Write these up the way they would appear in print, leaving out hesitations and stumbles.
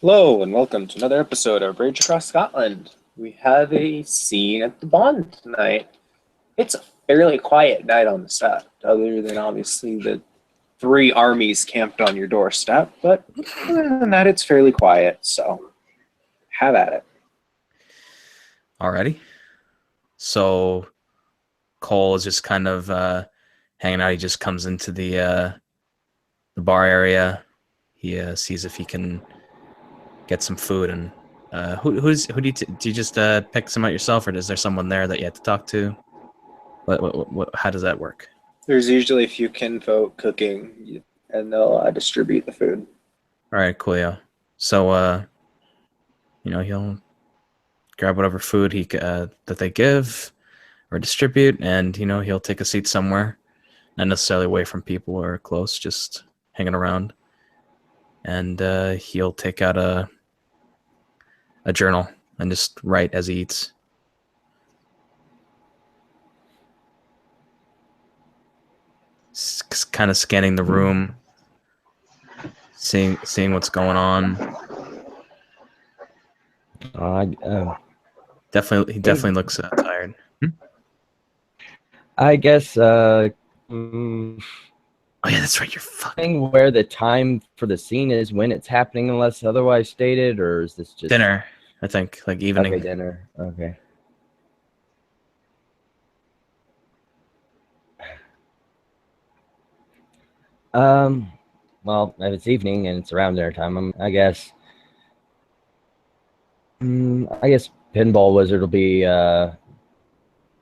Hello and welcome to another episode of Rage Across Scotland. We have a scene at the Bond tonight. It's a fairly quiet night on the set, other than obviously the three armies camped on your doorstep, but other than that, it's fairly quiet, so have at it. Alrighty. So Cole is just kind of hanging out. He just comes into the bar area. He sees if he can get some food. And who do you just pick some out yourself, or is there someone there that you have to talk to? How does that work? There's usually a few kinfolk cooking, and they'll distribute the food. All right, cool. Yeah. So he'll grab whatever food that they give or distribute, and he'll take a seat somewhere, not necessarily away from people or close, just hanging around. And he'll take out a journal and just write as he eats. Kind of scanning the room, seeing what's going on. He definitely looks tired. I guess Oh yeah, that's right. You're fucking where the time for the scene is when it's happening, unless otherwise stated, or is this just dinner? I think like evening. Okay, dinner. Okay. Well, if it's evening and it's around dinner time, I guess Pinball Wizard will be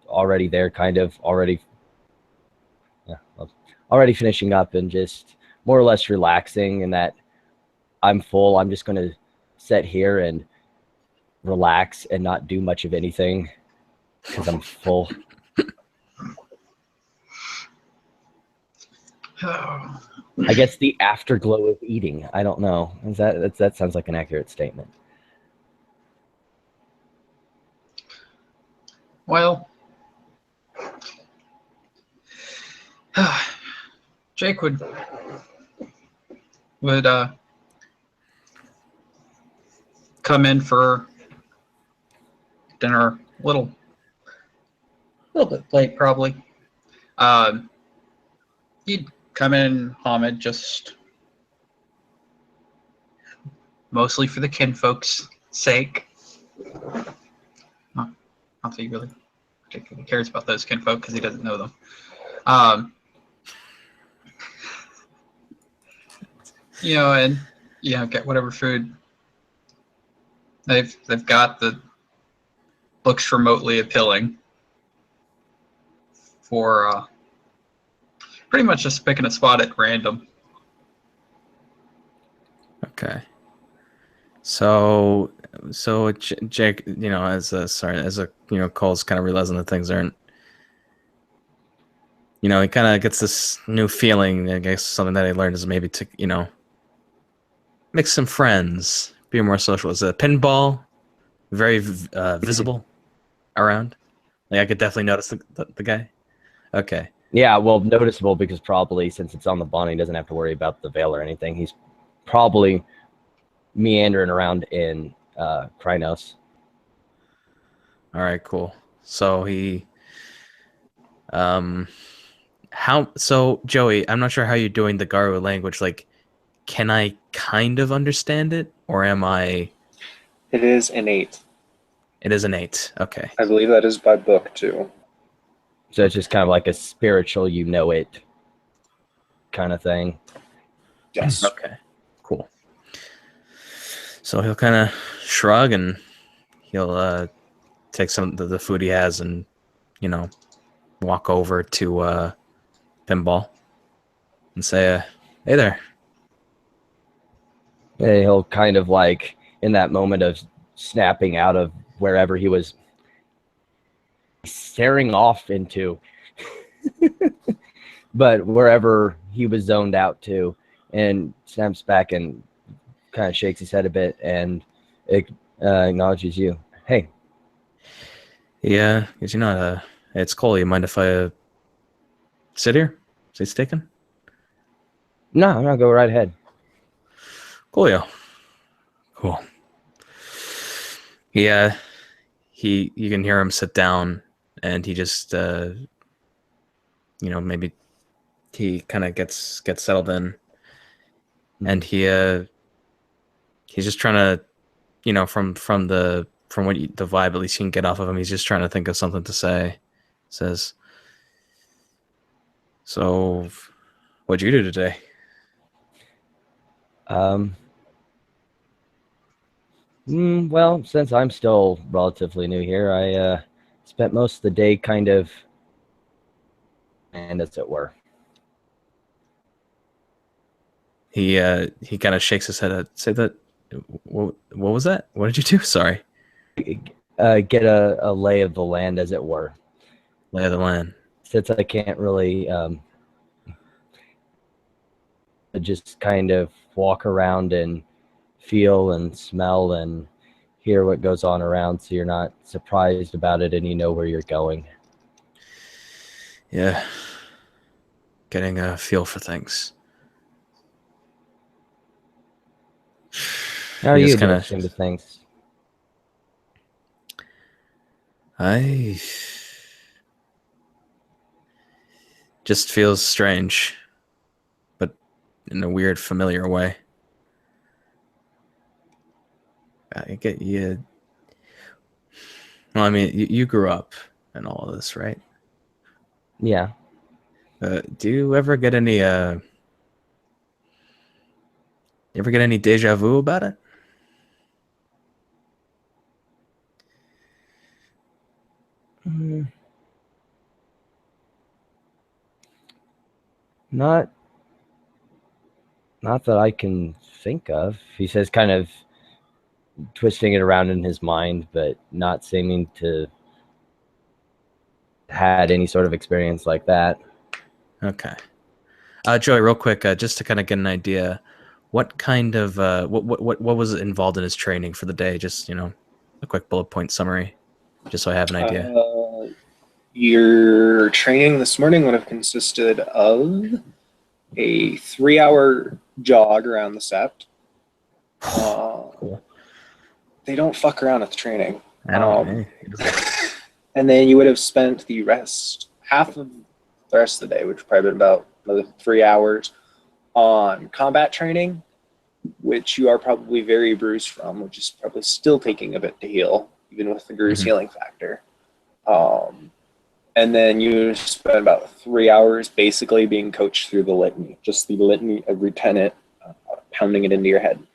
already there, kind of already finishing up and just more or less relaxing, and that I'm full. I'm just going to sit here and relax and not do much of anything because I'm full. I guess the afterglow of eating. I don't know. That sounds like an accurate statement. Well, Jake would come in for dinner a little bit late, probably. He'd come in, Hamid, just mostly for the kinfolk's sake. Not that he really particularly cares about those kinfolk because he doesn't know them. And get whatever food they've got that looks remotely appealing for pretty much just picking a spot at random. Okay. So Jake, Cole's kind of realizing that things aren't. He kind of gets this new feeling. I guess something that he learned is maybe to make some friends, be more social. Is a pinball very visible around? Like I could definitely notice the guy. Okay. Yeah, well, noticeable because probably since it's on the bond, he doesn't have to worry about the veil or anything. He's probably meandering around in Krynos. All right, cool. So he, Joey, I'm not sure how you're doing the Garu language. Like, can I kind of understand it, or am I? It is innate. It is innate. Okay. I believe that is by book too. So it's just kind of like a spiritual, it kind of thing. Yes. Okay. Cool. So he'll kind of shrug and he'll take some of the food he has and walk over to Pinball and say, "Hey there." And he'll kind of like in that moment of snapping out of wherever he was staring off into, but wherever he was zoned out to, and snaps back and kind of shakes his head a bit and acknowledges you. Hey. Yeah, because it's Cole. You mind if I sit here? Is he taken? No, go right ahead. Coolio. Cool. You can hear him sit down, and he just maybe he kind of gets settled in, and he's just trying to, from what the vibe at least you can get off of him, he's just trying to think of something to say. Says, "So, what'd you do today?" Well, since I'm still relatively new here, I spent most of the day kind of, and as it were. He kind of shakes his head. Say that. What was that? What did you do? Sorry. Get a lay of the land, as it were. Lay of the land. Since I can't really just kind of walk around and feel and smell and hear what goes on around, so you're not surprised about it and you know where you're going. Yeah. Getting a feel for things. How are you adjusting to things? I just feels strange, but in a weird, familiar way. I get you. Well, I mean, you grew up in all of this, right? Yeah. Do you ever get any deja vu about it? Not that I can think of. He says, kind of twisting it around in his mind, but not seeming to had any sort of experience like that. Okay. Joey, real quick, just to kind of get an idea, what kind of what was involved in his training for the day? Just a quick bullet point summary, just so I have an idea. Your training this morning would have consisted of a 3-hour jog around the sept. Cool. They don't fuck around at the training. I don't. And then you would have spent half of the rest of the day, which would probably been about another 3 hours, on combat training, which you are probably very bruised from, which is probably still taking a bit to heal, even with the bruise healing factor. And then you spent about 3 hours basically being coached through the litany, just the litany of Lieutenant, pounding it into your head.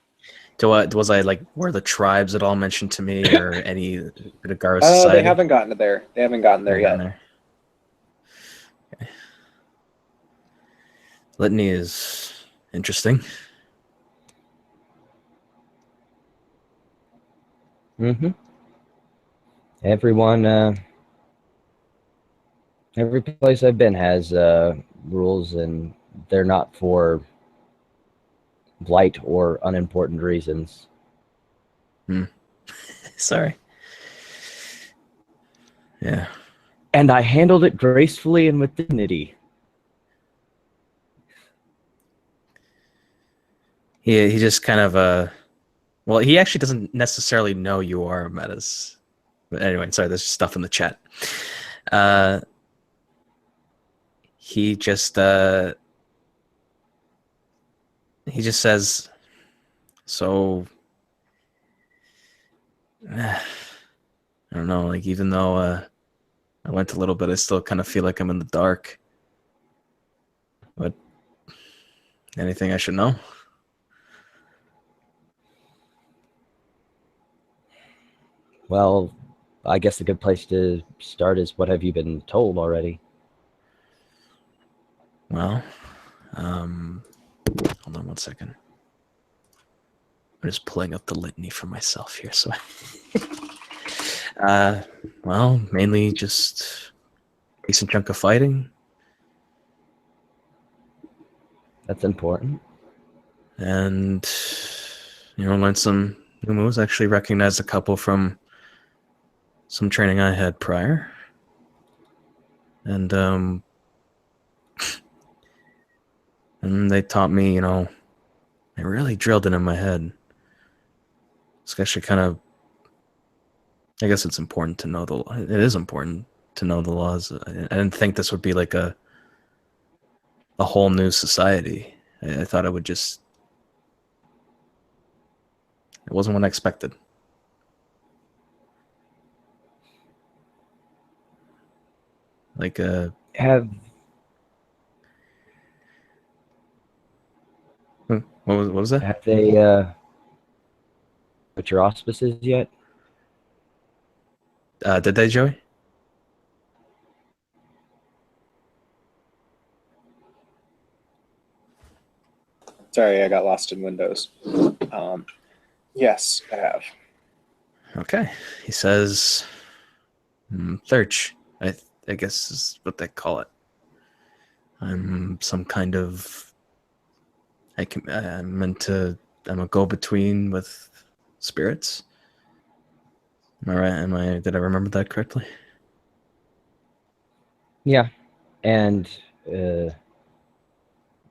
Was I were the tribes at all mentioned to me, or any bit of Garo society? They haven't gotten to there. They haven't gotten there yet. Okay. Litany is interesting. Everyone, every place I've been has rules, and they're not for light or unimportant reasons. Sorry. Yeah. And I handled it gracefully and with dignity. He just kind of well, he actually doesn't necessarily know you are Metas. But anyway, sorry, there's stuff in the chat. He just says, so I don't know, even though I went a little bit, I still kind of feel like I'm in the dark. But anything I should know? Well, I guess a good place to start is, what have you been told already? Well, hold on one second. I'm just pulling up the litany for myself here. So, well, mainly just a decent chunk of fighting. That's important. And, learned some new moves. Actually recognized a couple from some training I had prior. And, and they taught me, they really drilled it in my head. This guy should kind of. I guess it's important to know the. It is important to know the laws. I didn't think this would be like a whole new society. I thought it would just. It wasn't what I expected. Like Have what was that? have they put your auspices yet? Did they, Joey? Sorry, I got lost in Windows. Yes, I have. Okay. He says, Thurch, I guess is what they call it. I'm some kind of. I'm a go-between with spirits. Am I right? Did I remember that correctly? Yeah, and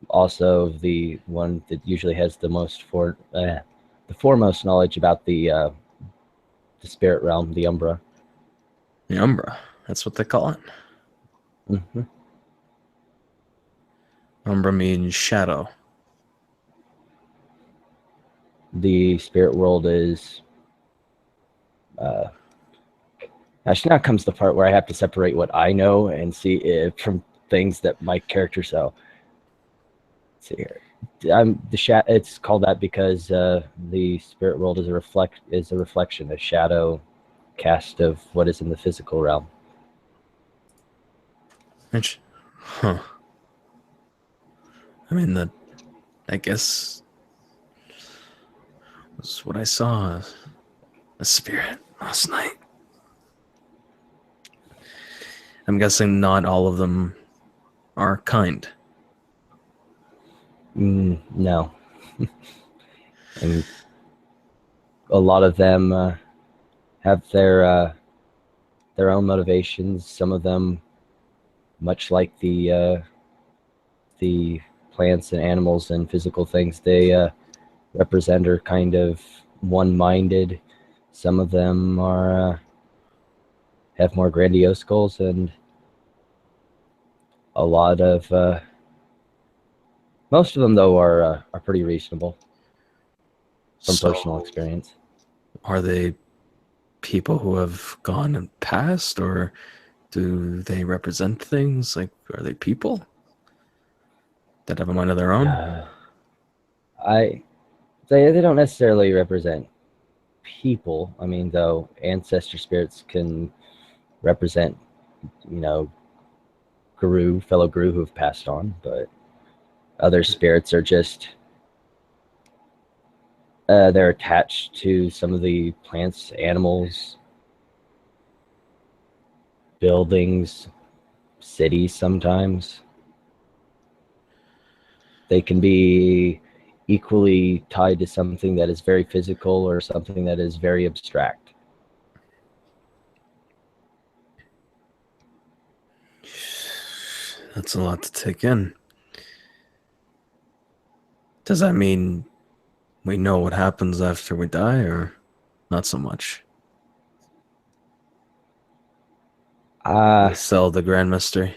also the one that usually has the foremost knowledge about the spirit realm, the Umbra. The Umbra. That's what they call it. Mm-hmm. Umbra means shadow. The spirit world is. Actually, now comes the part where I have to separate what I know and see if from things that my character. So, let's see here. It's called that because the spirit world is a reflection, a shadow cast of what is in the physical realm. Huh. I mean, I guess was what I saw. A spirit last night. I'm guessing not all of them are kind. No. And a lot of them have their own motivations. Some of them, much like the plants and animals and physical things they represent, are kind of one-minded. Some of them are have more grandiose goals, and a lot of most of them though are pretty reasonable from personal experience. Are they people who have gone and passed, or do they represent things? Like, are they people that have a mind of their own? They don't necessarily represent people. I mean, though ancestor spirits can represent, fellow guru who have passed on, but other spirits are just they're attached to some of the plants, animals, buildings, cities. Sometimes they can be equally tied to something that is very physical or something that is very abstract. That's a lot to take in. Does that mean we know what happens after we die, or not so much? They sell the grand mystery.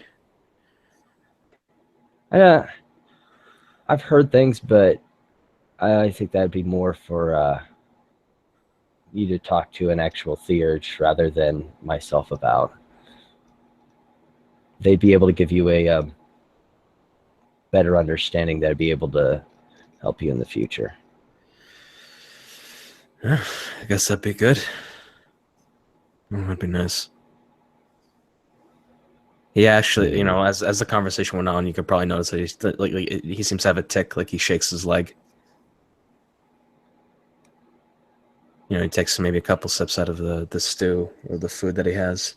I've heard things, but I think that'd be more for you to talk to an actual theurge rather than myself about. They'd be able to give you a better understanding that'd be able to help you in the future. Yeah, I guess that'd be good. That'd be nice. He actually, as the conversation went on, you could probably notice that he seems to have a tick, like he shakes his leg. He takes maybe a couple sips out of the stew or the food that he has.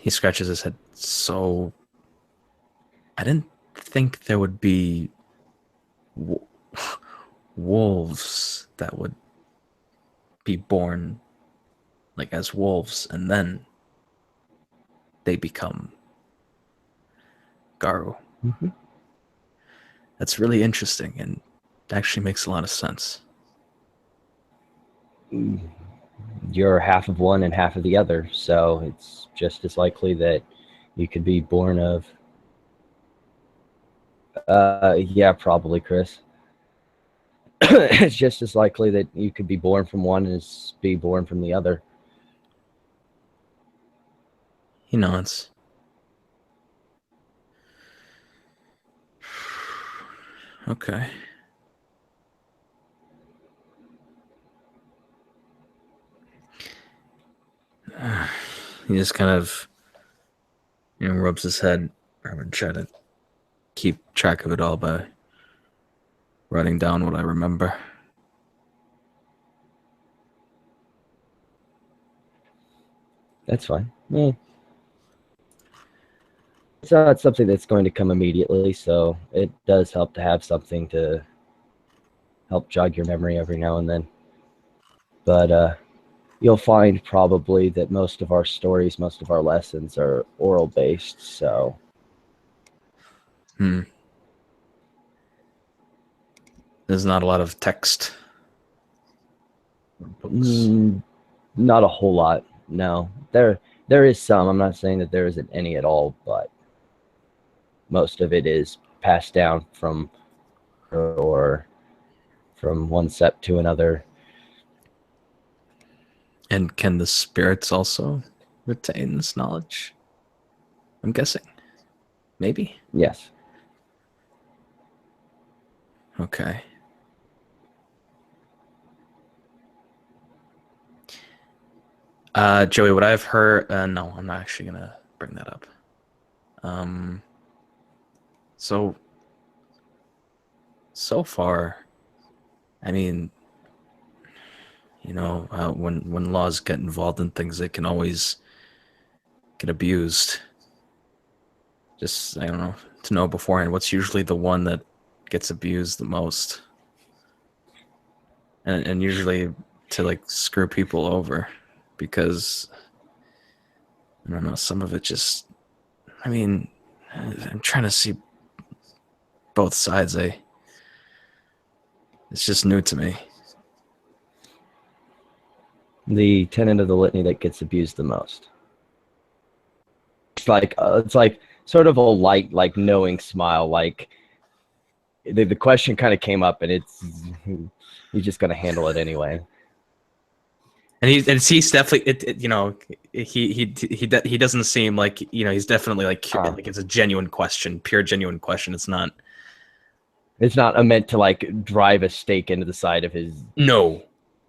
He scratches his head. So, I didn't think there would be wolves that would be born like as wolves, and then they become Garu. Mm-hmm. That's really interesting and actually makes a lot of sense. You're half of one and half of the other, so it's just as likely that you could be born of. Yeah, probably, Chris. It's just as likely that you could be born from one as be born from the other. He nods. Okay. He just kind of, rubs his head. I would try to keep track of it all by writing down what I remember. That's fine. Yeah. It's not something that's going to come immediately, so it does help to have something to help jog your memory every now and then. But you'll find probably that most of our stories, most of our lessons are oral based, so. There's not a lot of text. Not a whole lot, no. There is some. I'm not saying that there isn't any at all, but most of it is passed down from or from one sept to another. And can the spirits also retain this knowledge? I'm guessing. Maybe? Yes. Okay. Joey, what I've heard... no, I'm not actually going to bring that up. So far, I mean, when laws get involved in things, they can always get abused. Just, I don't know, to know beforehand what's usually the one that gets abused the most. And usually to, like, screw people over. Because, I don't know, some of it just... I mean, I'm trying to see both sides. It's just new to me. The tenet of the litany that gets abused the most. It's like sort of a light, like, knowing smile. Like the question kind of came up, and he's just gonna handle it anyway. And he's definitely he doesn't seem like, he's definitely like it's a genuine question, pure genuine question. It's not meant to, like, drive a stake into the side of his. No,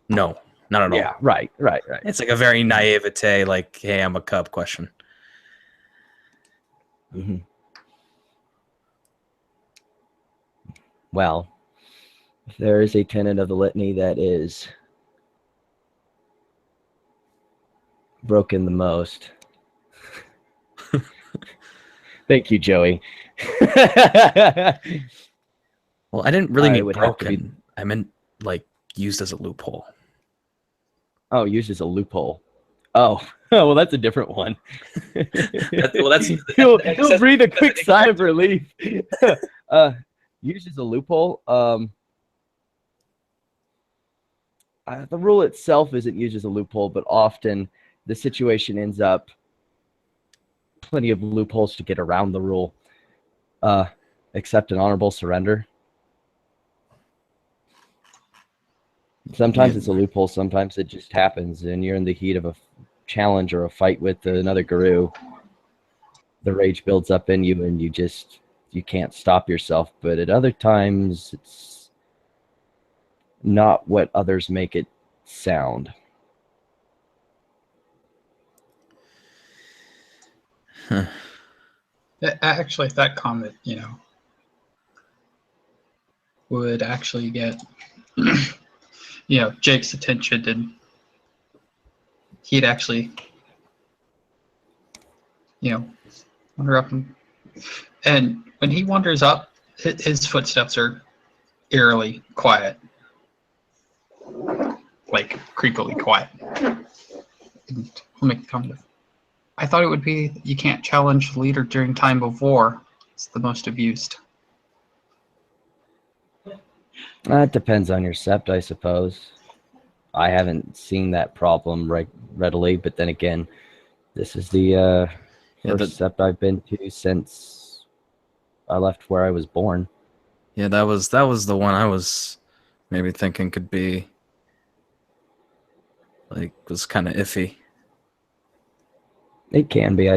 not at all. Yeah, right. It's like a very naivete, like, hey, I'm a cub question. Mm-hmm. Well, if there is a tenet of the litany that is broken the most. Thank you, Joey. Well, I didn't really mean would broken. have to be... I meant, like, used as a loophole. Oh, used as a loophole. Oh, well, that's a different one. He'll breathe a quick sigh of relief. Used as a loophole. The rule itself isn't used as a loophole, but often the situation ends up plenty of loopholes to get around the rule. Except an honorable surrender. Sometimes it's a loophole, sometimes it just happens, and you're in the heat of a challenge or a fight with another guru. The rage builds up in you, and you can't stop yourself. But at other times, it's not what others make it sound. Huh. Actually, that comment, would actually get, Jake's attention, and he'd actually, wander up, and when he wanders up, his footsteps are eerily quiet, like creepily quiet. And he'll make the comment of, I thought it would be you can't challenge the leader during time of war. It's the most abused. It depends on your sept, I suppose. I haven't seen that problem readily, but then again, this is the first sept I've been to since I left where I was born. Yeah, that was the one I was maybe thinking could be like was kind of iffy. It can be.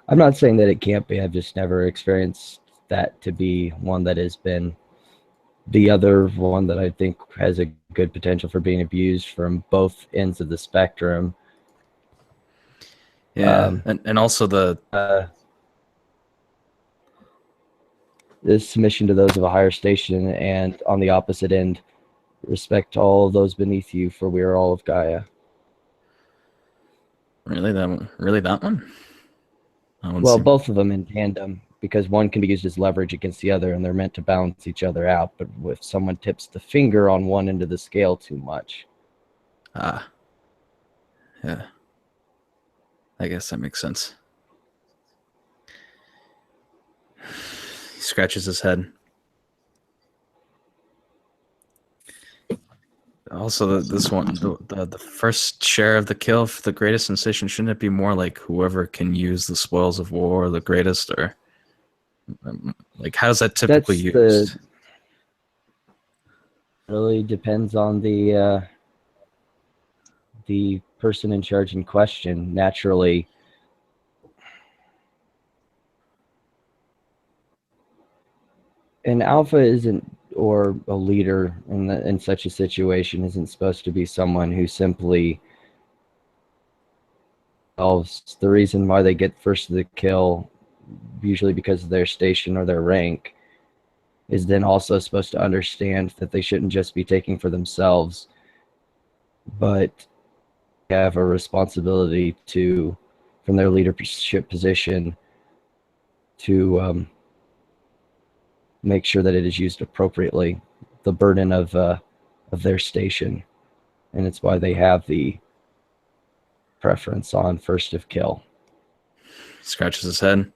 I'm not saying that it can't be. I've just never experienced that to be one that has been. The other one that I think has a good potential for being abused from both ends of the spectrum. Yeah, and also the submission to those of a higher station, and on the opposite end, respect all those beneath you, for we are all of Gaia. Really, that one? Well, both of them in tandem, because one can be used as leverage against the other, and they're meant to balance each other out. But if someone tips the finger on one end of the scale too much, yeah, I guess that makes sense. He scratches his head. Also, this one, the first share of the kill for the greatest sensation, shouldn't it be more like whoever can use the spoils of war the greatest, or like how's that typically used? Really depends on the person in charge in question. Naturally, an alpha isn't, or a leader in such a situation isn't supposed to be someone who simply solves the reason why they get first to the kill, usually because of their station or their rank, is then also supposed to understand that they shouldn't just be taking for themselves, but have a responsibility to, from their leadership position, to make sure that it is used appropriately, the burden of their station, and it's why they have the preference on first of kill. Scratches his head.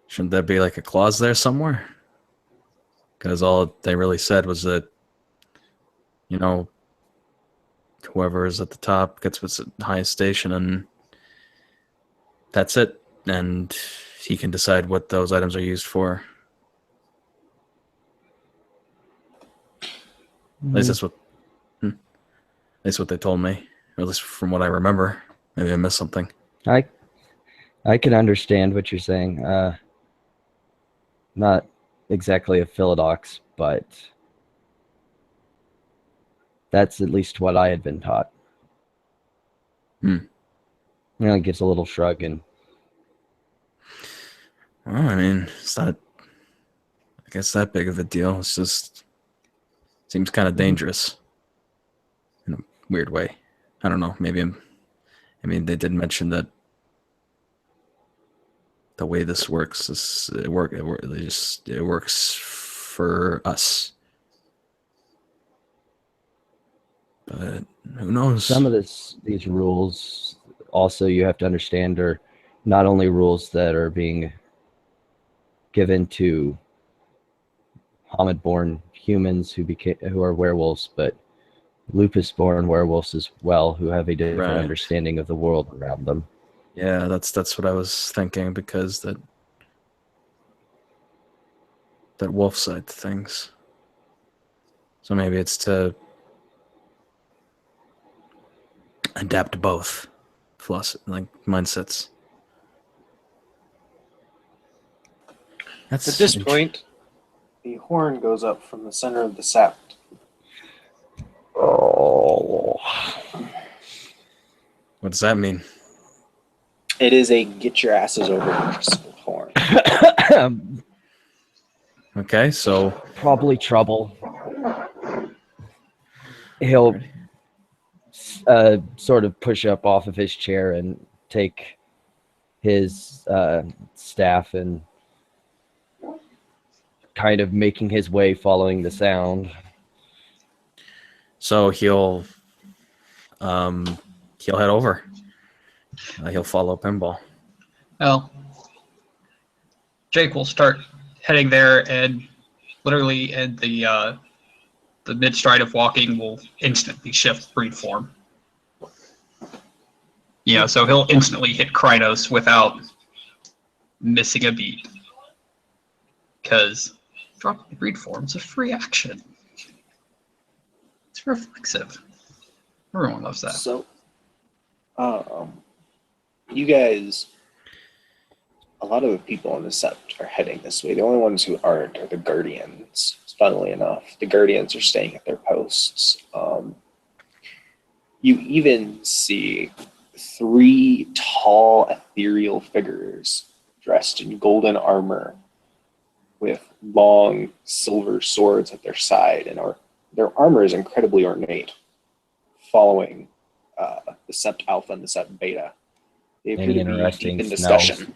Shouldn't there be like a clause there somewhere? Because all they really said was that, you know, whoever is at the top gets what's the highest station, and that's it. And he can decide what those items are used for. At least that's what they told me. Or at least from what I remember. Maybe I missed something. I can understand what you're saying. Not exactly a philodox, but that's at least what I had been taught. It gives a little shrug and. Well, I mean, it's not, I guess, that big of a deal. It's just seems kind of dangerous in a weird way. I don't know. Maybe they did mention that the way this works is it works for us. But who knows? Some of these rules also you have to understand are not only rules that are being given to Hamid-born humans who are werewolves, but lupus-born werewolves as well, who have a different understanding of the world around them. Yeah, that's what I was thinking, because that wolf side to things. So maybe it's to adapt to both mindsets. At this point, the horn goes up from the center of the sept. Oh. What does that mean? It is a get your asses over horn. Okay, so probably trouble. He'll sort of push up off of his chair and take his staff and kind of making his way following the sound. So he'll head over. He'll follow Pinball. Well, Jake will start heading there, and literally, and the mid-stride of walking will instantly shift breed form. Yeah, so he'll instantly hit Krynos without missing a beat. Because dropping the breed form is a free action. It's reflexive. Everyone loves that. So, you guys, a lot of the people on the set are heading this way. The only ones who aren't are the Guardians. Funnily enough, the Guardians are staying at their posts. You even see 3 tall, ethereal figures dressed in golden armor with long silver swords at their side, and their armor is incredibly ornate, following the Sept Alpha and the Sept Beta. They appear Any to be interesting deep in smells? discussion.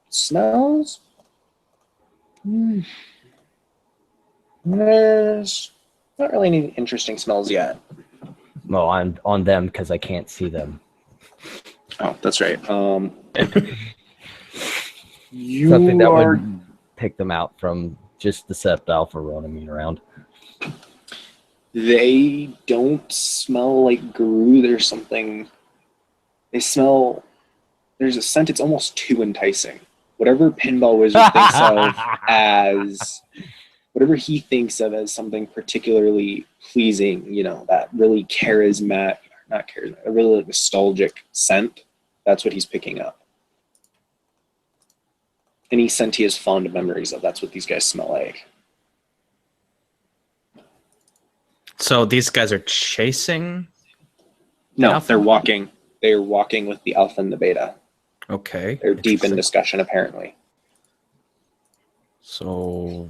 Smells? There's not really any interesting smells yet. Well, I'm on them because I can't see them. Oh, that's right. You Something that are would pick them out from just the Sept Alpha roaming around. They don't smell like Guru. There's something. They smell. There's a scent. It's almost too enticing. Whatever Pinball Wizard thinks of as, whatever he thinks of as something particularly pleasing, that really charismatic, not charismatic, a really nostalgic scent. That's what he's picking up. Any scent he has fond memories of. That's what these guys smell like. So these guys are chasing? No, Alpha? they're walking. They're walking with the Alpha and the Beta. Okay. They're deep in Interesting. discussion, apparently. So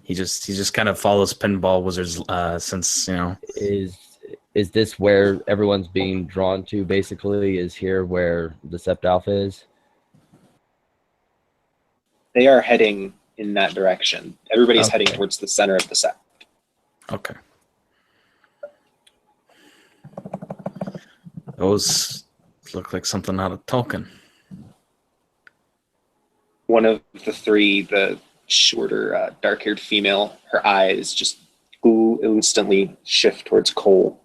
he just kind of follows Pinball Wizards since, Is this where everyone's being drawn to? Basically, is here where the Sept Alpha is? They are heading in that direction. Everybody's Okay. heading towards the center of the set. Okay. Those look like something out of Tolkien. One of the 3, the shorter, dark-haired female, her eyes just instantly shift towards Cole.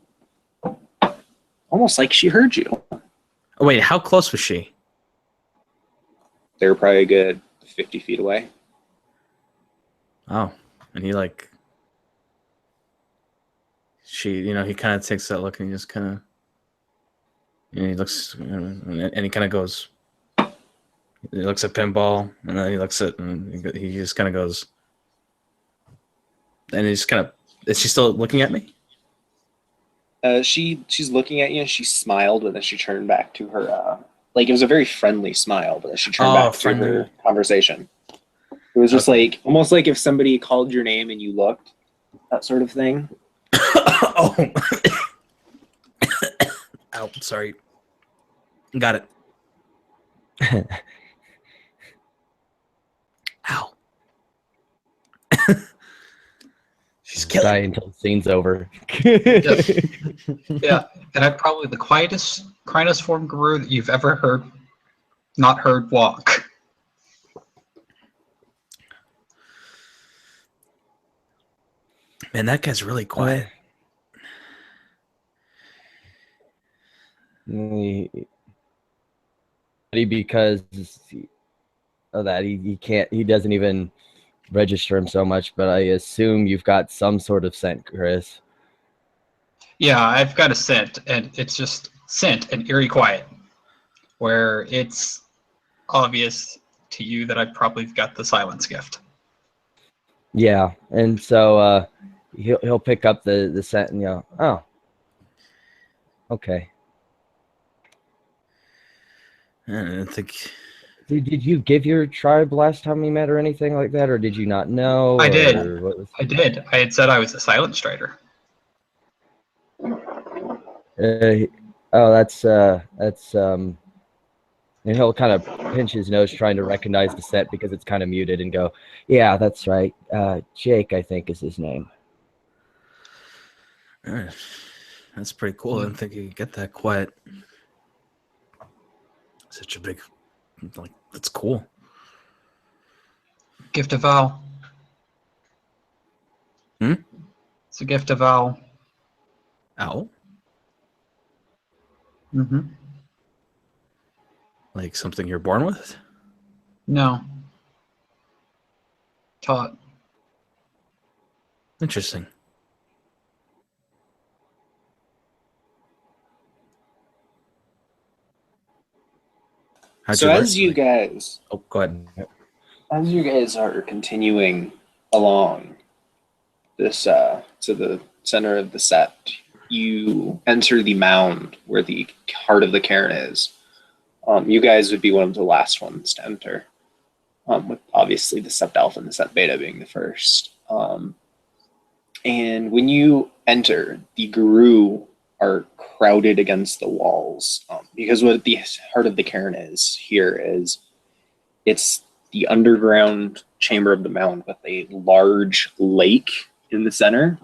Almost like she heard you. Oh, wait, how close was she? They were probably a good 50 feet away. Oh, and he he kind of takes that look and he just kind of, he looks, and he kind of goes, he looks at Pinball, and then he looks at, and he just kind of goes, and he just kind of, is she still looking at me? She's looking at you, and she smiled, but then she turned back to her, it was a very friendly smile, but then she turned back to her conversation. It was just almost like if somebody called your name and you looked, that sort of thing. Oh. Ow, sorry. Got it. Ow. She's killing Die until the scene's over. Yeah, and I'm probably the quietest Krynos form Guru that you've ever not heard walk. Man, that guy's really quiet. Because of that, he doesn't even register him so much, but I assume you've got some sort of scent, Chris. Yeah, I've got a scent, and it's just scent and eerie quiet, where it's obvious to you that I probably got the silence gift. Yeah, and so he'll pick up the scent and go, oh, okay. I don't think. Did you give your tribe last time we met or anything like that, or did you not know? I did. Or what was... I did. I had said I was a silent strider. And he'll kind of pinch his nose trying to recognize the set because it's kind of muted and go, yeah, that's right. Jake, I think, is his name. That's pretty cool. I didn't think you could get that quiet. Such a big, that's cool. Gift of Val. Hmm? It's a gift of Val. Owl? Mm-hmm. Like something you're born with? No. Taught. Interesting. How'd So you learn? as you guys Oh, go ahead. are continuing along this to the center of the set, you enter the mound where the heart of the cairn is. You guys would be one of the last ones to enter, with obviously the Sept Alpha and the Sept Beta being the first. And when you enter, the Guru are crowded against the walls, because what the heart of the cairn is here is it's the underground chamber of the mound with a large lake in the center.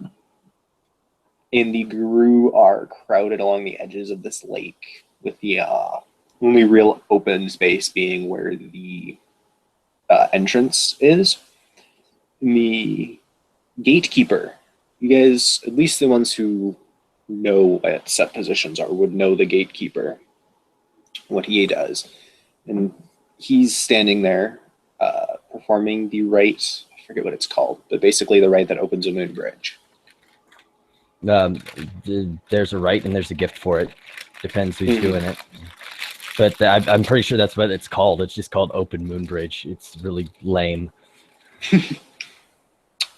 And the Guru are crowded along the edges of this lake, with the only real open space being where the entrance is. And the gatekeeper, you guys, at least the ones who know what set positions are, would know the gatekeeper, what he does. And he's standing there performing the rite, I forget what it's called, but basically the rite that opens a moon bridge. There's a right and there's a gift for it. Depends who's doing it. But I'm pretty sure that's what it's called. It's just called Open Moon Bridge. It's really lame.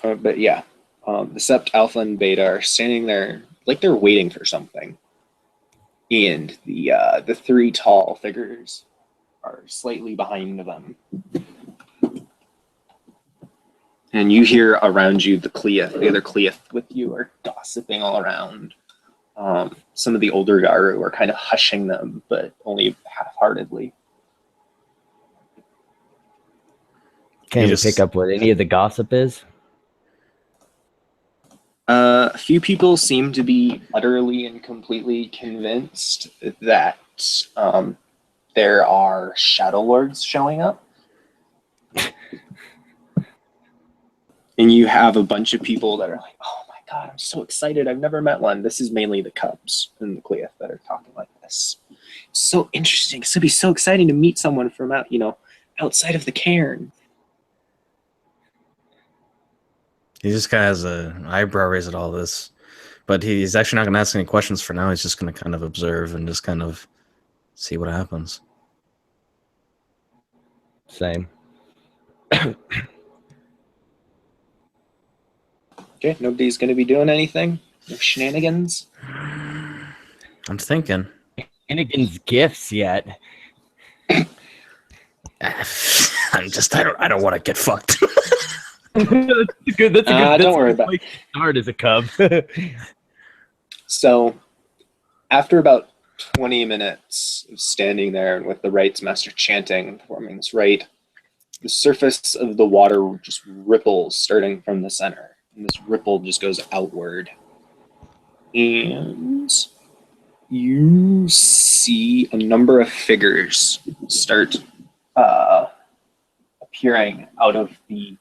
But yeah, the Sept Alpha and Beta are standing there like they're waiting for something. And the three tall figures are slightly behind them. And you hear around you the other Cleith with you are gossiping all around. Some of the older Garu are kind of hushing them, but only half-heartedly. Can you pick up what any of the gossip is? A few people seem to be utterly and completely convinced that there are Shadow Lords showing up. And you have a bunch of people that are like, oh my god, I'm so excited. I've never met one. This is mainly the Cubs and the Cleith that are talking like this. It's so interesting. It's going to be so exciting to meet someone from outside of the cairn. He just kind of has an eyebrow raise at all this. But he's actually not going to ask any questions for now. He's just going to kind of observe and just kind of see what happens. Same. Okay, nobody's going to be doing anything? No shenanigans? I'm thinking. Finnegan's gifts yet. I don't want to get fucked. That's a good. Don't worry about it. Start as a cub. So, after about 20 minutes of standing there and with the rites master chanting and performing this rite, the surface of the water just ripples starting from the center. And this ripple just goes outward. And you see a number of figures start appearing out of the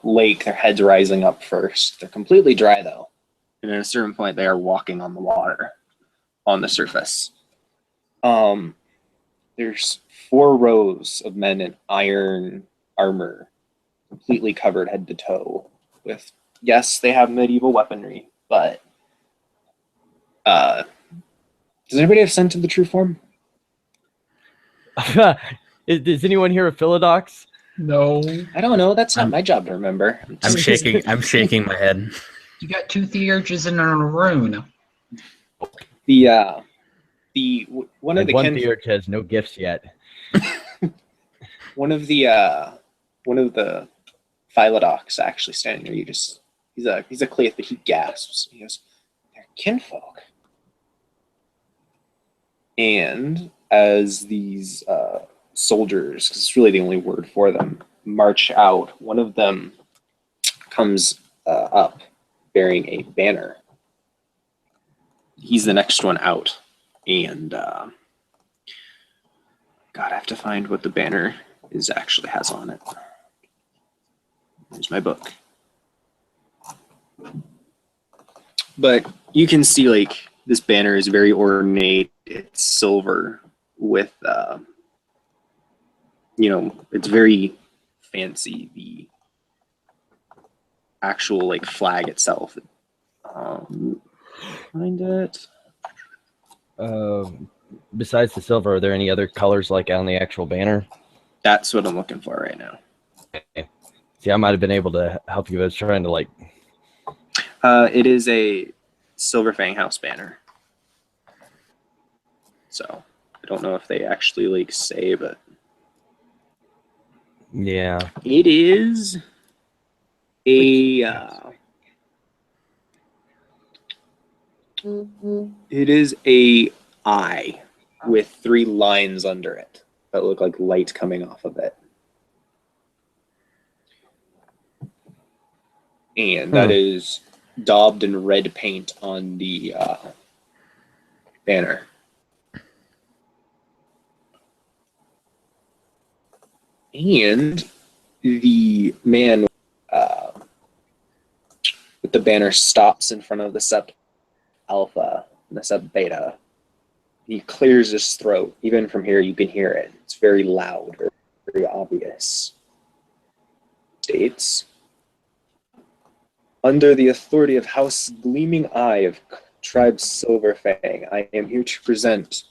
lake, their heads rising up first. They're completely dry, though. And at a certain point, they are walking on the water, on the surface. There's 4 rows of men in iron armor, completely covered head to toe. With, yes, they have medieval weaponry, but does anybody have scent of the true form? Is anyone here a Philodox? No. I don't know. That's not my job to remember. I'm shaking my head. You got 2 theurges in a rune. One of the one theurge has no gifts yet. one of the Philodox actually standing there. He's a Cleith, but he gasps. He goes, "They're kinfolk." And as these soldiers, because it's really the only word for them, march out, one of them comes up bearing a banner. He's the next one out. And God, I have to find what the banner actually has on it. Here's my book. But you can see, like, this banner is very ornate. It's silver with, it's very fancy. The actual, like, flag itself. Find it. Besides the silver, are there any other colors like on the actual banner? That's what I'm looking for right now. Okay. See, I might have been able to help you. I was trying to like. It is a Silver Fang House banner. So I don't know if they actually like say, but Yeah. it is a. It is a eye with 3 lines under it that look like light coming off of it. And that is daubed in red paint on the banner. And the man with the banner stops in front of the Sept Alpha and the Sept Beta. He clears his throat. Even from here, you can hear it. It's very loud, very obvious. States, under the authority of House Gleaming Eye of Tribe Silver Fang, I am here to present.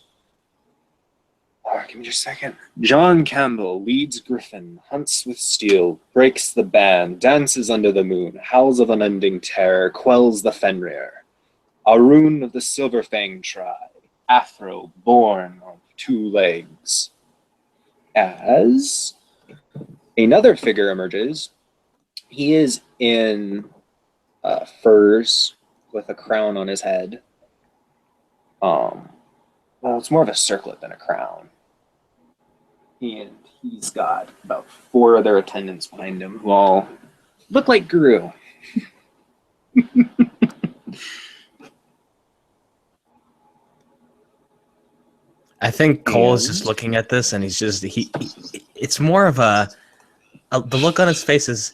Give me just a second. John Campbell leads Griffin, hunts with steel, breaks the band, dances under the moon, howls of unending terror, quells the Fenrir. Arun of the Silver Fang tribe, Afro born on 2 legs. As another figure emerges, he is in furs with a crown on his head. Well, it's more of a circlet than a crown. And he's got about 4 other attendants behind him who all look like Guru. I think Cole is just looking at this, and he's just it's more of the look on his face is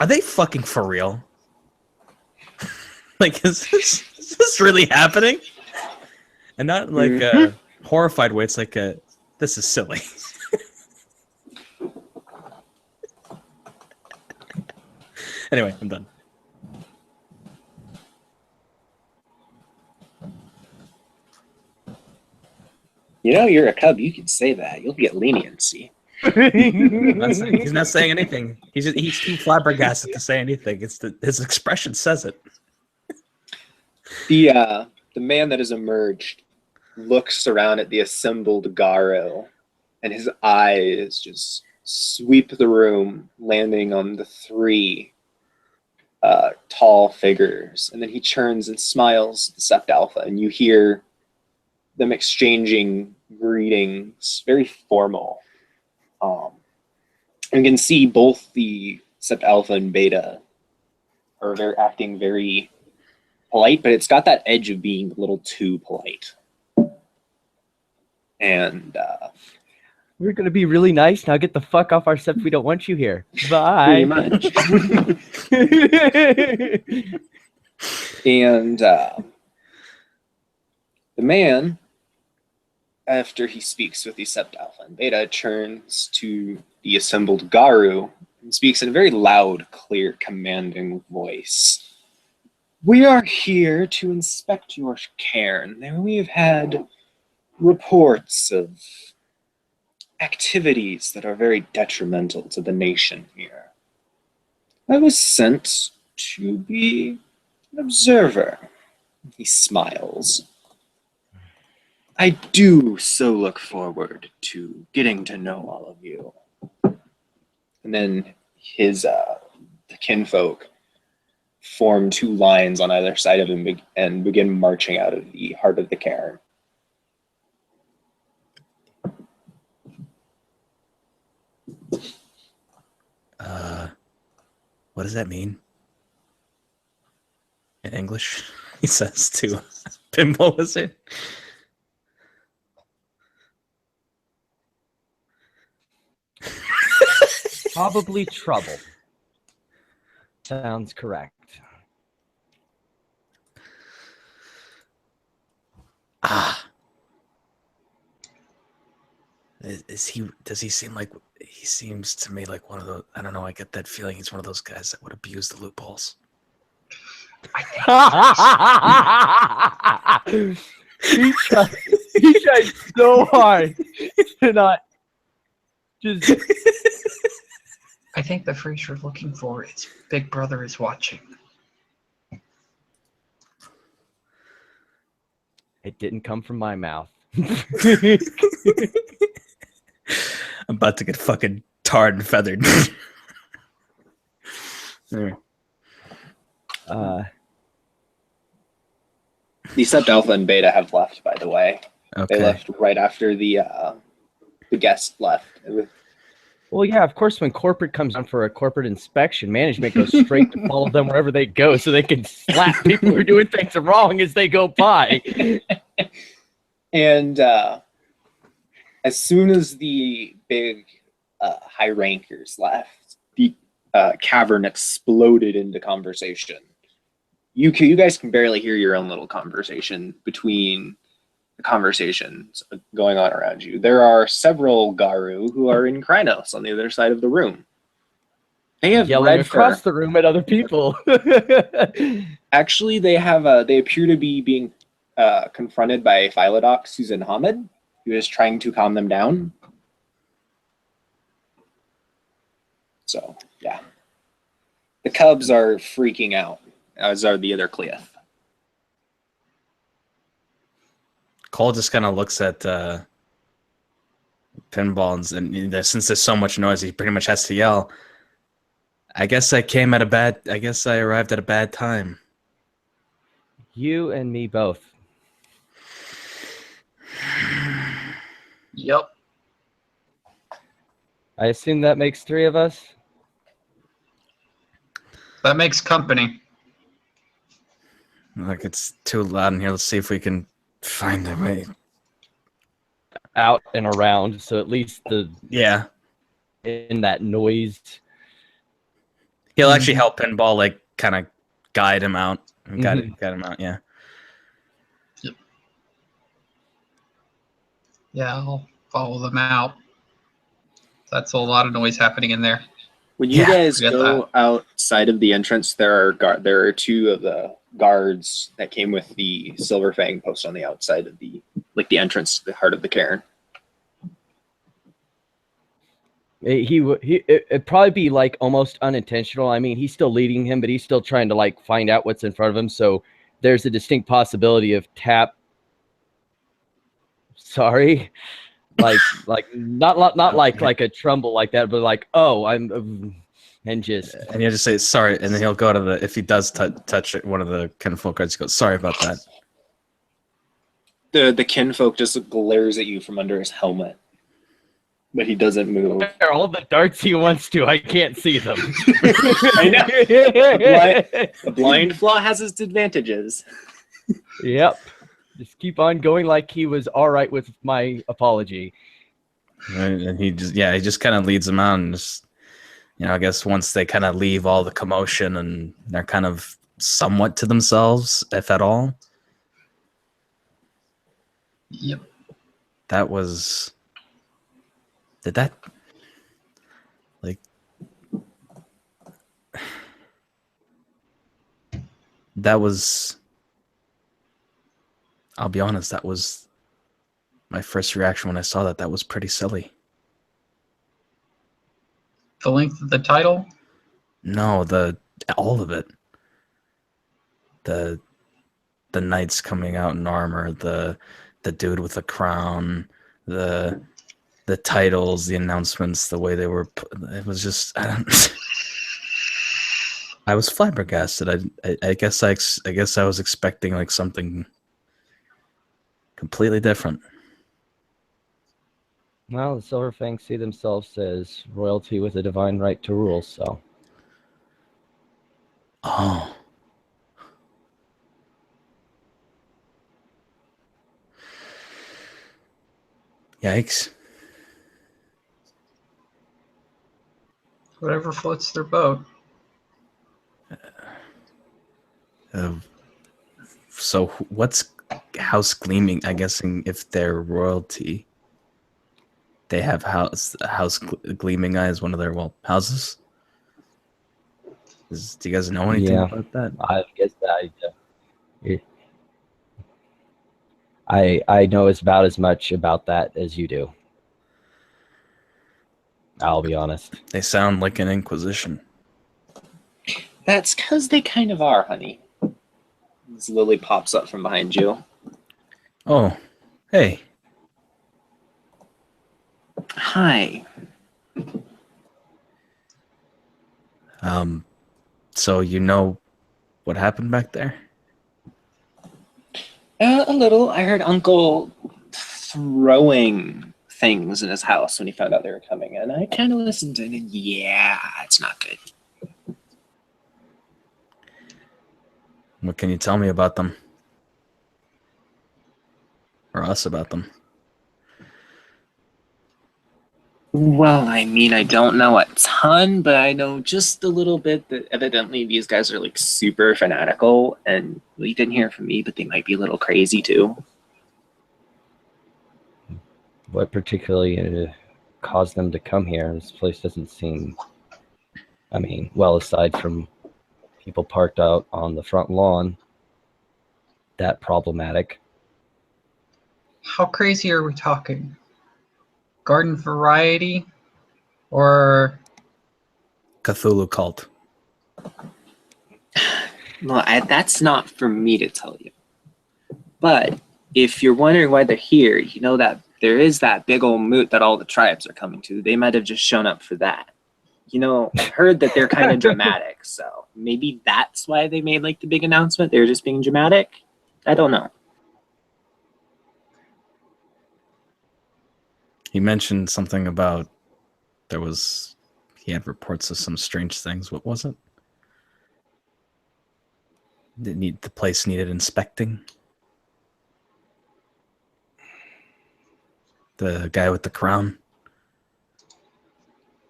are they fucking for real? Like, is this really happening? And not like a horrified way. It's like this is silly. Anyway, I'm done. You know, you're a cub. You can say that. You'll get leniency. He's not saying anything. He's too flabbergasted to say anything. His expression says it. The man that has emerged looks around at the assembled Garo, and his eyes just sweep the room, landing on the 3 tall figures. And then he turns and smiles at the Sept Alpha, and you hear them exchanging greetings, very formal. And you can see both the Sept Alpha and Beta are acting very polite, but it's got that edge of being a little too polite. And We're going to be really nice. Now get the fuck off our Sept. We don't want you here. Bye. pretty much. And the man, after he speaks with the Sept Alpha and Beta, turns to the assembled Garu and speaks in a very loud, clear, commanding voice. We are here to inspect your cairn. We have had reports of activities that are very detrimental to the nation here. I was sent to be an observer. He smiles. I do so look forward to getting to know all of you. And then his the kinfolk form 2 lines on either side of him and begin marching out of the heart of the cairn. What does that mean in English? He says to Pinball Wizard. Probably trouble. Sounds correct. Ah. Is he? Does he seem like? He seems to me like one of those. I don't know. I get that feeling he's one of those guys that would abuse the loopholes. he tried so hard to not just. I think the phrase you're looking for is "Big Brother is watching." It didn't come from my mouth. I'm about to get fucking tarred and feathered. Anyway. The Sept Alpha and Beta have left, by the way. Okay. They left right after the guest left. Well, yeah, of course, when corporate comes on for a corporate inspection, management goes straight to follow them wherever they go so they can slap people who are doing things wrong as they go by. And as soon as the big high rankers left, the cavern exploded into conversation. You guys can barely hear your own little conversation between the conversations going on around you. There are several Garu who are in Krynos on the other side of the room. They have Yelling red across fur. the room at other people. Actually, they appear to be being confronted by Philodox Susan Hamid, who is trying to calm them down. So, yeah. The Cubs are freaking out, as are the other Cleoth. Cole just kind of looks at pinballs, and since there's so much noise, he pretty much has to yell. I guess I arrived at a bad time. You and me both. Yep. I assume that makes 3 of us. That makes company. Like, it's too loud in here. Let's see if we can find a way. Out and around, so at least Yeah. in that noise. He'll actually help Pinball, like, kind of guide him out. Guide him out, yeah. Yep. Yeah, I'll follow them out. That's a lot of noise happening in there. When you guys Forget go outside of the entrance, there are 2 of the guards that came with the Silver Fang post on the outside of the entrance to the heart of the cairn. It'd probably be like almost unintentional. I mean, he's still leading him, but he's still trying to like find out what's in front of him. So there's a distinct possibility of tap. Sorry, like not like a tremble like that, but like and just And he'll just say sorry, and then he'll go to if he does touch one of the kinfolk cards, he goes, sorry about that. The kinfolk just glares at you from under his helmet, but he doesn't move. fire all the darts he wants to. I can't see them. I know. The blind flaw has its advantages. Yep. Just keep on going like he was all right with my apology. Right? And he just kind of leads them out, and just, I guess once they kind of leave all the commotion and they're kind of somewhat to themselves, if at all. Yep. That was. Did that. Like. That was. I'll be honest, that was my first reaction when I saw that. That was pretty silly. The length of the title? No, all of it. The knights coming out in armor, the dude with the crown, the titles, the announcements, the way they were. It was just. I was flabbergasted. I guess I was expecting like something completely different. Well, the Silver Fangs see themselves as royalty with a divine right to rule, so. Oh. Yikes. Whatever floats their boat. So what's House Gleaming? I'm guessing if they're royalty, they have House Gleaming Eye as one of their houses. Do you guys know anything about that? I guess I know it's about as much about that as you do. I'll be honest. They sound like an inquisition. That's because they kind of are, honey. As Lily pops up from behind you. Oh, hey. Hi. So you know what happened back there? A little. I heard Uncle throwing things in his house when he found out they were coming in. I kind of listened in, and yeah, it's not good. What can you tell me about them? Or us about them? Well, I mean, I don't know a ton, but I know just a little bit that evidently these guys are like super fanatical, and well, you didn't hear from me, but they might be a little crazy too. What particularly caused them to come here? This place doesn't seem, I mean, well, aside from people parked out on the front lawn, that problematic. How crazy are we talking? Garden variety or Cthulhu cult. Well, that's not for me to tell you. But if you're wondering why they're here, you know that there is that big old moot that all the tribes are coming to. They might have just shown up for that. You know, I heard that they're kind of dramatic, so maybe that's why they made like the big announcement. They were just being dramatic. I don't know. He mentioned something about he had reports of some strange things. What was it? The place needed inspecting. The guy with the crown.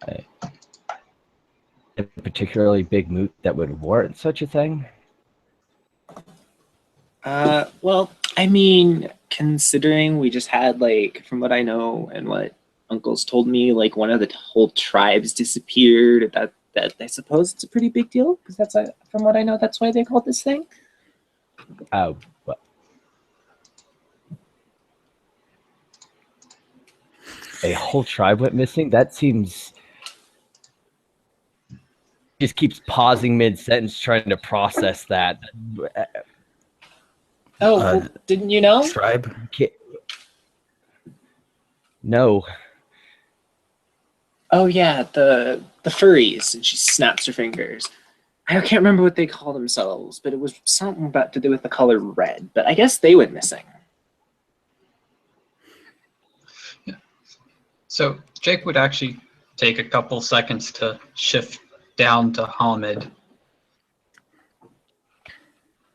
A particularly big moot that would warrant such a thing? Well, I mean, considering we just had like, from what I know and what uncles told me, like one of the whole tribes disappeared. That I suppose it's a pretty big deal because from what I know, that's why they called this thing. Oh, well. A whole tribe went missing? That seems... Just keeps pausing mid-sentence trying to process that. Oh, well, didn't you know? Tribe? No. Oh yeah, the furries, and she snaps her fingers. I can't remember what they call themselves, but it was something about to do with the color red. But I guess they went missing. Yeah. So Jake would actually take a couple seconds to shift down to Hamid.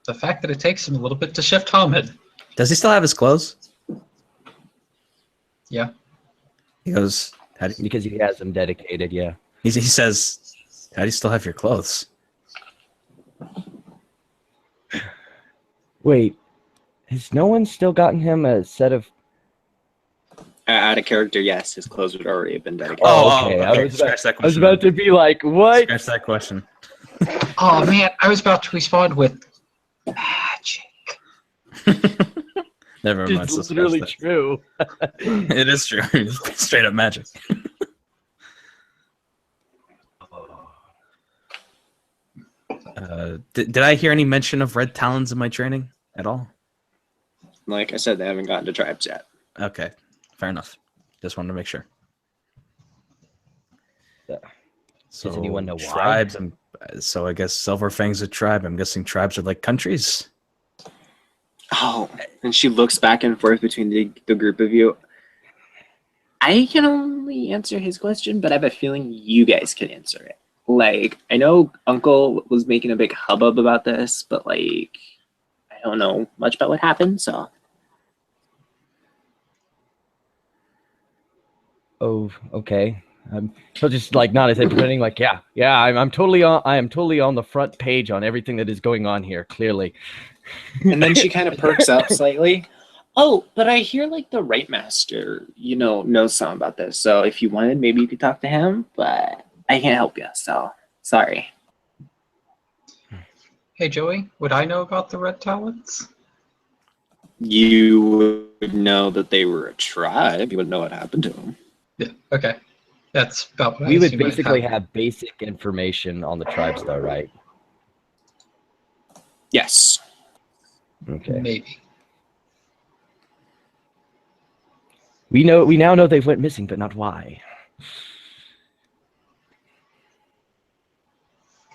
The fact that it takes him a little bit to shift Hamid. Does he still have his clothes? Yeah. He goes, Because he has them dedicated, yeah. He says, how do you still have your clothes? Wait, has no one still gotten him a set of... Out of character, yes, his clothes would already have been dedicated. okay. I was about to be like, what? Scratch that question. Oh man, I was about to respond with magic. Never mind. It's literally true. It is true. It's straight up magic. Did I hear any mention of red talons in my training at all? Like I said, they haven't gotten to tribes yet. Okay, fair enough. Just wanted to make sure. So Does anyone know why? Tribes. So I guess Silverfang's a tribe. I'm guessing tribes are like countries. Oh, and she looks back and forth between the group of you. I can only answer his question, but I have a feeling you guys can answer it. Like, I know Uncle was making a big hubbub about this, but like, I don't know much about what happened, so. Oh, okay. He'll just like nod his head, pretending like, yeah, I am totally on the front page on everything that is going on here. Clearly. And then she kind of perks up slightly. Oh, but I hear like the Right Master, knows something about this. So if you wanted, maybe you could talk to him, but I can't help you. So sorry. Hey, Joey, would I know about the Red Talons? You would know that they were a tribe. You wouldn't know what happened to them. Yeah, okay. That's about what We I would assume I'd basically have basic information on the tribes, though, right? Yes. Okay. Maybe. We now know they went missing, but not why.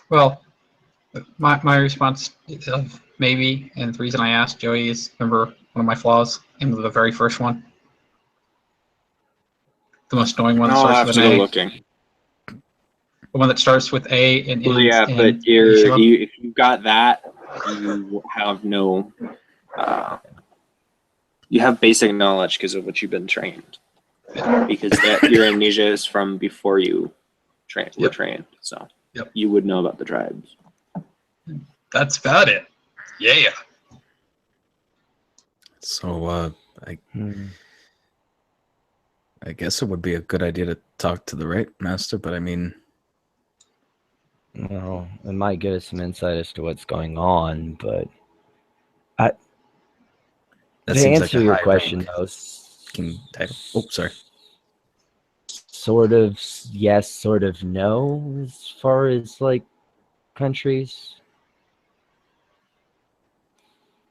Well, my response of maybe, and the reason I asked Joey is, remember one of my flaws in the very first one? The most annoying one that I'll starts have with to an go A. looking. The one that starts with A and Well, ends yeah, in but Yeshua. if you got that, you have no. You have basic knowledge because of what you've been trained. Because your amnesia is from before you were trained, so you would know about the tribes. That's about it. Yeah. So I guess it would be a good idea to talk to the Right Master, but I mean, well, it might give us some insight as to what's going on, but to answer your question, though, king title. Oh, sorry. Sort of yes, sort of no, as far as like countries.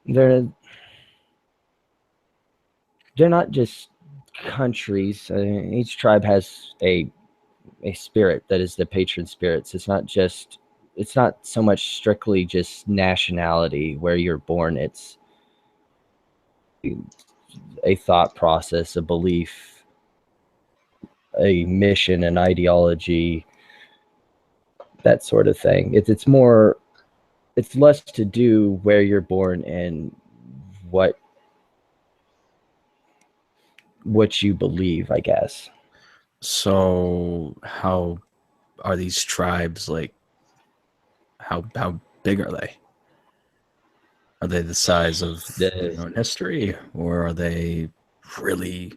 They're not just countries. Each tribe has a spirit that is the patron spirits. It's not so much strictly just nationality where you're born. It's a thought process, a belief, a mission, an ideology, that sort of thing. It's less to do where you're born and what you believe, I guess. So how are these tribes like? How big are they? Are they the size of history, or are they really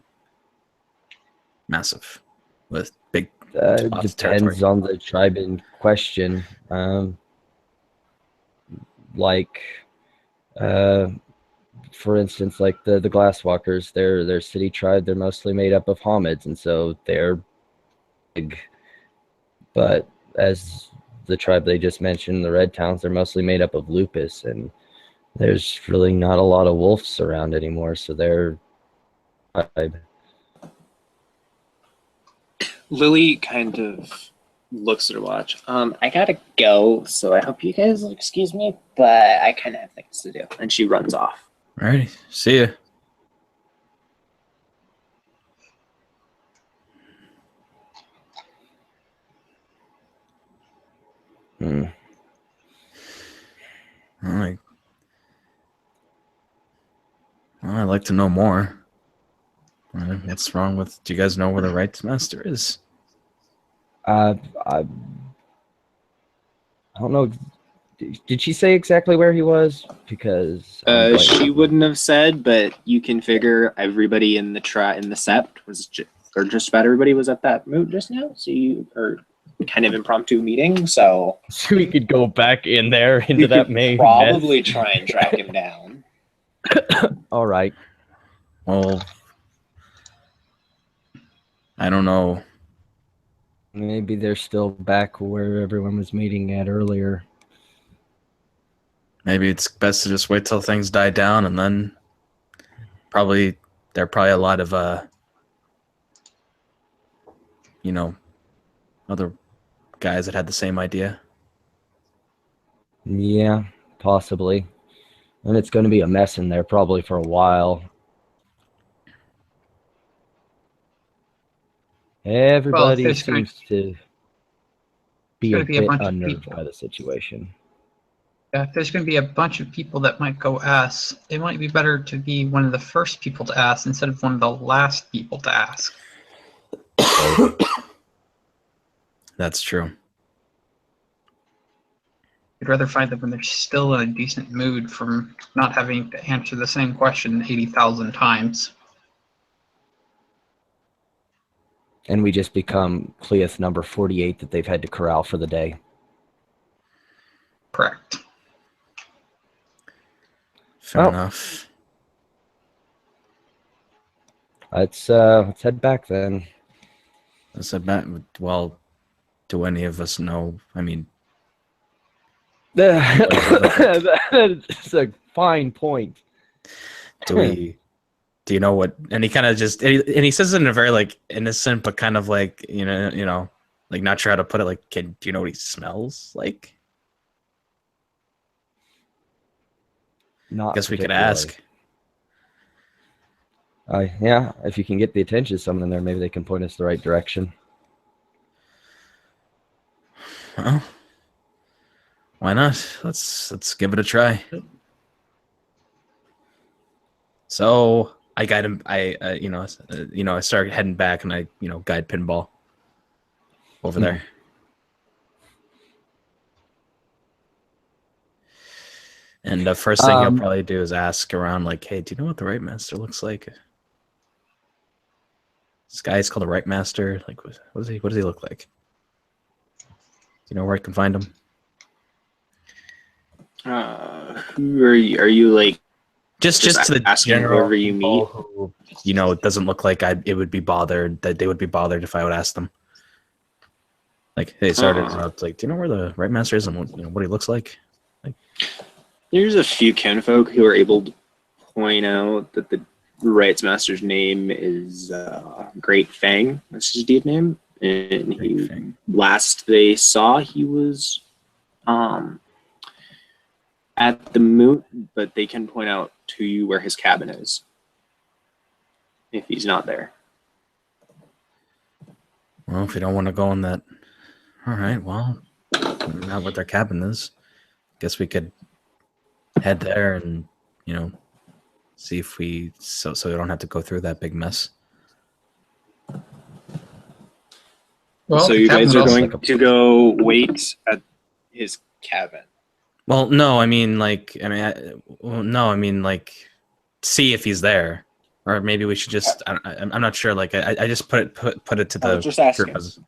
massive with big? Depends on the tribe in question. For instance, like the Glasswalkers, their city tribe, they're mostly made up of Hamids, and so they're big. But as the tribe they just mentioned, the Red Towns, they're mostly made up of Lupus, and there's really not a lot of wolves around anymore, so they're tribe. Lily kind of looks at her watch. I gotta go, so I hope you guys will excuse me, but I kind of have things to do. And she runs off. Alrighty, see ya. I'd like to know more. What's wrong with? Do you guys know where the Right Master is? I don't know. Did she say exactly where he was? Because she wouldn't have said, but you can figure everybody in the sept was or just about everybody was at that moot just now. So you are kind of impromptu meeting. So we could go back in there into that main. Probably try and track him down. All right. Well, I don't know. Maybe they're still back where everyone was meeting at earlier. Maybe it's best to just wait till things die down, and then there are probably a lot of other guys that had the same idea. Yeah, possibly. And it's going to be a mess in there probably for a while. Everybody seems to be a bit unnerved by the situation. Yeah, if there's going to be a bunch of people that might go ask, it might be better to be one of the first people to ask instead of one of the last people to ask. That's true. I'd rather find them when they're still in a decent mood from not having to answer the same question 80,000 times. And we just become Cleoth number 48 that they've had to corral for the day. Correct. Fair Well, enough. Let's head back then. That's a bet. Well, do any of us know? I mean, That's a fine point. do you know what? And he kind of just, and he says it in a very like innocent, but kind of like, like not sure how to put it. Like, do you know what he smells like? Not I guess we could particularly. ask. Yeah, if you can get the attention of someone in there, maybe they can point us the right direction. Well, why not? Let's give it a try. So I guide him. I start heading back, and I guide Pinball over there. And the first thing he'll probably do is ask around, like, "Hey, do you know what the Right Master looks like? This guy is called the Right Master. Like, what does he look like? Do you know where I can find him?" Who are you? Are you like Just to the asking general whoever you meet? who, it doesn't look like they would be bothered if I would ask them. Like, hey, sorry to interrupt. Like, do you know where the Right Master is and what he looks like? Like, There's a few kinfolk who are able to point out that the Rights Master's name is Great Fang. That's his deed name. And last they saw, he was at the moot, but they can point out to you where his cabin is if he's not there. well, if you don't want to go in that, all right. Well, not what their cabin is. Guess we could head there and see if we so we don't have to go through that big mess. Well, So the you cabin guys would are also- going to go wait at his cabin. Well, no, I mean like see if he's there, or maybe we should just. I'm not sure. Like I just put it to I the was just asking. group as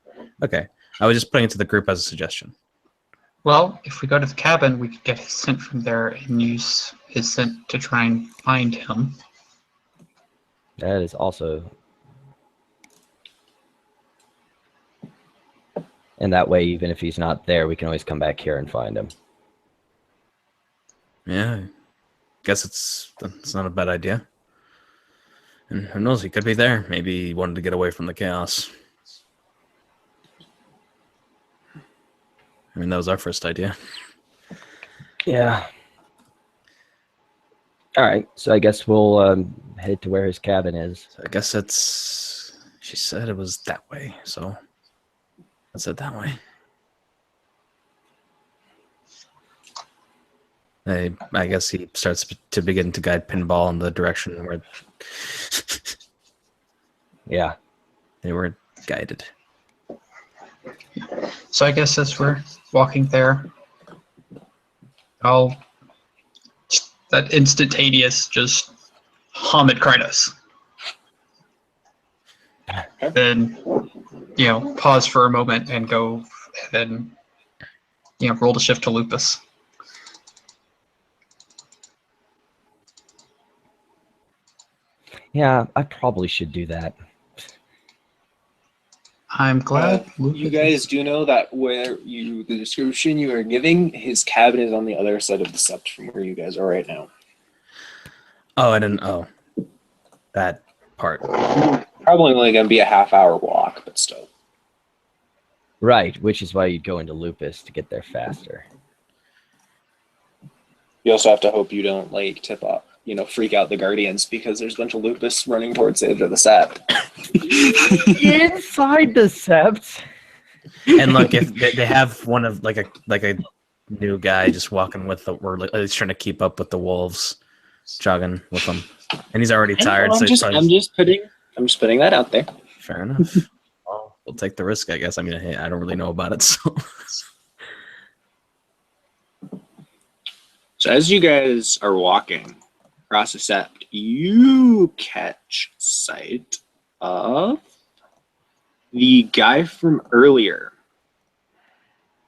okay. I was just putting it to the group as a suggestion. Well, if we go to the cabin, we could get his scent from there and use his scent to try and find him. That is also. And that way, even if he's not there, we can always come back here and find him. Yeah, guess it's not a bad idea. And who knows? He could be there. Maybe he wanted to get away from the chaos. I mean, that was our first idea. Yeah. All right. So I guess we'll head to where his cabin is. So I guess she said it was that way. So let's head that way. I guess he starts to begin to guide Pinball in the direction where Yeah. they were guided. So I guess as we're walking there, I'll that instantaneous just hum at Krynos. Then, pause for a moment and go, and then, roll the shift to Lupus. Yeah, I probably should do that. I'm glad You guys do know that the description you are giving, his cabin is on the other side of the sept from where you guys are right now. Oh, I didn't. Oh, that part. Probably only going to be a half-hour walk, but still. Right, which is why you'd go into Lupus to get there faster. You also have to hope you don't tip off, freak out the Guardians because there's a bunch of Lupus running towards the edge of the sept. Inside the sept. And look, if they have one of like a new guy just walking with he's trying to keep up with the wolves, jogging with them, and he's already tired. I'm just putting that out there. Fair enough. Well, we'll take the risk, I guess. I mean, I don't really know about it, so. So as you guys are walking across the sept, you catch sight of the guy from earlier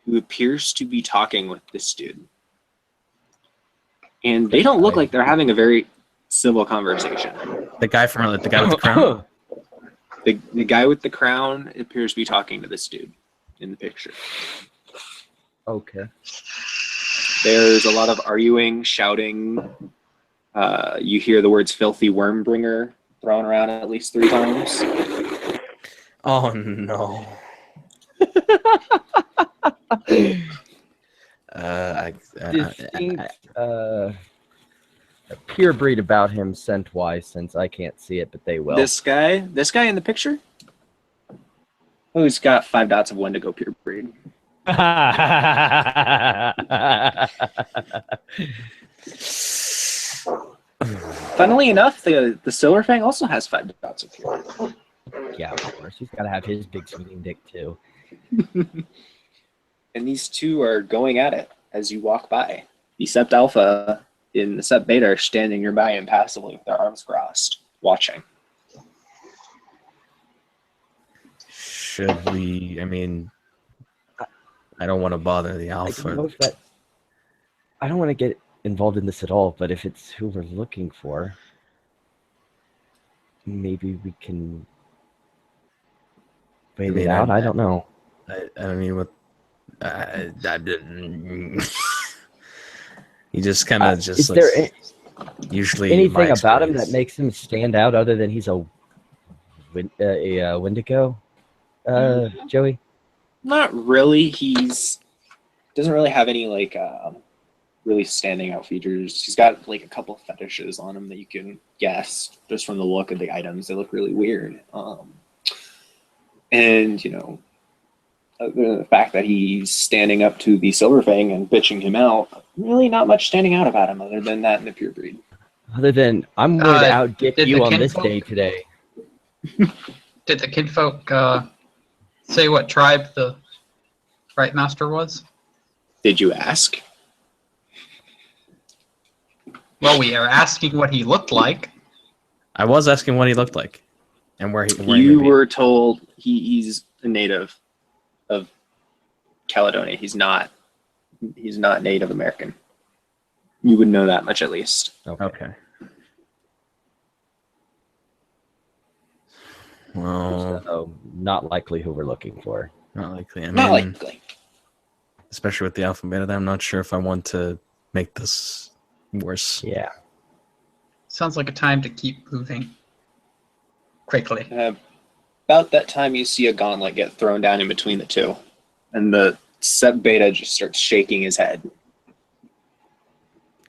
who appears to be talking with this dude. And they don't look like they're having a very civil conversation. The guy with the crown? The guy with the crown appears to be talking to this dude in the picture. Okay. There's a lot of arguing, shouting. You hear the words "filthy worm bringer" thrown around at least 3 times. Oh no. Distinct pure breed about him scent-wise, since I can't see it, but they will. This guy in the picture, oh, he's got 5 dots of Wendigo pure breed. Funnily enough, the Silver Fang also has 5 dots of pure breed. Yeah, of course. He's got to have his big swinging dick too. And these two are going at it as you walk by. The Sept Alpha and the Sept Beta are standing nearby impassively with their arms crossed, watching. Should we? I mean, I don't want to bother the Alpha. I don't want to get involved in this at all, but if it's who we're looking for, maybe we can wait it out. I don't know. I mean, what? I didn't. He just kind of just. Is there usually anything about him that makes him stand out other than he's a Wendigo, Joey? Not really. Doesn't really have any like really standing out features. He's got like a couple of fetishes on him that you can guess just from the look of the items. They look really weird. And you know, the fact that he's standing up to the Silver Fang and bitching him out, really not much standing out about him other than that in the pure breed. Other than I'm going to outget you on this kinfolk- day today. Did the kinfolk say what tribe the Right Master was? Did you ask? Well, we are asking what he looked like. I was asking what he looked like, and where he. You were told he's a native of Caledonia. He's not Native American. You would know that much at least. Okay. Well, So, not likely who we're looking for. not likely. I mean, Not likely. especially with the Alpha and Beta, I'm not sure if I want to make this worse. Yeah. Sounds like a time to keep moving quickly. About that time, you see a gauntlet get thrown down in between the two, and the Sept Beta just starts shaking his head.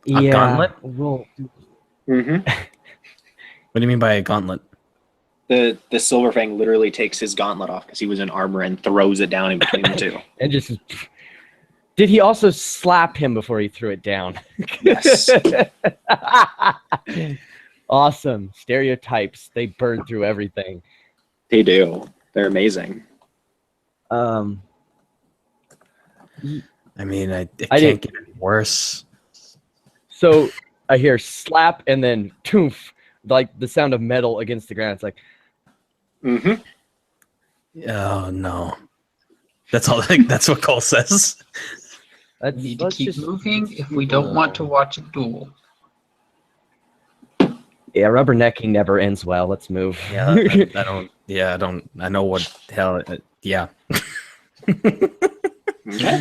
A gauntlet? Well, Mm-hmm. What do you mean by a gauntlet? The Silver Fang literally takes his gauntlet off because he was in armor and throws it down in between the two. and just did he also slap him before he threw it down? Yes. Awesome. Stereotypes. They burn through everything. They do. They're amazing. I mean, it I can't didn't- get any worse. So I hear slap and then toof, like the sound of metal against the ground. It's like, Mm-hmm. Oh no, that's all. That's what Cole says. let's, We need to let's keep just, moving if we don't want to watch a duel. yeah, rubbernecking never ends well. Let's move. Yeah, I don't. Yeah, I don't. I know what the hell. Yeah. Okay.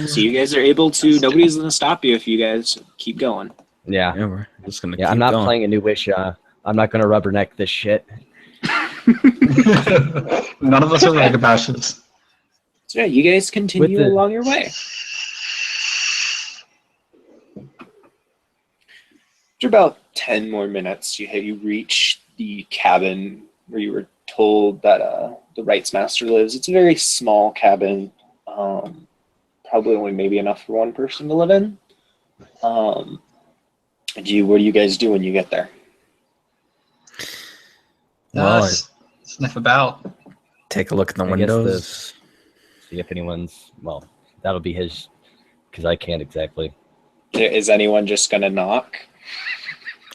So you guys are able to. Nobody's gonna stop you if you guys keep going. Yeah. Yeah, we're just gonna. Yeah, keep I'm not going. playing a new wish. I'm not going to rubberneck this shit. None of us are ragabashes. So yeah, you guys continue With the- along your way. After about 10 more minutes, you reach the cabin where you were told that the Rights Master lives. It's a very small cabin, probably only maybe enough for one person to live in. What do you guys do when you get there? Well, Sniff about. Take a look at the I guess windows. see if anyone's. Well, that'll be his, because I can't exactly. Is anyone just gonna knock?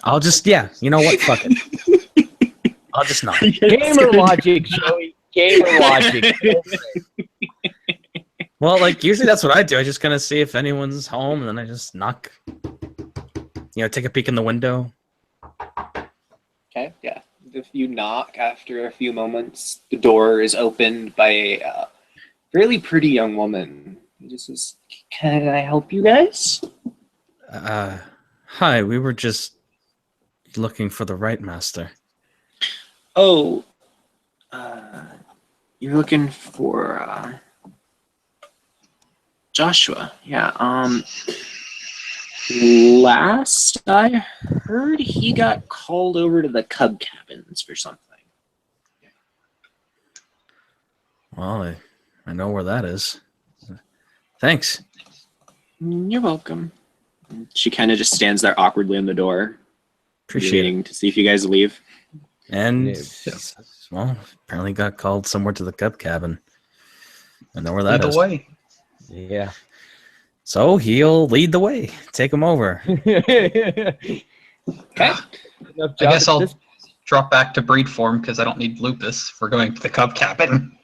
I'll just, yeah, you know what? Fuck it. I'll just knock. Gamer logic, Joey. Gamer logic. Well, like, usually that's what I do. I just kind of see if anyone's home, and then I just knock. You know, take a peek in the window. Okay, yeah. If you knock after a few moments, the door is opened by a fairly pretty young woman. He just says, "Can I help you guys?" Hi, we were just looking for the right master. Oh, you're looking for Joshua. Yeah. Last I heard, he got called over to the Cub Cabins for something. Well, I know where that is. Thanks. You're welcome. She kind of just stands there awkwardly in the door, Appreciate it. waiting to see if you guys leave. And, Yeah. well, apparently got called somewhere to the Cub Cabin. I know where that Either is. way. Yeah. So he'll lead the way. Take him over. Okay. I guess I'll drop back to breed form because I don't need lupus for going to the cub cabin.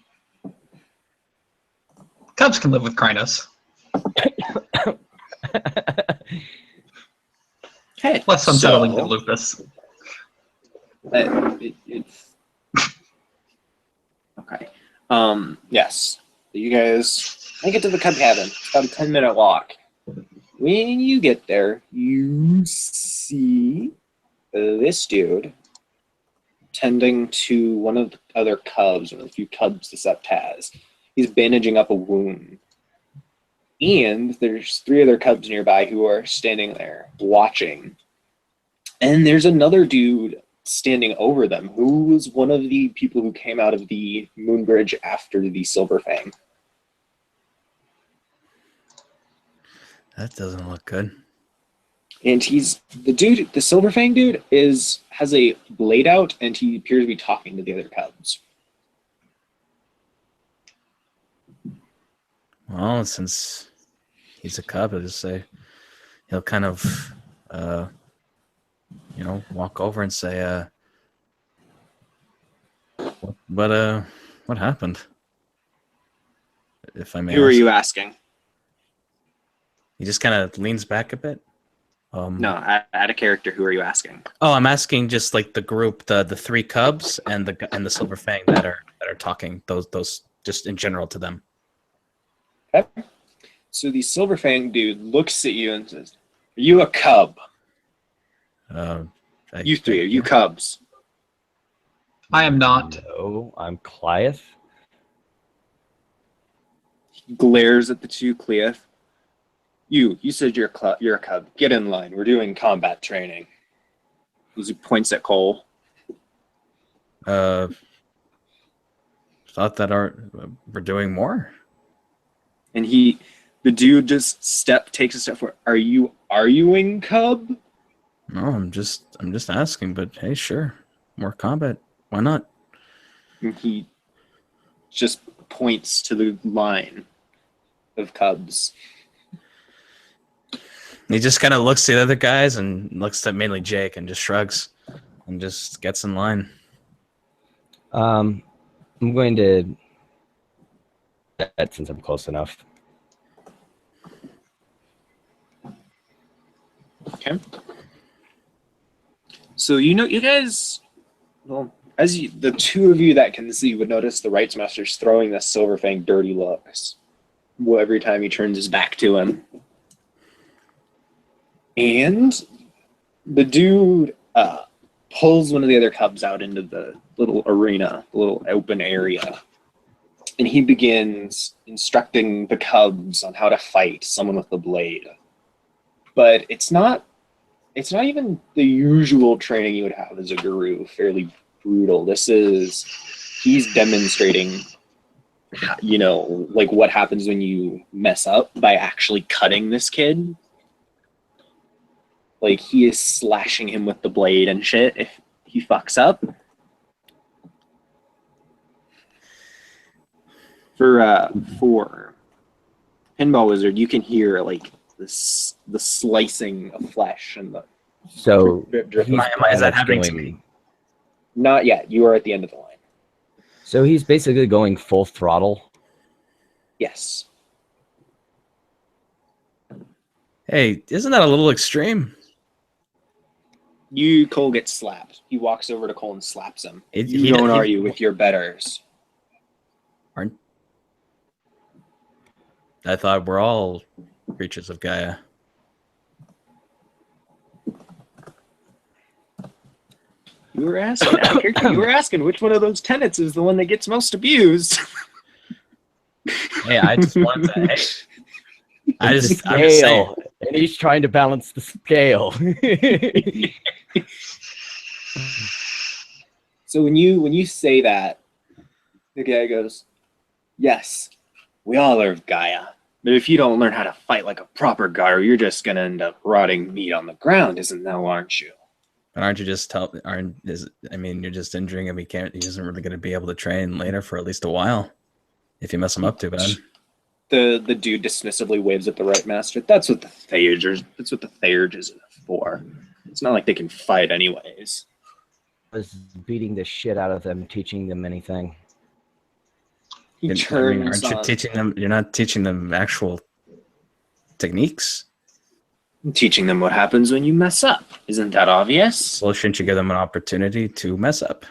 Cubs can live with Krynos. Okay. Less unsettling than lupus. It's okay. Yes. You guys make it to the Cub Cabin. It's about a 10-minute walk. When you get there, you see this dude tending to one of the other cubs, one of the few cubs the sept has. He's bandaging up a wound. And there's 3 other cubs nearby who are standing there watching. And there's another dude standing over them who was one of the people who came out of the moon bridge after the Silver Fang. That doesn't look good. And he's the Silver Fang dude has a blade out, and he appears to be talking to the other cubs. Well, since he's a cub, I'll just say he'll kind of, walk over and say, what happened? If I may Who are ask. you asking? He just kind of leans back a bit. No, add a character. Who are you asking? Oh, I'm asking just like the group, the 3 cubs and the Silver Fang that are talking. Those just in general to them. Okay. So the Silver Fang dude looks at you and says, "Are you a cub? You 3, are you cubs?" I am not. No, I'm Clieth. He glares at the 2 Cleoth. You said you're a cub. Get in line. We're doing combat training. He points at Cole. Thought that we're doing more. And the dude just takes a step forward. Are you arguing, cub? No, I'm just asking. But hey, sure, more combat. Why not? And he just points to the line of cubs. He just kind of looks to the other guys and looks at mainly Jake and just shrugs and just gets in line. I'm going to that since I'm close enough. Okay. So you guys, well, the 2 of you that can see would notice the Rights Master's throwing this Silver Fang dirty looks every time he turns his back to him. And the dude pulls one of the other cubs out into the little arena, the little open area. And he begins instructing the cubs on how to fight someone with the blade. But it's not even the usual training you would have as a guru, fairly brutal. He's demonstrating, like what happens when you mess up by actually cutting this kid. Like, he is slashing him with the blade and shit if he fucks up. For Pinball Wizard, you can hear like this the slicing of flesh and the So drip. he's Is that pretty much happening to going- me? Not yet. You are at the end of the line. So he's basically going full throttle. Yes. Hey, isn't that a little extreme? Cole gets slapped. He walks over to Cole and slaps him. He don't argue with your betters. Aren't I thought we're all creatures of Gaia. You were asking, you were asking which one of those tenets is the one that gets most abused. Hey, I just wanted to. Hey, I'm just saying. Scale, and he's trying to balance the scale. So when you say that, the guy goes, "Yes, we all are of Gaia. But if you don't learn how to fight like a proper Gaia, you're just gonna end up rotting meat on the ground, isn't that, aren't you?" But aren't you just you're just injuring him. He isn't really going to be able to train later for at least a while if you mess him up too bad. The dude dismissively waves at the right master. That's what the Theurge is for. It's not like they can fight anyways. Was beating the shit out of them, teaching them anything. He turns aren't you on, teaching them? You're not teaching them actual techniques. teaching them what happens when you mess up. Isn't that obvious? Well, shouldn't you give them an opportunity to mess up?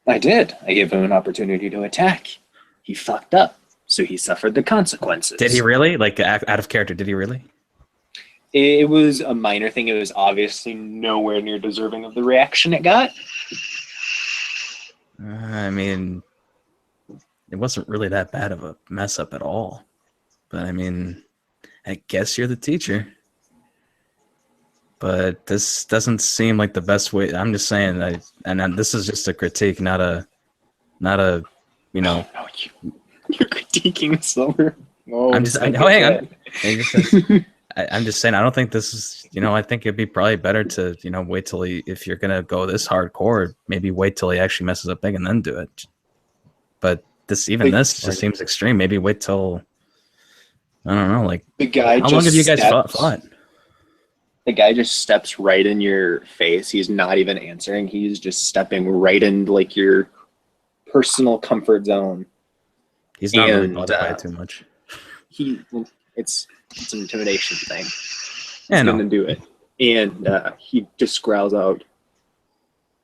I did. I gave him an opportunity to attack. He fucked up, so he suffered the consequences. Did he really? Like out of character? Did he really? It was a minor thing. It was obviously nowhere near deserving of the reaction it got. I mean, it wasn't really that bad of a mess up at all. But I mean, I guess you're the teacher. But this doesn't seem like the best way. I'm just saying, this is just a critique, not a, you know. Oh, no, you're critiquing Silver. Oh, I'm just. hang on. I'm just saying. I don't think this is. I think it'd be probably better to, wait till if you're gonna go this hardcore, maybe wait till he actually messes up big and then do it. But this just seems extreme. Maybe wait till. I don't know. Like the guy. How long have you guys fought? The guy just steps right in your face. He's not even answering. He's just stepping right into like your personal comfort zone. He's not really bothered by it too much. It's an intimidation thing. Yeah, He's gonna do it, and he just growls out,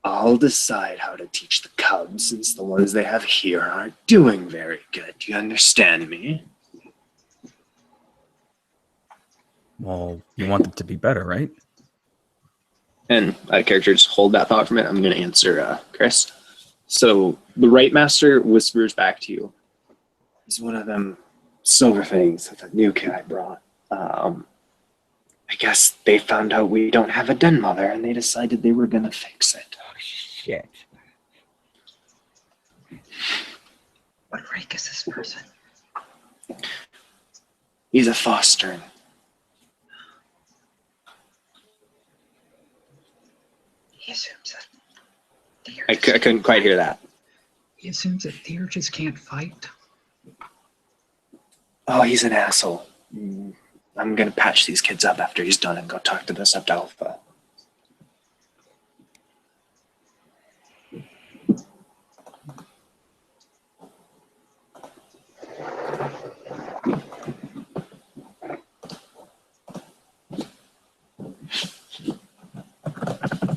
"I'll decide how to teach the cubs, since the ones they have here aren't doing very good. Do you understand me?" Well, you want them to be better, right? And character, just hold that thought for a minute. I'm going to answer Chris. So the right master whispers back to you. He's one of them silver things that the new kid I brought. I guess they found out we don't have a den mother, and they decided they were going to fix it. Oh, shit. What rank is this person? He's a fostering. He assumes that I couldn't quite hear that. He assumes that Theurges can't fight. Oh, he's an asshole. I'm going to patch these kids up after he's done and go talk to the Sept Alpha.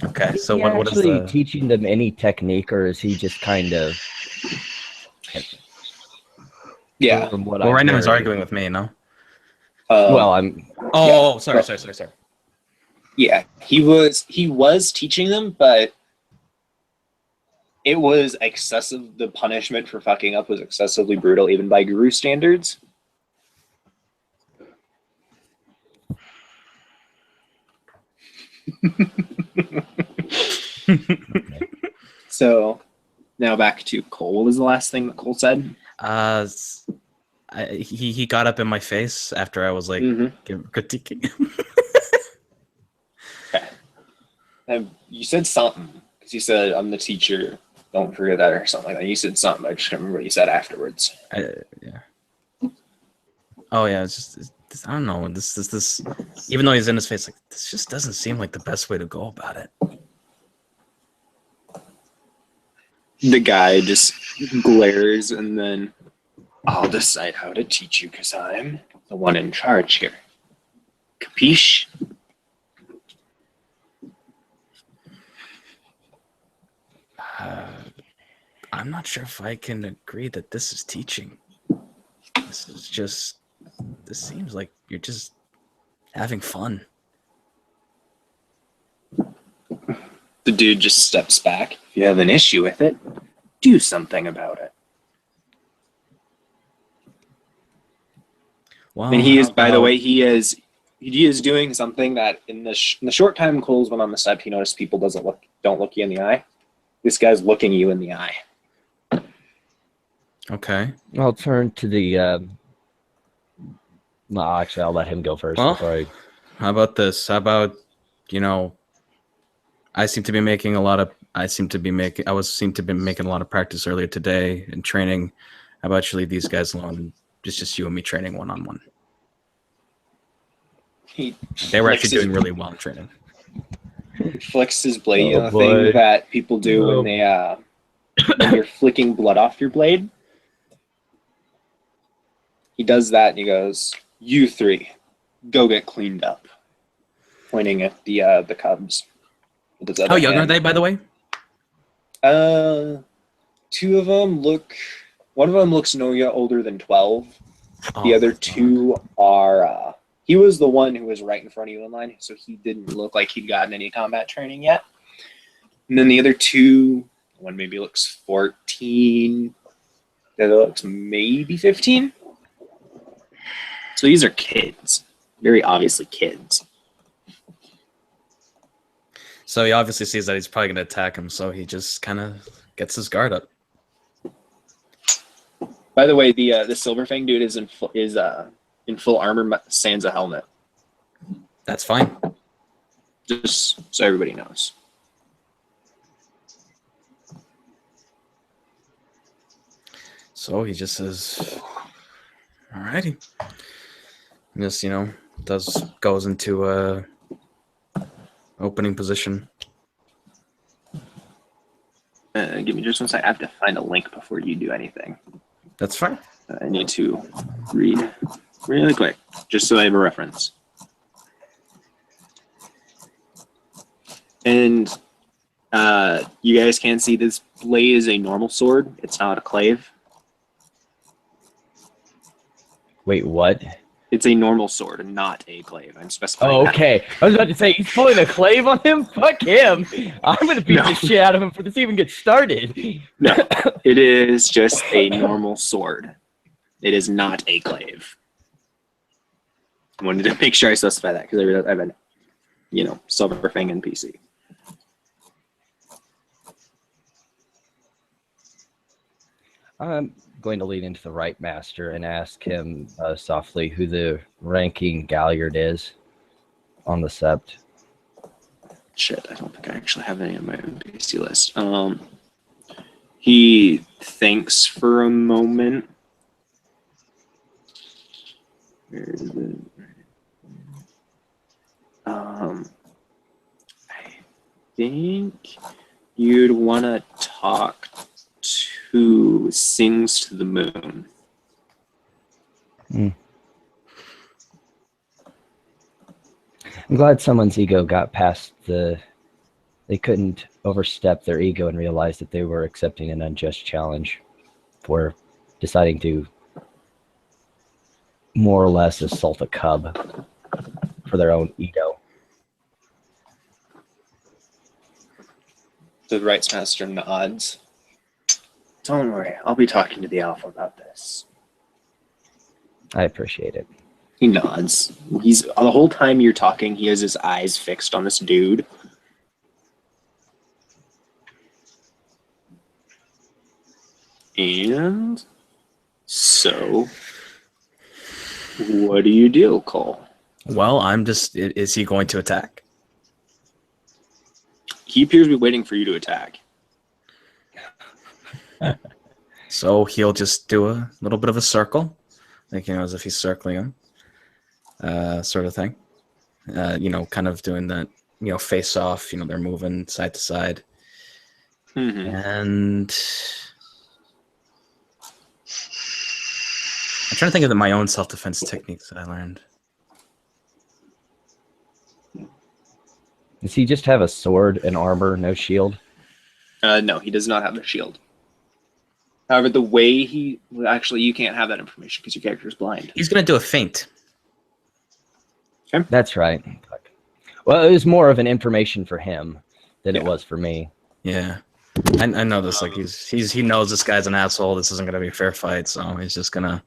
Okay, so Is he what is actually the teaching them any technique, or is he just kind of? Yeah. From what well, I've right now he's heard. arguing with me, no? Well, I'm. Oh, sorry. Yeah, he was teaching them, but it was excessive. The punishment for fucking up was excessively brutal, even by guru standards. So now back to Cole. What was the last thing that Cole said? He got up in my face after I was like critiquing him. Okay. You said something because you said I'm the teacher don't forget that or something like that. You said something, I just can't remember what you said afterwards. Yeah. Oh yeah, I don't know. This. Even though he's in his face, like this just doesn't seem like the best way to go about it. The guy just glares, and then I'll decide how to teach you because I'm the one in charge here. Capiche? I'm not sure if I can agree that this is teaching. This seems like you're just having fun. The dude just steps back. If you have an issue with it, do something about it. Well, And he is, how by the about- way, he is doing something that in the short time Cole's been on the set, he noticed people don't look you in the eye. This guy's looking you in the eye. Okay. I'll turn to the. No, actually, I'll let him go first Well, before I. How about this? How about, I seem to be making a lot of making a lot of practice earlier today and training. How about you leave these guys alone? Just you and me training one-on-one. They were actually doing really well in training. Flicks his blade, Oh, the thing boy. that people do Oh. when they when you're flicking blood off your blade. He does that and he goes, "You three, go get cleaned up." Pointing at the cubs. With his How other young are hand. they, by the way? Two of them look. One of them looks no older than 12. The other two are. He was the one who was right in front of you in line, so he didn't look like he'd gotten any combat training yet. And then the other two, one maybe looks 14. The other looks maybe 15. So these are kids, very obviously kids. So he obviously sees that he's probably going to attack him, so he just kind of gets his guard up. By the way, the Silverfang dude is in full armor, sans a helmet. That's fine. Just so everybody knows. So he just says, "Alrighty." And just goes into opening position. Give me just one second. I have to find a link before you do anything. That's fine. I need to read really quick, just so I have a reference. And you guys can see this blade is a normal sword. It's not a clave. Wait, what? It's a normal sword and not a clave. I'm specifying. Oh, that. okay. I was about to say, he's pulling a clave on him? Fuck him. I'm going to beat No. the shit out of him before this even gets started. No, it is just a normal sword. It is not a clave. I wanted to make sure I specify that because I've been, Silverfang and PC. I'm going to lean into the right master and ask him softly who the ranking galliard is on the sept. Shit, I don't think I actually have any on my NPC list. He thinks for a moment. Where is it? I think you'd want to talk to Sings to the Moon. I'm glad someone's ego got past they couldn't overstep their ego and realize that they were accepting an unjust challenge for deciding to more or less assault a cub for their own ego. The Rights Master nods. Don't worry, I'll be talking to the Alpha about this. I appreciate it. He nods. He's the whole time you're talking, he has his eyes fixed on this dude. And so, what do you do, Cole? Well, is he going to attack? He appears to be waiting for you to attack. So he'll just do a little bit of a circle, like as if he's circling him, sort of thing. Kind of doing that. Face off. They're moving side to side, Mm-hmm. and I'm trying to think of my own self-defense techniques that I learned. Does he just have a sword and armor, no shield? No, he does not have a shield. However, the way actually, you can't have that information because your character is blind. He's gonna do a feint. That's right. Well, it was more of an information for him than it was for me. Yeah, I know this. Like he knows this guy's an asshole. This isn't gonna be a fair fight, so he's just gonna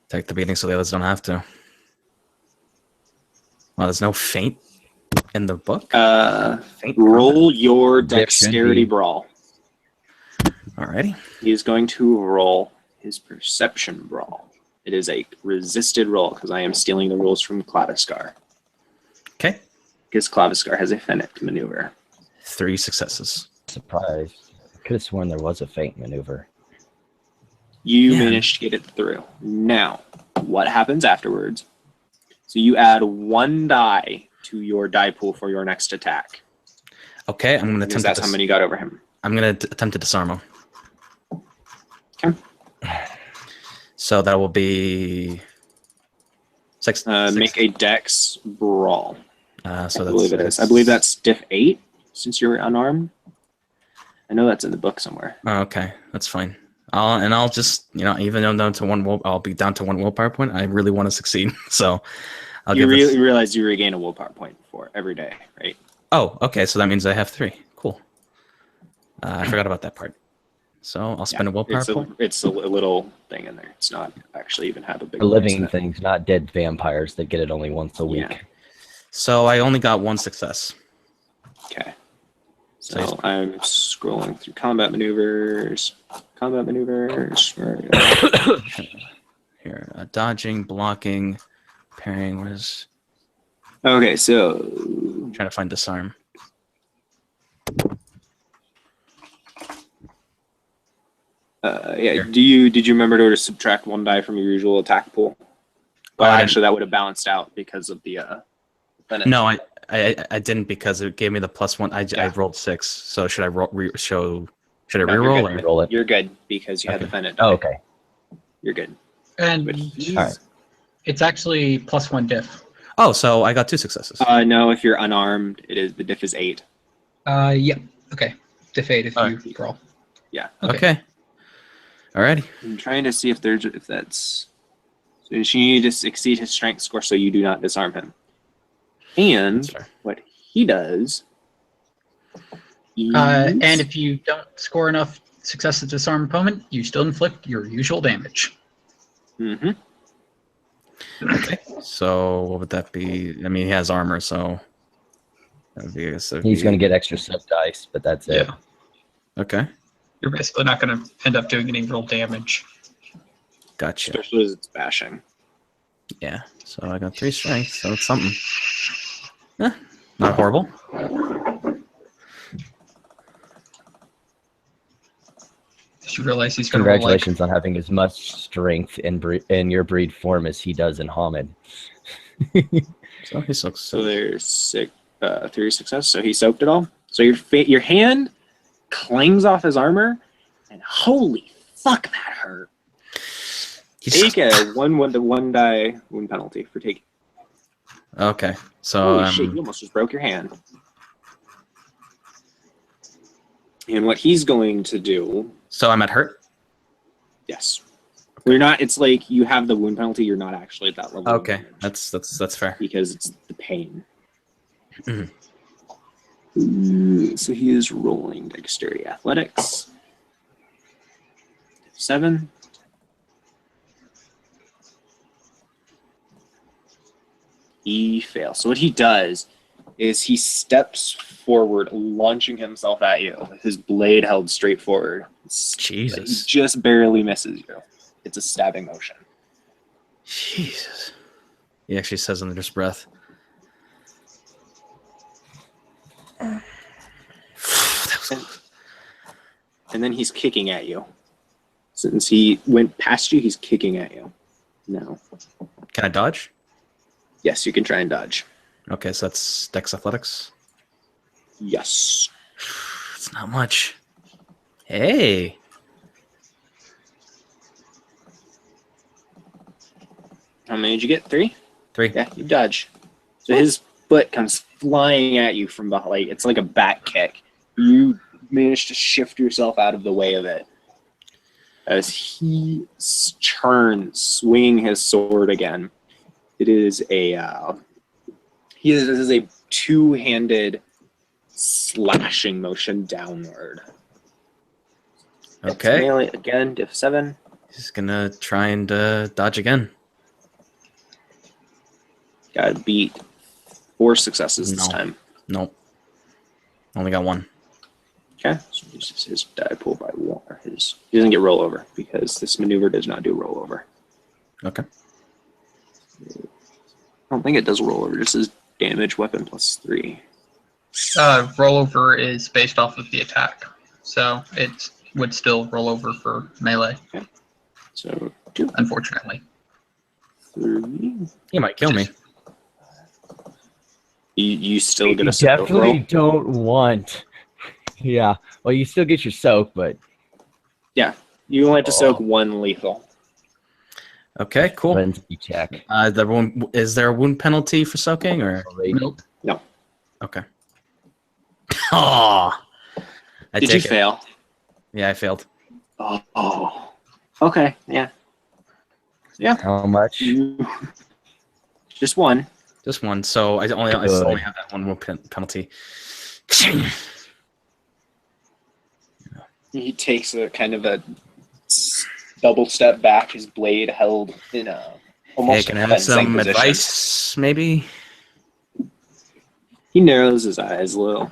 take the beating so the others don't have to. Well, there's no feint in the book. Feint Roll your There should dexterity be. brawl. Alrighty. He is going to roll his perception brawl. It is a resisted roll because I am stealing the rules from Claviskar. Okay. Because Claviskar has a Fennec maneuver. 3 successes. Surprised. I could have sworn there was a feint maneuver. You Yeah. managed to get it through. Now, what happens afterwards? So you add 1 die to your die pool for your next attack. Okay, I'm gonna Because attempt. that's how many you got over him. I'm gonna attempt to disarm him. Okay. So that will be 6. Make a dex brawl. So I that's believe it is. I believe that's diff 8 since you're unarmed. I know that's in the book somewhere. Oh, okay, that's fine. I'll just even though I'm down to 1 I'll be down to 1 willpower point. I really want to succeed, so I'll You give this. realize you regain a willpower point for every day, right? Oh, okay, so that means I have 3. Cool. I forgot about that part. So I'll spend a willpower point. It's a little thing in there. It's not actually even have a big For living place in it. things, not dead vampires that get it only once a week. Yeah. So I only got 1 success. Okay. So he's- So I'm scrolling through combat maneuvers. Combat maneuvers. Where are we? Here, dodging, blocking, parrying. Where's Okay, so trying to find disarm? yeah. Here. Did you remember to subtract 1 die from your usual attack pool? Well, I didn't. actually, that would have balanced out because of the finish. No, I didn't because it gave me the +1. I Yeah. rolled 6. So should I should I No, you're reroll good. or? Roll it. You're good because you had the Okay. Fennec. Oh, okay. You're good. And But he's, All right. it's actually +1 diff. Oh, so I got 2 successes. no, if you're unarmed, the diff is 8. Yeah. Okay. Diff 8 if Alright. you roll. Yeah. Okay. Alrighty. I'm trying to see if that's. So you need to exceed his strength score so you do not disarm him. And That's fair. what he does. Is, And if you don't score enough success to disarm opponent, you still inflict your usual damage. Mhm. Okay. So what would that be? I mean, he has armor, so that would be, I guess that'd He's be- going to get extra sub dice, but that's it. Yeah. Okay. You're basically not going to end up doing any real damage. Gotcha. especially as it's bashing. Yeah. So I got 3 strength, so it's something. Not horrible. Did you realize he's going to roll like Congratulations on having as much strength in your breed form as he does in Hamid. So he sucks. So there's 3 success. So he soaked it all. So your hand clings off his armor, and holy fuck, that hurt. Take a one die wound penalty for taking. Okay. So Holy shit! You almost just broke your hand. And what he's going to do, so I'm at hurt. yes, you're not. It's like you have the wound penalty. You're not actually at that level. of Okay. damage That's fair. because it's the pain. Mhm. So he is rolling dexterity athletics. 7. He fails. So what he does is he steps forward, launching himself at you with his blade held straight forward. Jesus. He just barely misses you. It's a stabbing motion. Jesus. He actually says under his breath. and then he's kicking at you. Since he went past you, he's kicking at you. No. Can I dodge? Yes, you can try and dodge. Okay, so that's Dex Athletics. Yes. It's not much. Hey. How many did you get? 3? 3. Yeah, you dodge. So his foot comes flying at you from behind. Like, it's like a back kick. You manage to shift yourself out of the way of it as he turns, swinging his sword again. It is a this is a two-handed slashing motion downward. Okay. Melee again, diff 7. He's gonna try and dodge again. Got to beat 4 successes this No. time. Nope. Only got 1. Okay, so this is his die pool by 1. Or his, he doesn't get rollover because this maneuver does not do rollover. Okay. I don't think it does rollover. This is damage weapon plus 3. Rollover is based off of the attack, so it would still roll over for melee, So 2, unfortunately. 3. He might kill me. You still You get a soak definitely roll. don't want. Yeah. Well, you still get your soak, but You only have to soak 1 lethal. Okay, cool. frenzy check. Is there a wound penalty for soaking or? Nope. No. Okay. Oh. Did you fail? Yeah, I failed. Oh. Okay. Yeah. How much? Just 1. Just 1. So I still only have that 1 wound penalty. He takes a kind of a double step back, his blade held in a Hey, almost can I have fencing some position. advice, maybe? He narrows his eyes a little.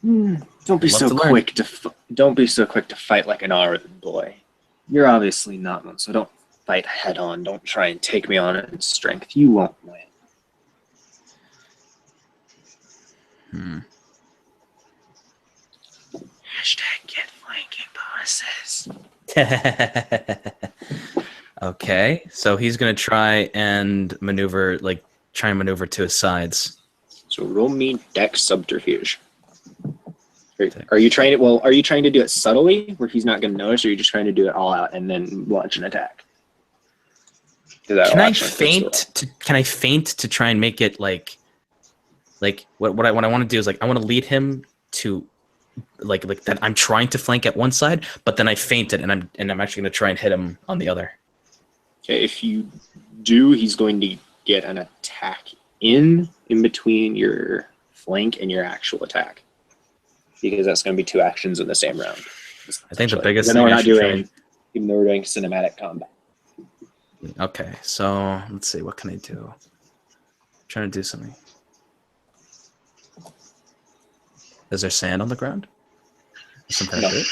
Don't be Love so to learn. quick to don't be so quick to fight like an Arvin boy. You're obviously not one, so don't fight head on. Don't try and take me on in strength. You won't win. Hashtag get flanking bonuses. Okay, so he's gonna try and maneuver to his sides. So roll me dex subterfuge. Are you trying to? Are you trying to do it subtly, where he's not going to notice, or are you just trying to do it all out and then launch an attack? Can I feint to try and make it like what I want to do is I want to lead him to like that I'm trying to flank at one side, but then I feint it and I'm actually going to try and hit him on the other. Okay, if you do, he's going to get an attack in between your flank and your actual attack, because that's going to be 2 actions in the same round. I think the biggest even though thing we're I not should doing, even though we're doing cinematic combat. Okay, so let's see, what can I do? I'm trying to do something. Is there sand on the ground? Some kind of dirt?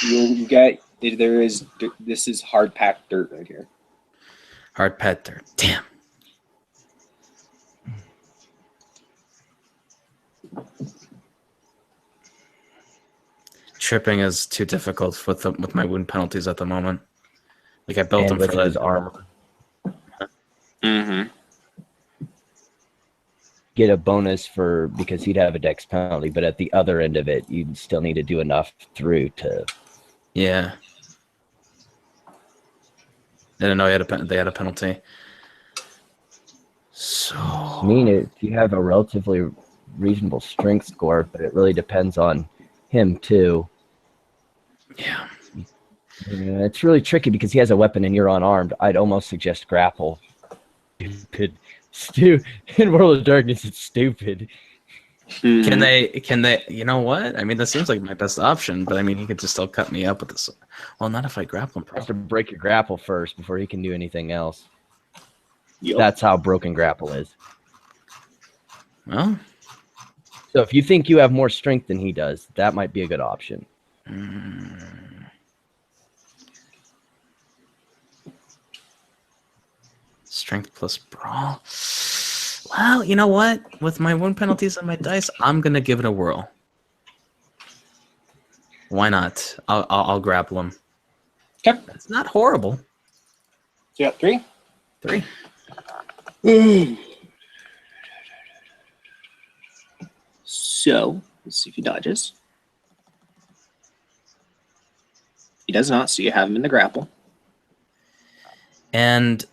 You get there is this is hard packed dirt right here. Hard pad dirt. Damn. Tripping is too difficult with my wound penalties at the moment. Like I built And them for with his that. armor. Mm-hmm. Get a bonus because he'd have a dex penalty, but at the other end of it, you'd still need to do enough through to. Yeah. I didn't know they had a penalty. So I mean, if you have a relatively reasonable strength score, but it really depends on him too. yeah. It's really tricky because he has a weapon and you're unarmed. I'd almost suggest grapple. Stupid. In World of Darkness, it's stupid. Can they you know what? I mean, that seems like my best option, but I mean he could just still cut me up with this. Well, not if I grapple him He has to properly. break your grapple first before he can do anything else. Yep. That's how broken grapple is. Well, So if you think you have more strength than he does, that might be a good option. Strength plus brawl. Well, you know what? With my wound penalties and my dice, I'm gonna give it a whirl. Why not? I'll grapple him. Okay. It's not horrible. So you got 3? 3. So let's see if he dodges. He does not, so you have him in the grapple. And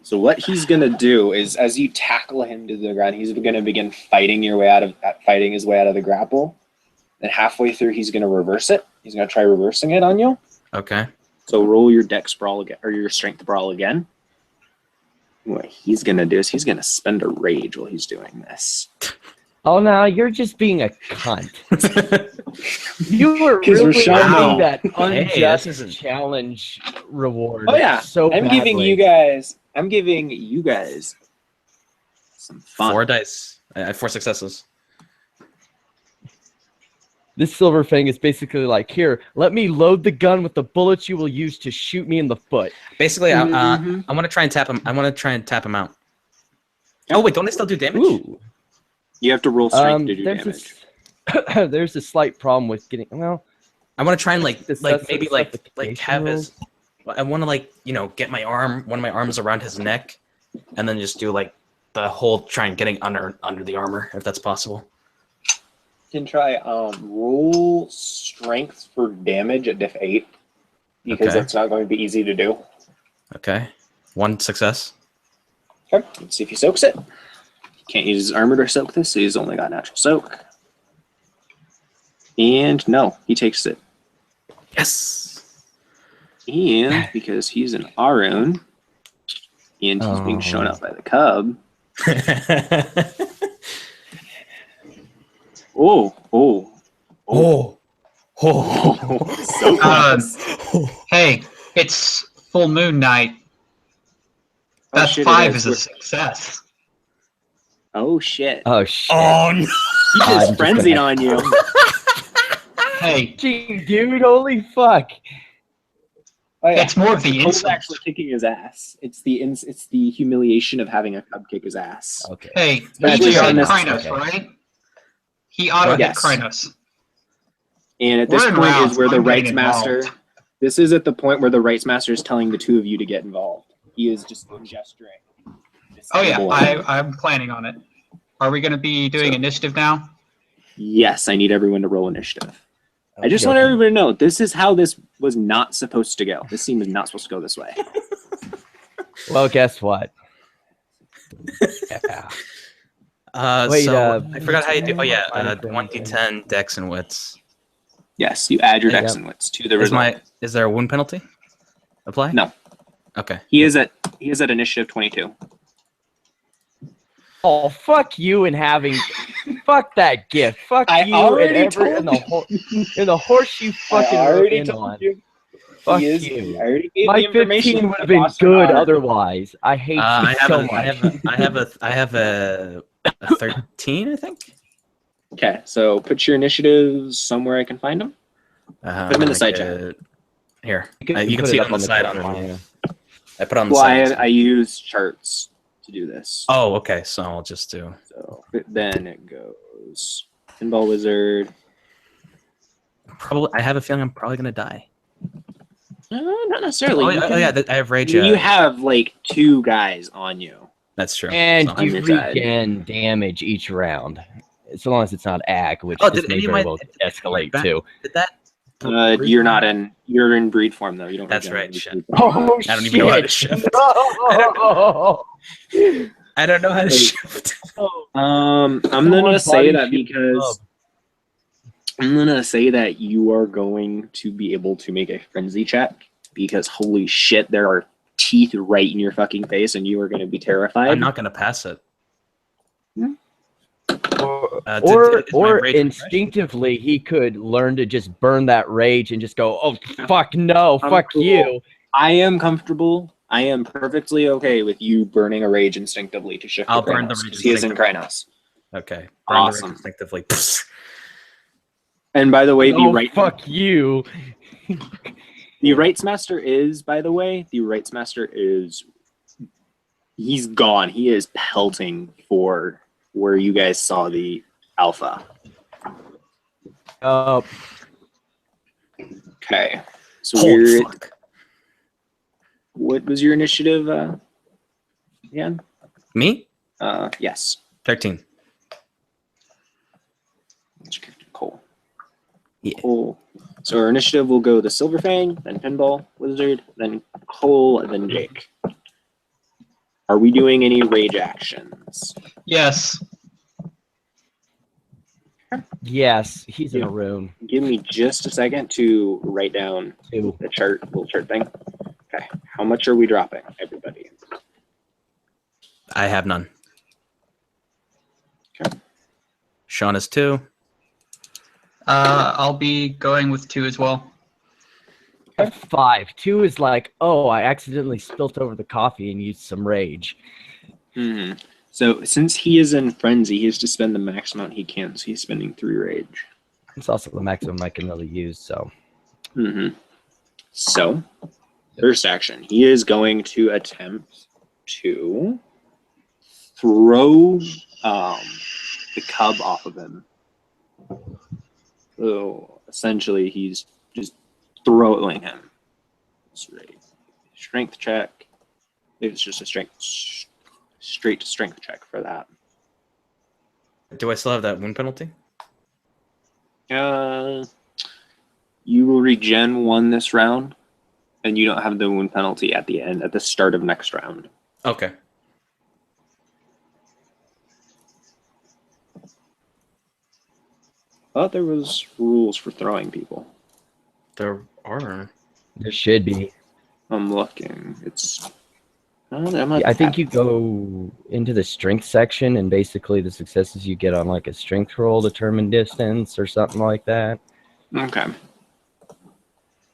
So what he's gonna do is, as you tackle him to the ground, he's gonna begin fighting his way out of the grapple. And halfway through, he's gonna reverse it. He's gonna try reversing it on you. okay. So roll your dex brawl again, or your strength brawl again. What he's gonna do is he's gonna spend a rage while he's doing this. Oh, no, you're just being a cunt. You were 'Cause really Rashawn- wanting that Hey, this unjust isn't- challenge reward. Oh yeah, so I'm giving badly. you guys some fun. 4 dice. I have 4 successes. This silver fang is basically like, here, let me load the gun with the bullets you will use to shoot me in the foot. Basically, Mhm. I want to try and tap him. I want to try and tap him out. Oh wait, don't they still do damage? Ooh. You have to roll strength to do There's damage. there's a slight problem with getting, well, I want to try and maybe Suffocation have his. I want to get one of my arms around his neck, and then just do the whole try and getting under the armor if that's possible. You can try roll strength for damage at diff 8 because Okay. that's not going to be easy to do. Okay, 1 success. Okay, let's see if he soaks it. Can't use his armor to soak this, so he's only got natural soak. And no, he takes it. Yes. And because he's an Arun, and he's being shown up by the cub. Oh. So close. Hey, it's full moon night. Oh, That shit, it 5 is. is a success. Oh shit. oh shit. Oh no! He I'm just just frenzied gonna- on you. Hey, Gee, dude, holy fuck. Oh, yeah. it's more of the Cole's insult. actually kicking his ass. It's the humiliation of having a cub kick his ass. Okay. Hey, he Especially just on hit this- Krynos, okay. right? He auto hit Yes. Krynos. And at this We're in point rounds. is where the I'm rights getting master. involved. This is at the point where the rights master is telling the two of you to get involved. He is just gesturing. Oh yeah, Boy. I'm planning on it. Are we going to be doing So- initiative now? Yes, I need everyone to roll initiative. I just Okay, want okay. everybody to know this is how this was not supposed to go. This scene was not supposed to go this way. Well, guess what? Yeah. Wait, So I forgot how you do. Oh yeah, Minus 1d10 dex and wits. Yes, you add your Yep. dex and wits to the result. Is there a wound penalty? Apply? No. Okay. He is at initiative 22. Oh, fuck you and having, fuck that gift. Fuck I you already and told and the horse you fucking I rode already in told on. you. Fuck He is, you. I already gave My the information. 15 would to have been Boss good Renard. otherwise. I hate you I so much. I have a 13, I think. Okay, so put your initiatives somewhere I can find them. Put 'em in the side chat. Here, You you can put see it up on the side corner, on mine. yeah. I put it on the Well, side. I use charts to do this. Oh, okay. So I'll just do. So then it goes Pinball Wizard. Probably. I have a feeling I'm probably gonna die. Not necessarily. Oh, You can- yeah. I have rage. You have like 2 guys on you. That's true. And So- you your side. regen damage each round. So long as it's not ag, which Oh, this did may any of very my- well escalate back- to. Did that? You're not in. You're in breed form though. You don't. That's regenerate right, in shit. breed form. Oh, I don't even know how to shift. No! I don't know how to Wait. shift. I'm Someone gonna say body that shield because I'm gonna say that you are going to be able to make a frenzy check because holy shit, there are teeth right in your fucking face, and you are going to be terrified. I'm not gonna pass it. Or, Is or, my or rage instinctively, he could learn to just burn that rage and just go, oh, fuck no, I'm fuck cool. you. I am comfortable. I am perfectly okay with you burning a rage instinctively to shift. I'll to burn the Krynos, rage 'cause he is in instinctively. Krynos. Okay. Burn Awesome. the rage instinctively. And by the way, Oh, fuck you. the rights master is, by the way, the rights master is. He's gone. He is pelting for where you guys saw the alpha. Okay. So Holy fuck. what was your initiative again? Me? Yes. 13. Cole. Yeah. Cole. So our initiative will go the Silver Fang, then Pinball Wizard, then Cole, and then Jake. Are we doing any rage actions? Yes. Yes, he's in Yeah. a room. Give me just a second to write down 2. the chart, little chart thing. Okay. How much are we dropping, everybody? I have none. Okay. Sean is 2. I'll be going with 2 as well. 5. 2 is like, oh, I accidentally spilt over the coffee and used some rage. Mm-hmm. So since he is in frenzy, he has to spend the max amount he can. So he's spending 3 rage. It's also the maximum I can really use, so. Mm-hmm. So, first action, he is going to attempt to throw the cub off of him. So essentially, he's just throwing him. Strength check. It's just a straight strength check for that. Do I still have that wound penalty? You will regen 1 this round, and you don't have the wound penalty at the start of next round. Okay. Thought there was rules for throwing people. There are. There should be. I'm looking. It's. I think you go into the strength section, and basically the successes you get on like a strength roll determine distance or something like that. Okay.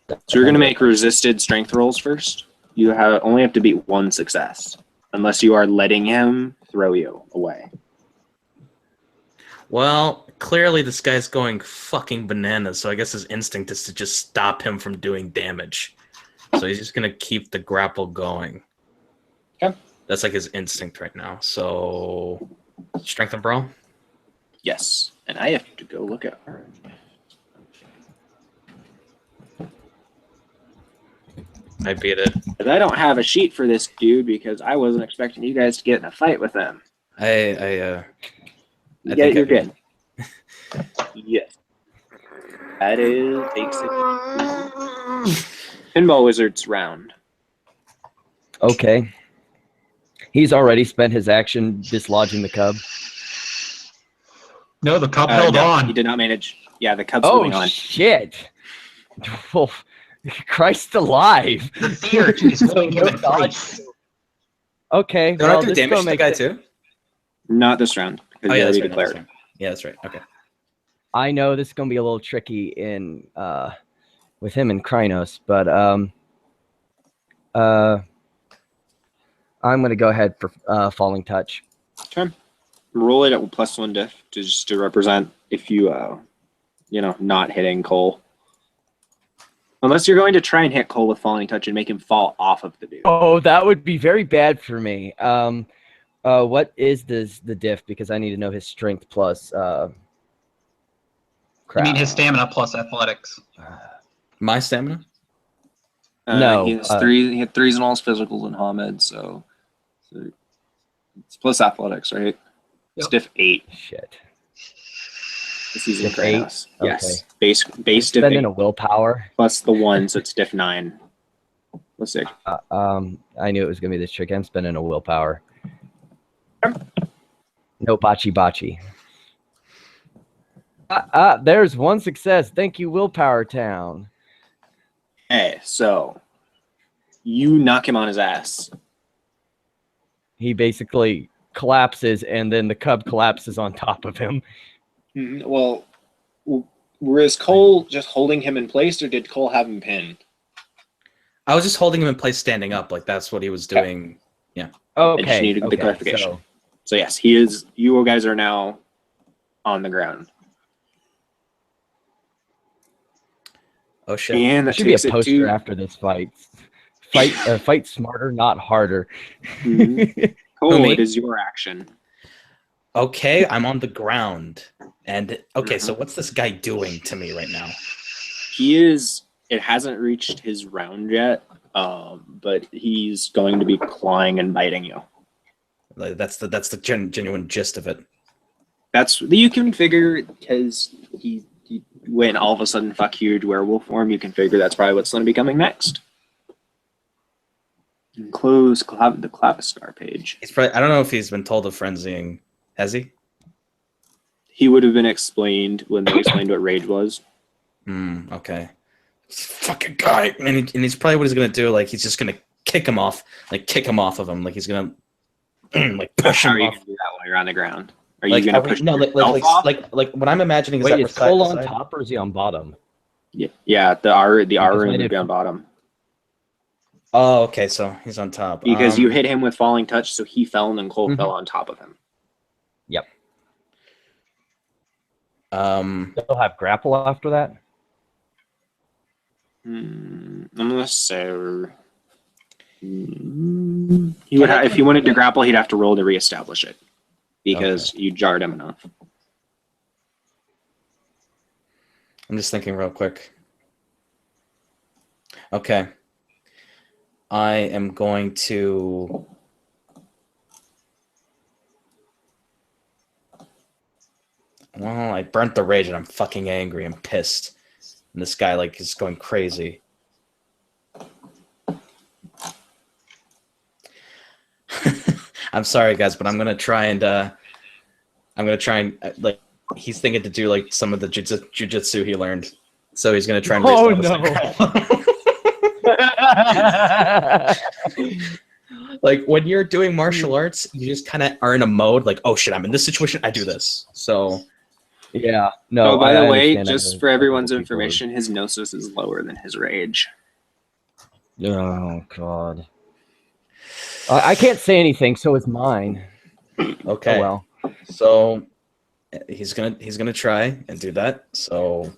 So you're going to make resisted strength rolls first. You only have to beat 1 success, unless you are letting him throw you away. Well, clearly this guy's going fucking bananas, so I guess his instinct is to just stop him from doing damage. So he's just going to keep the grapple going. Okay. That's like his instinct right now. So, strength and brawl? Yes. And I have to go look at her. I beat it. But I don't have a sheet for this dude because I wasn't expecting you guys to get in a fight with him. I Yeah, think you're I- good. Yes. That is basically Pinball Wizard's round. Okay. He's already spent his action dislodging the cub. No, the cub held No, on. he did not manage. Yeah, the cub's Oh, holding on. shit. Oh, Christ alive. The sea urchin is holding him in dodge. place. Okay, Don't well, I do this damage still to the makes guy it- too? Not this round because Oh you yeah, that's already right. declared. Yeah, that's right. Okay. I know this is going to be a little tricky in with him and Krynos, but I'm going to go ahead for Falling Touch. Okay. Roll it at +1 diff to represent if you not hitting Cole. Unless you're going to try and hit Cole with Falling Touch and make him fall off of the dude. Oh, that would be very bad for me. What is the diff? Because I need to know his strength plus. I mean his stamina plus athletics. My stamina? No, he has 3. He had 3s in all his physicals and Hamed, so it's plus athletics, right? It's Yep. diff 8. Shit. This is in Diff 8? Kratos. Yes. Okay. Base diff Spending 8 a willpower. plus the 1, so it's diff 9. Let's see. I knew it was going to be this trick. I'm spending a willpower. No bachi. There's 1 success. Thank you, Willpower Town. Okay, so you knock him on his ass. He basically collapses, and then the cub collapses on top of him. Well, was Cole just holding him in place, or did Cole have him pinned? I was just holding him in place standing up, like that's what he was doing. Okay. I just need the clarification. So yes, he is. You guys are now on the ground. Oh shit. And There that should be a takes it poster to after this fight. Fight smarter, not harder. Cole. me? It is your action. Okay, I'm on the ground. And okay, so what's this guy doing to me right now? He is It hasn't reached his round yet, but he's going to be clawing and biting you. Like, that's the genuine gist of it. That's you can figure because he went all of a sudden fuck huge werewolf form. You can figure that's probably what's going to be coming next. And close the Clapstar page. He's probably, I don't know if he's been told of frenzying. Has he? He would have been explained when they explained what rage was. Okay. Fucking guy, and he's probably what he's gonna do. Like he's just gonna kick him off of him. Like he's gonna like push How him are you off. gonna do that while you're on the ground? Are Like you gonna push yourself off? like what I'm imagining is Wait, that is Cole on top or is he on bottom? Yeah, the R Because room I would did- be on bottom Oh, okay, so he's on top. because you hit him with falling touch, so he fell and then Cole fell on top of him. Yep. Yep. He'll have grapple after that. I'm gonna say he would if he wanted to grapple, he'd have to roll to reestablish it because you jarred him enough. I'm just thinking real quick. Okay. I am going to well, I burnt the rage and I'm fucking angry. I'm pissed. And this guy like is going crazy. I'm sorry guys, but I'm gonna try and like he's thinking to do like some of the jujitsu he learned. So he's gonna try and like when you're doing martial arts, you just kind of are in a mode like, oh shit, I'm in this situation, I do this. So Yeah. No. Oh, by the I way, understand that just other- for everyone's other people- information, his gnosis is lower than his rage. Oh God. I can't say anything, so it's mine. okay. Oh well. So he's gonna try and do that. So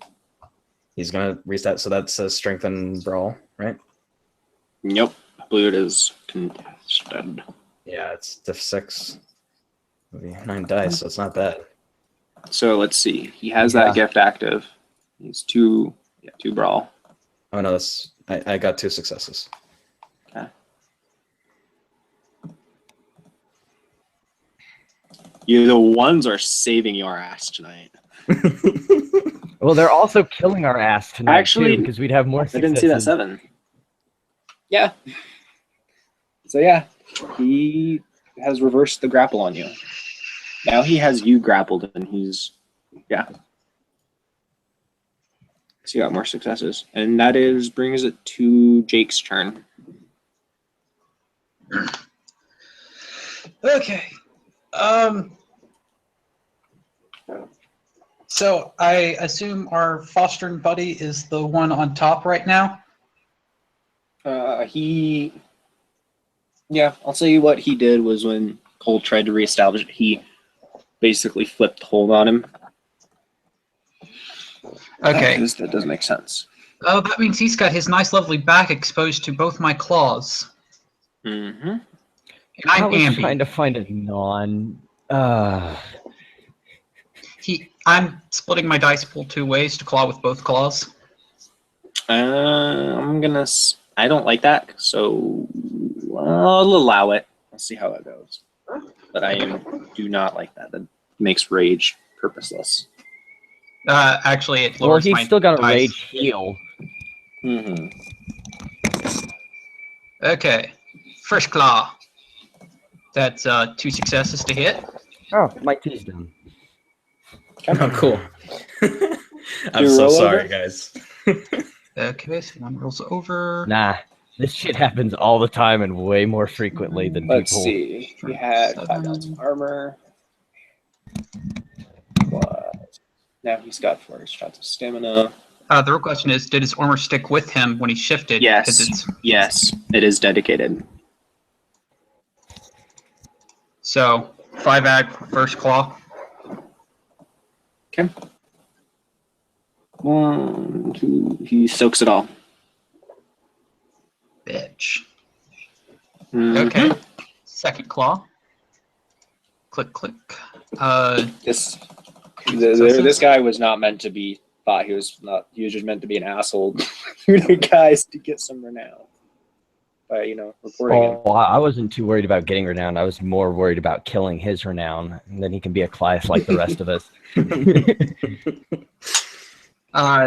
he's gonna reset. So that's a strength and brawl, right? Nope, I believe it is contested. Yeah, it's diff 6. 9 dice, so it's not bad. So let's see. He has that gift active. He's two brawl. Oh no, I got 2 successes. Okay. You the ones are saving your ass tonight. Well, they're also killing our ass tonight Actually, too, because we'd have more I successes. didn't see that 7. Yeah. So yeah, he has reversed the grapple on you. Now he has you grappled, and he's So you got more successes, and that brings it to Jake's turn. Okay. So I assume our fostering buddy is the one on top right now. I'll tell you what he did was when Cole tried to reestablish it, he basically flipped hold on him. Okay. That doesn't make sense. Oh, that means he's got his nice, lovely back exposed to both my claws. Mm-hmm. And I I'm was ambi. trying to find a non. I'm splitting my dice pool 2 ways to claw with both claws. I don't like that, so I'll allow it. I'll see how it goes. But I do not like that. That makes rage purposeless. Actually, it Well, lowers he's my still got a dice. rage heal. Mm-hmm. Okay. First claw. That's 2 successes to hit. Oh, my tea's done. Oh, cool. I'm You so roll sorry, over? guys. Okay, so 1 rolls over. Nah, this shit happens all the time and way more frequently than Let's people. see. He had 5 pounds of armor. What? Now he's got 4 shots of stamina. The real question is, did his armor stick with him when he shifted? 'Cause Yes. Yes, it is dedicated. So 5 ag, first claw. Okay. 1, 2. He soaks it all. Bitch. Mhm. Okay. Second claw. Click, click. This guy was not meant to be thought he was not. He was just meant to be an asshole to the guys to get some renown. By reporting him. Oh, I wasn't too worried about getting renown. I was more worried about killing his renown, and then he can be a Clive like the rest of us.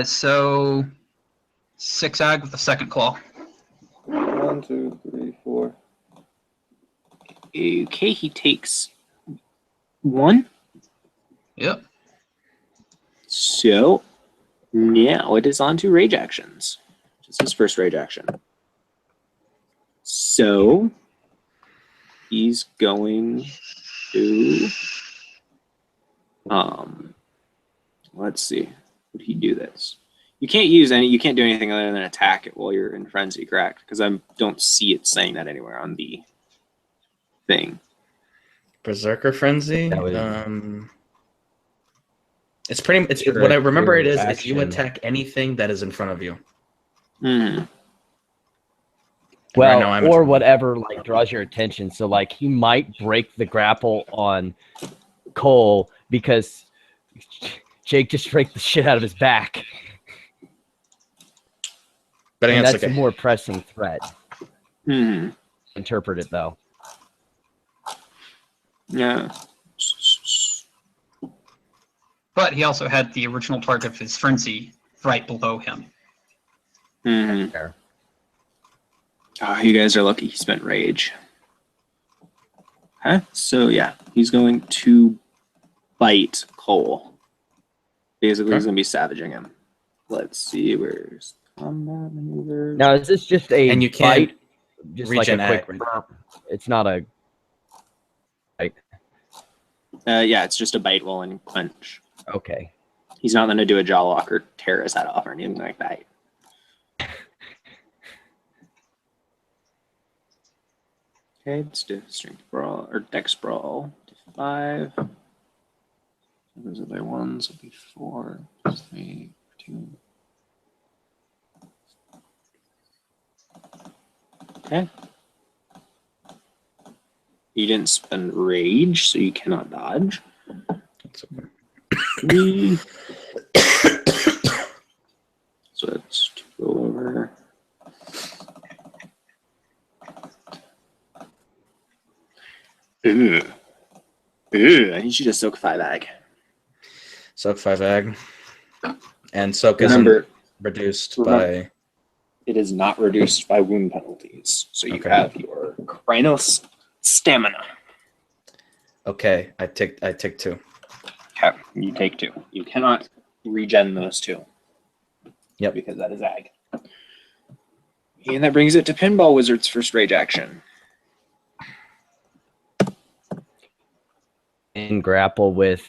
So 6 ag with the second claw. 1, 2, 3, 4. Okay, he takes 1. Yep. So now it is on to rage actions. This is his first rage action. So he's going to let's see. Would he do this? You can't do anything other than attack it while you're in frenzy, correct? Because I don't see it saying that anywhere on the thing. Berserker Frenzy. That was- It's pretty. It's Sure, what I remember. It is action. if you attack anything that is in front of you. Mm-hmm. Well, Right now I'm or in- whatever like draws your attention. So like he might break the grapple on Cole because Jake just raked the shit out of his back. But And against that's like a more pressing threat. Mm-hmm. Interpret it though. Yeah. But he also had the original target of his frenzy right below him. Mm-hmm. Fair. Oh, you guys are lucky he spent rage. Okay, so yeah, he's going to bite Cole. Basically, he's Okay. going to be savaging him. Let's see, where's combat maneuvers? Now is this just a And you can't bite? Just like a regen quick act. burp? It's not a Yeah, it's just a bite while in clench. okay. He's not going to do a jaw lock or tear his head off or anything like that. Okay, let's do strength brawl or dex brawl. 5. Those are the ones. Will be 4, 3, 2. Okay. You didn't spend rage, so you cannot dodge. That's okay. 3. So that's 2 over. Ooh. Ooh, I need you to soak 5 ag. Soak 5 ag, and soak Remember, isn't reduced remember- by. it is not reduced by wound penalties. So you Okay. have your Krynos stamina. Okay, I take 2. Okay, you take 2. You cannot regen those 2. Yep. Because that is ag. And that brings it to Pinball Wizard's first rage action. And grapple with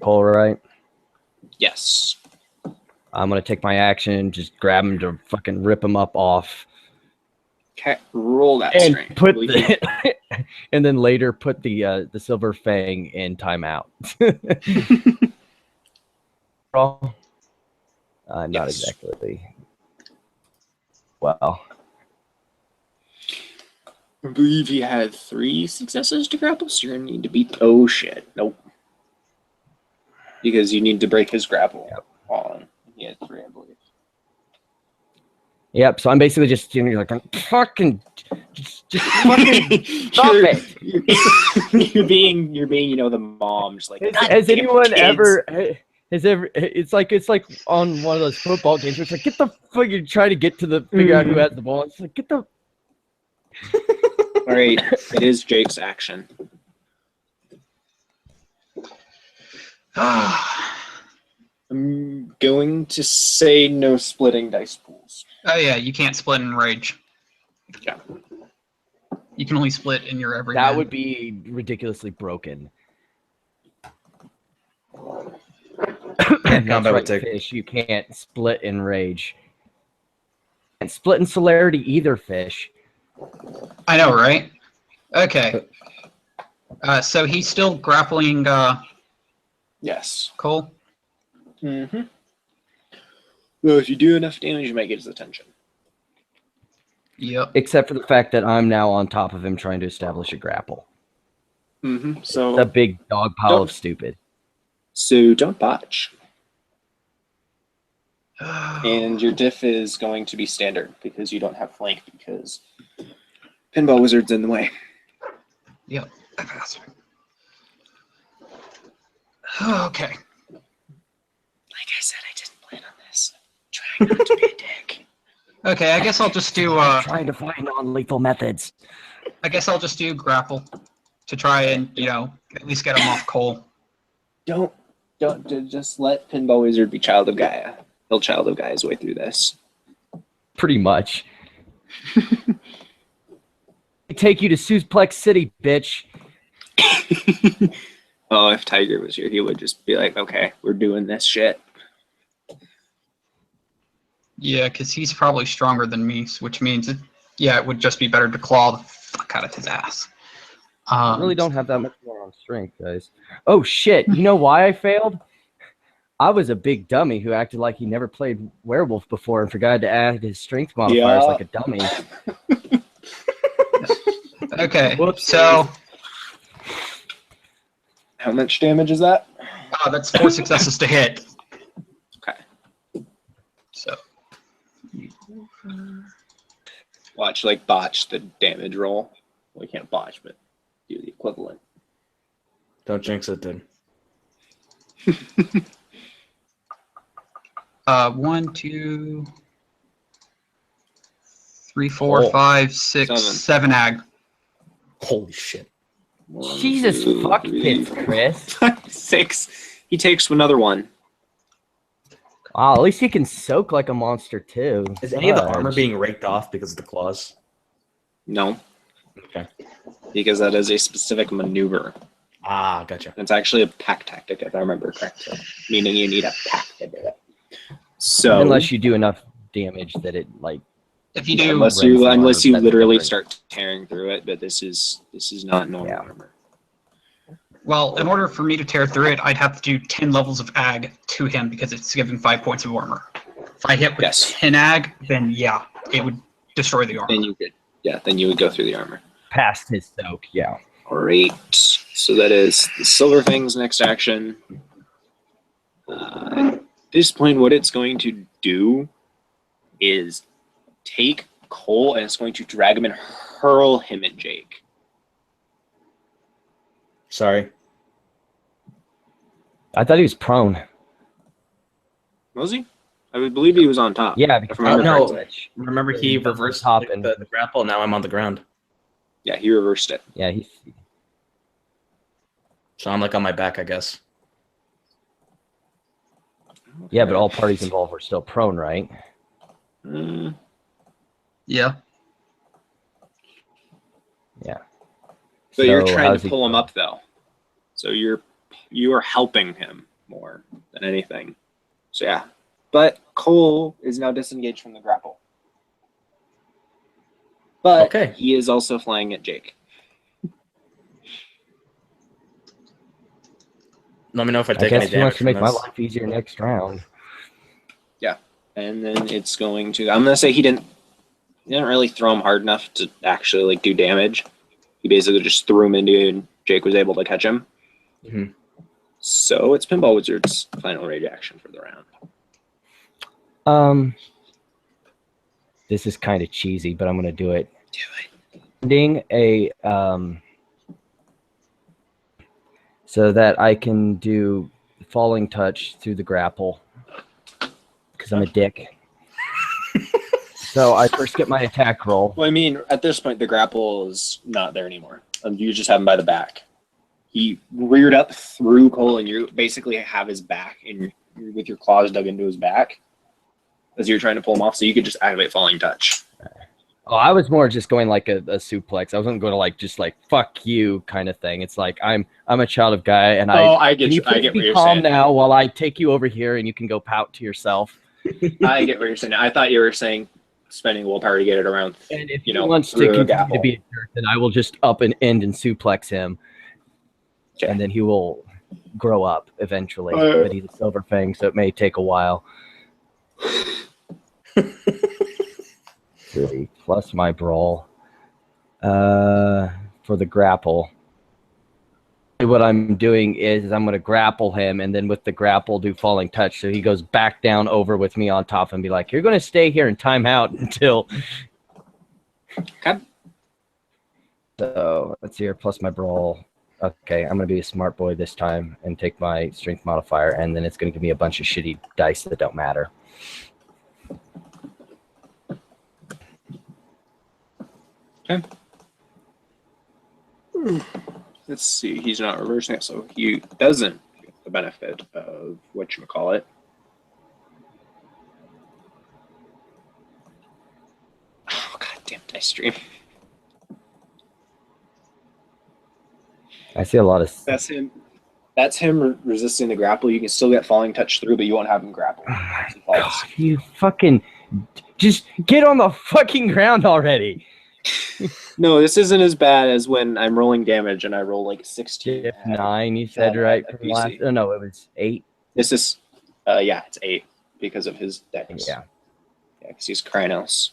Cole, right? Yes. I'm gonna take my action, just grab him to fucking rip him up off, Okay, roll that and strength. put Will you- and then later put the silver fang in timeout. Not Yes. exactly. Wow. I believe he had 3 successes to grapple, so you're gonna need to beat. Oh shit! Nope. Because you need to break his grapple Yep. on. He had 3, I believe. Yep. So I'm basically just like fucking, just fucking stop You're- it. you're being the mom, just like. Has, "God has damn anyone kids." ever? Has ever? It's like on one of those football games. Where it's like get the fuck. You try to get to the figure out who has the ball. It's like get the. All right, it is Jake's action. I'm going to say no splitting dice pools. Oh yeah, you can't split in rage. Yeah. You can only split in your every. That would be ridiculously broken. Combat That's would right, take. Fish. You can't split in rage. And split in celerity either, Fish. I know, right? Okay. So he's still grappling Yes. Cole. Mm-hmm. Well, if you do enough damage, you might get his attention. Yep. Except for the fact that I'm now on top of him trying to establish a grapple. Mm-hmm. So The big dog pile of stupid. So don't botch. And your diff is going to be standard because you don't have flank because Pinball Wizard's in the way. Yep. Okay. Like I said, I didn't plan on this. I'm trying not to be a dick. Okay, I guess I'll just do Trying to find non-lethal methods. I guess I'll just do grapple to try and, at least get him off Cole. Don't just let Pinball Wizard be Child of Gaia. He'll Child of Gaia his way through this. Pretty much. I take you to Suplex City, bitch. Oh, if Tiger was here, he would just be like, okay, we're doing this shit. Yeah, because he's probably stronger than me, which means, it would just be better to claw the fuck out of his ass. I really don't have that much more on strength, guys. Oh, shit. You know why I failed? I was a big dummy who acted like he never played Werewolf before and forgot to add his strength modifiers like a dummy. Okay, Whoops. so How much damage is that? that's 4 successes to hit. Okay. So Watch, like, botch the damage roll. Well, you can't botch, but do the equivalent. Don't jinx it, then. 1, 2, 3, 4, Oh. 5, 6, 7 ag. Holy shit. One, Jesus two, fuck three, pits, Chris. 6. He takes another one. Wow, at least he can soak like a monster, too. Is any of the Fudge. armor being raked off because of the claws? No, Okay. because that is a specific maneuver. Ah, gotcha. It's actually a pack tactic, if I remember correctly. Meaning you need a pack to do it. So Unless you do enough damage that it, like... If you do, unless Red you armor, that's literally different. start tearing through it, but this is not normal Yeah. armor. well, in order for me to tear through it, I'd have to do 10 levels of ag to him because it's given 5 points of armor. If I hit with Yes. 10 ag, then yeah, it would destroy the armor. Then you would go through the armor. Past his soak, yeah. Alright. So that is the Silver Fang's next action. At this point, what it's going to do is take Cole and it's going to drag him and hurl him at Jake. Sorry. I thought he was prone. Was he? I would believe he was on top. Yeah, If because I remember no. correctly. Remember, he reversed Hopping. the grapple. Now I'm on the ground. Yeah, he reversed it. Yeah, he's... So I'm like on my back, I guess. Yeah, but all parties involved were still prone, right? Yeah. Yeah. So you're So trying how's to he pull him doing? up, though. So you are helping him more than anything. So yeah, but Cole is now disengaged from the grapple. But Okay. he is also flying at Jake. Let me know if I I take guess any he wants damage to from make my this. life easier next round. And then it's going to. I'm gonna say he didn't really throw him hard enough to actually like do damage. He basically just threw him into you, and Jake was able to catch him. Mhm. So it's Pinball Wizard's final rage action for the round. This is kind of cheesy, but I'm gonna do it. Do it. Ending a so that I can do falling touch through the grapple because I'm a dick. So I first get my attack roll. Well, I mean, at this point, the grapple is not there anymore. You just have him by the back. He reared up through Cole, and you basically have his back, and with your claws dug into his back as you're trying to pull him off. So you could just activate Falling Touch. Oh, I was more just going like a suplex. I wasn't going to like just like fuck you kind of thing. It's like I'm a child of Gaia, and I get can you. I please get be what you're calm saying. now while I take you over here, and you can go pout to yourself. I get what you're saying. I thought you were saying spending willpower to get it around. And if You he know, wants to through a continue grapple. to be a jerk, then I will just up and end and suplex him, Okay. and then he will grow up eventually. Uh, But he's a silver fang, so it may take a while. 3 plus my brawl for the grapple. what I'm doing is I'm going to grapple him, and then with the grapple do falling touch. So he goes back down over with me on top and be like, "You're going to stay here and time out until." Okay. So let's see here, plus my brawl. Okay, I'm going to be a smart boy this time and take my strength modifier, and then it's going to give me a bunch of shitty dice that don't matter. Okay. Let's see. He's not reversing it, so he doesn't get the benefit of whatchamacallit. Oh, goddamn dice stream. I see a lot of. That's him. That's him resisting the grapple. You can still get falling touch through, but you won't have him grapple. Oh my God, you fucking just get on the fucking ground already. No, this isn't as bad as when I'm rolling damage and I roll like 16. If 9, you said right at from last. PC. Oh no, it was 8. This is, yeah, it's 8 because of his dex. Yeah. Yeah, because he's Krynos.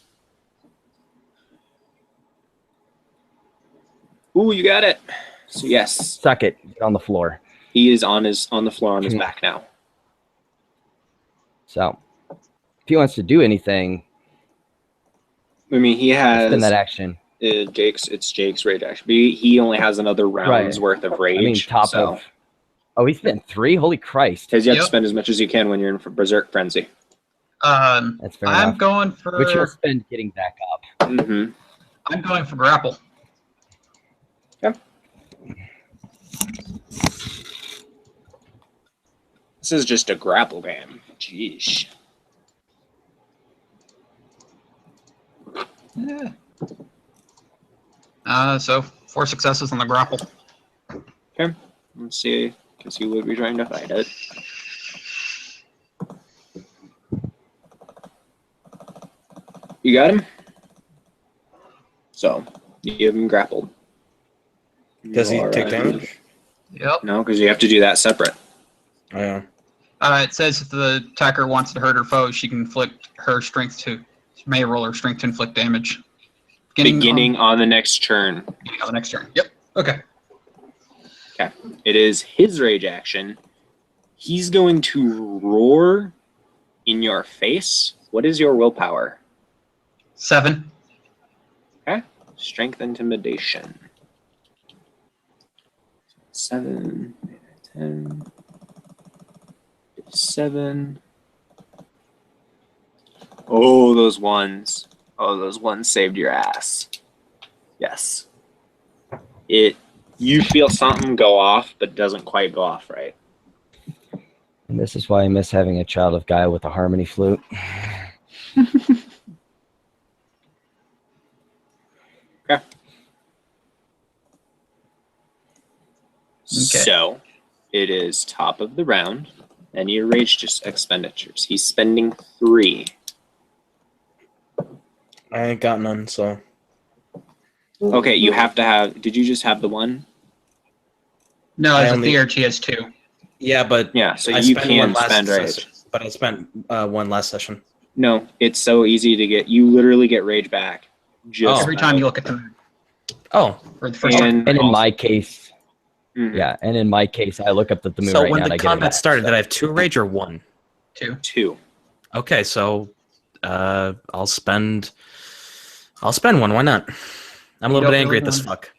Ooh, you got it. So yes, Suck it. Get on the floor. he is on the floor on his back now. So if he wants to do anything, I mean, he has spend that action. It's Jake's rage action. But he only has another round's worth of rage. I mean, top so. of. Oh, he spent 3. Holy Christ! Because you have to Yep. spend as much as you can when you're in Berserk Frenzy. That's fair I'm enough. going for. Which you'll spend getting back up. Mm-hmm. I'm going for grapple. This is just a grapple game. Jeez. Yeah. So 4 successes on the grapple. Okay. Let's see. Because he would be trying to fight it. You got him? So, you have him grappled. Does he All take right. damage? Yep. No, because you have to do that separate. Oh, yeah. It says if the attacker wants to hurt her foe, she can inflict her strength to. She may roll her strength to inflict damage. Beginning on the next turn. beginning on the next turn. Yep. Okay. Okay. It is his rage action. He's going to roar in your face. What is your willpower? 7. Okay. Strength intimidation. 7, 10, 7. Oh, those ones. Oh, those ones saved your ass. Yes. You feel something go off, but doesn't quite go off right. And this is why I miss having a child of guy with a harmony flute. Okay. So, it is top of the round. Any rage expenditures. He's spending 3. I ain't got none, so. Okay, you have to have. Did you just have the one? No, I as a only- theurge, he has 2. Yeah, but Yeah, so I you spent can one last spend rage. session, but I spent one last session. No, it's so easy to get. You literally get rage back. Just Every time you look at them. Oh, For the first And- time. And in my case, Mhm. yeah, and in my case, I look up at the moon so right when now and the I get it combat back, started, so. did I have 2 rage or 1? 2. 2. Okay, so I'll spend 1. Why not? I'm a little Yep, bit angry really at this done. fuck.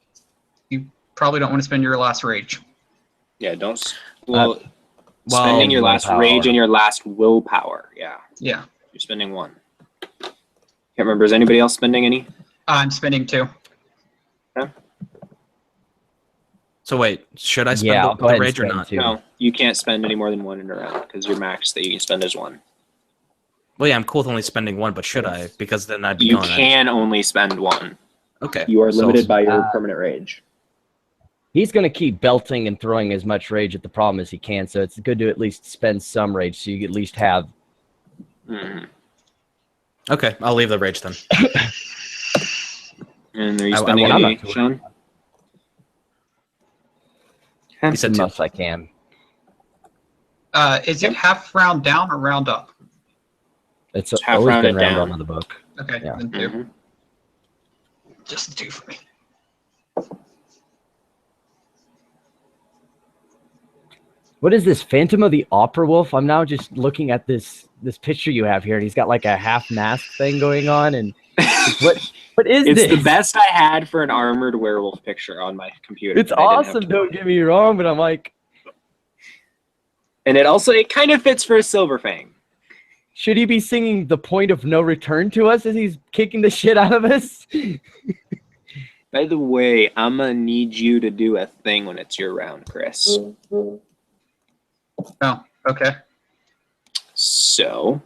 You probably don't want to spend your last rage. Yeah, don't. Well, well, spending your last willpower. rage and your last willpower. Yeah, Yeah. you're spending 1. Can't remember. Is anybody else spending any? I'm spending 2. So wait, should I spend Yeah, I'll the go ahead and rage or spend not? 2. No, you can't spend any more than 1 in a round because your max that you can spend is 1. Well, yeah, I'm cool with only spending 1, but should I? Because then I'd be You gone. can only spend 1. Okay. You are so- limited by your permanent rage. He's going to keep belting and throwing as much rage at the problem as he can, so it's good to at least spend some rage so you at least have. Mhm. Okay, I'll leave the rage then. And are you I spending want- any, I'm not Sean? He The said 2. most I can. Is it half round down or round up? It's half always rounded been round down. on the book. Okay, Yeah. then 2. Mhm. Just the 2 for me. What is this, Phantom of the Opera Wolf? I'm now just looking at this picture you have here, and he's got like a half mask thing going on, and what is It's this? the best I had for an armored werewolf picture on my computer. It's and I didn't have awesome, to- don't get me wrong, but I'm like, And it kind of fits for a silver fang. should he be singing The Point of No Return to us as he's kicking the shit out of us? By the way, I'm gonna need you to do a thing when it's your round, Chris. Oh, okay. So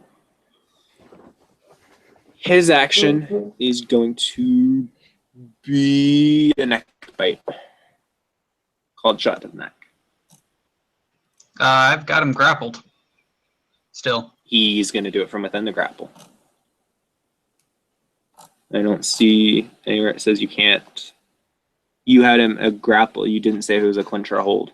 his action is going to be a neck bite. Called shot to the neck. I've got him grappled. Still. He's going to do it from within the grapple. I don't see anywhere it says you can't. You had him a grapple. You didn't say if it was a clinch or a hold.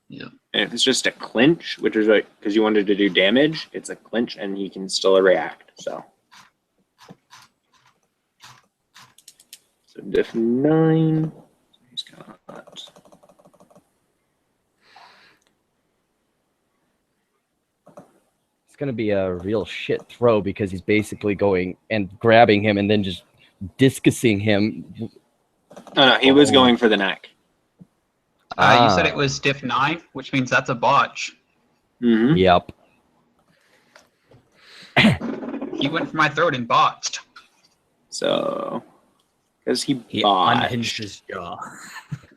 Yeah. And if it's just a clinch, which is like because you wanted to do damage, it's a clinch and he can still react. So diff 9. He's got It's going to be a real shit throw because he's basically going and grabbing him and then just discusing him. Oh no, he was going for the neck. You said it was diff 9, which means that's a botch. Mm-hmm. Yep. He went for my throat and botched. So, because he unhinged botched. his jaw.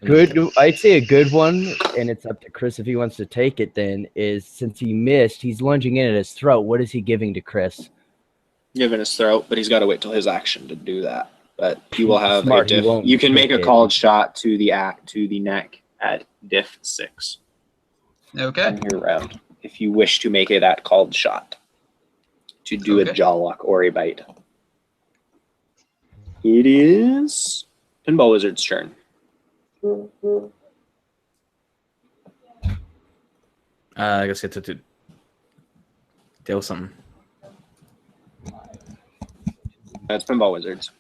Good. I'd say a good one, and it's up to Chris if he wants to take it then, is since he missed, he's lunging in at his throat. What is he giving to Chris? Giving his throat, but he's got to wait till his action to do that. But he will have Smart, a he diff. won't You can make a take it. called shot to the neck at diff 6 Okay. on your round if you wish to make it that called shot to do a Okay. jaw lock or a bite. It is Pinball Wizard's turn. I guess you have to deal with something. That's Pinball Wizards.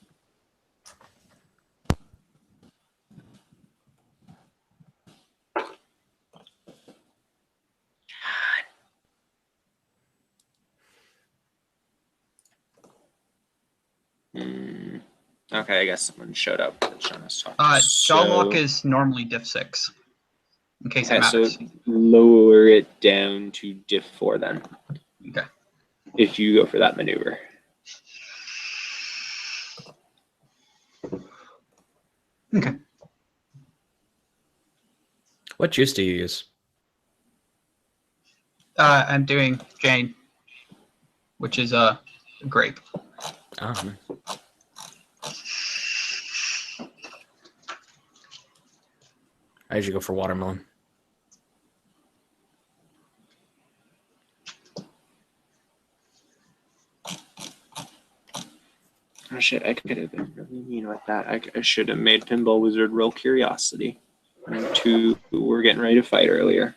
Okay, I guess someone showed up. Jaw lock is normally diff 6. In case it Okay, so matters. lower it down to diff 4 then. Okay. If you go for that maneuver. Okay. What juice do you use? I'm doing Jane, which is a grape. Oh, I usually go for watermelon. Oh shit, I could have been really mean with that. I should have made Pinball Wizard roll Curiosity. And 2 were getting ready to fight earlier.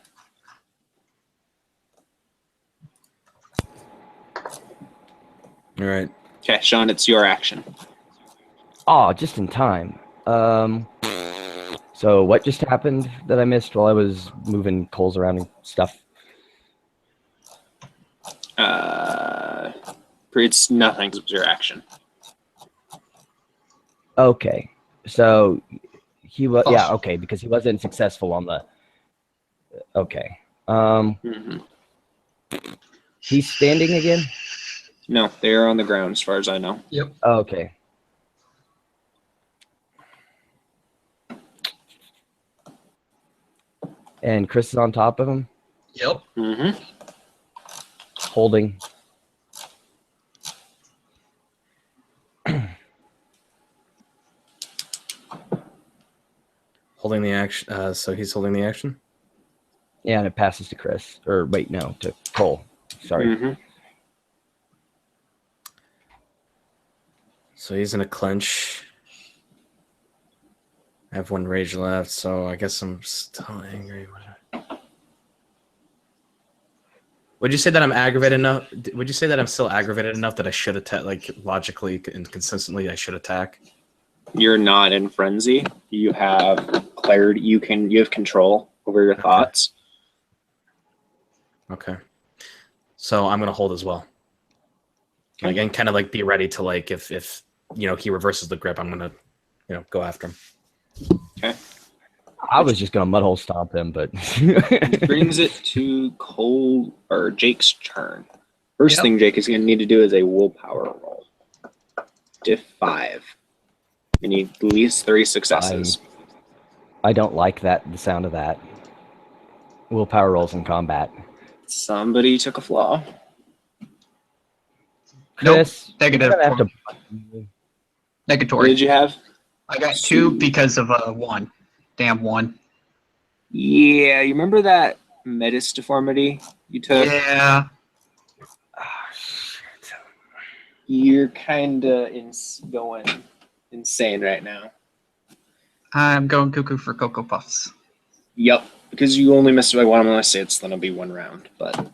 All right. Okay, Sean, it's your action. Oh, just in time. So what just happened that I missed while I was moving coals around and stuff? It's nothing. It was your action. Okay. So he was, yeah, Awesome. okay, because he wasn't successful on the, okay. He's standing again? No, they are on the ground as far as I know. Yep. Okay. And Chris is on top of him, Yep. Mm-hmm. holding. Holding the action. So he's holding the action. Yeah, and it passes to Chris. Or wait, no, to Cole. Sorry. Mm-hmm. So he's in a clinch. I have 1 rage left, so I guess I'm still angry. Would you say that I'm aggravated enough? Would you say that I'm still aggravated enough that I should attack, like logically and consistently, I should attack? You're not in frenzy. You have clarity. You have control over your thoughts. Okay. So I'm gonna hold as well. Like, and kind of like be ready to like if he reverses the grip, I'm gonna go after him. Okay. I was just gonna mudhole stomp him, but Brings it to Cole or Jake's turn. First thing Jake is gonna need to do is a willpower roll. Diff 5. You need at least 3 successes. I don't like the sound of that. Willpower rolls in combat. Somebody took a flaw. Chris, Nope. Negative. you're gonna have to- What Negatory. did you have? I got 2 because of 1. Damn 1. Yeah, you remember that Metis deformity you took? Yeah. You're kind of going insane right now. I'm going cuckoo for Cocoa Puffs. Yep, because you only missed by 1. I'm gonna say it's gonna be 1 round, but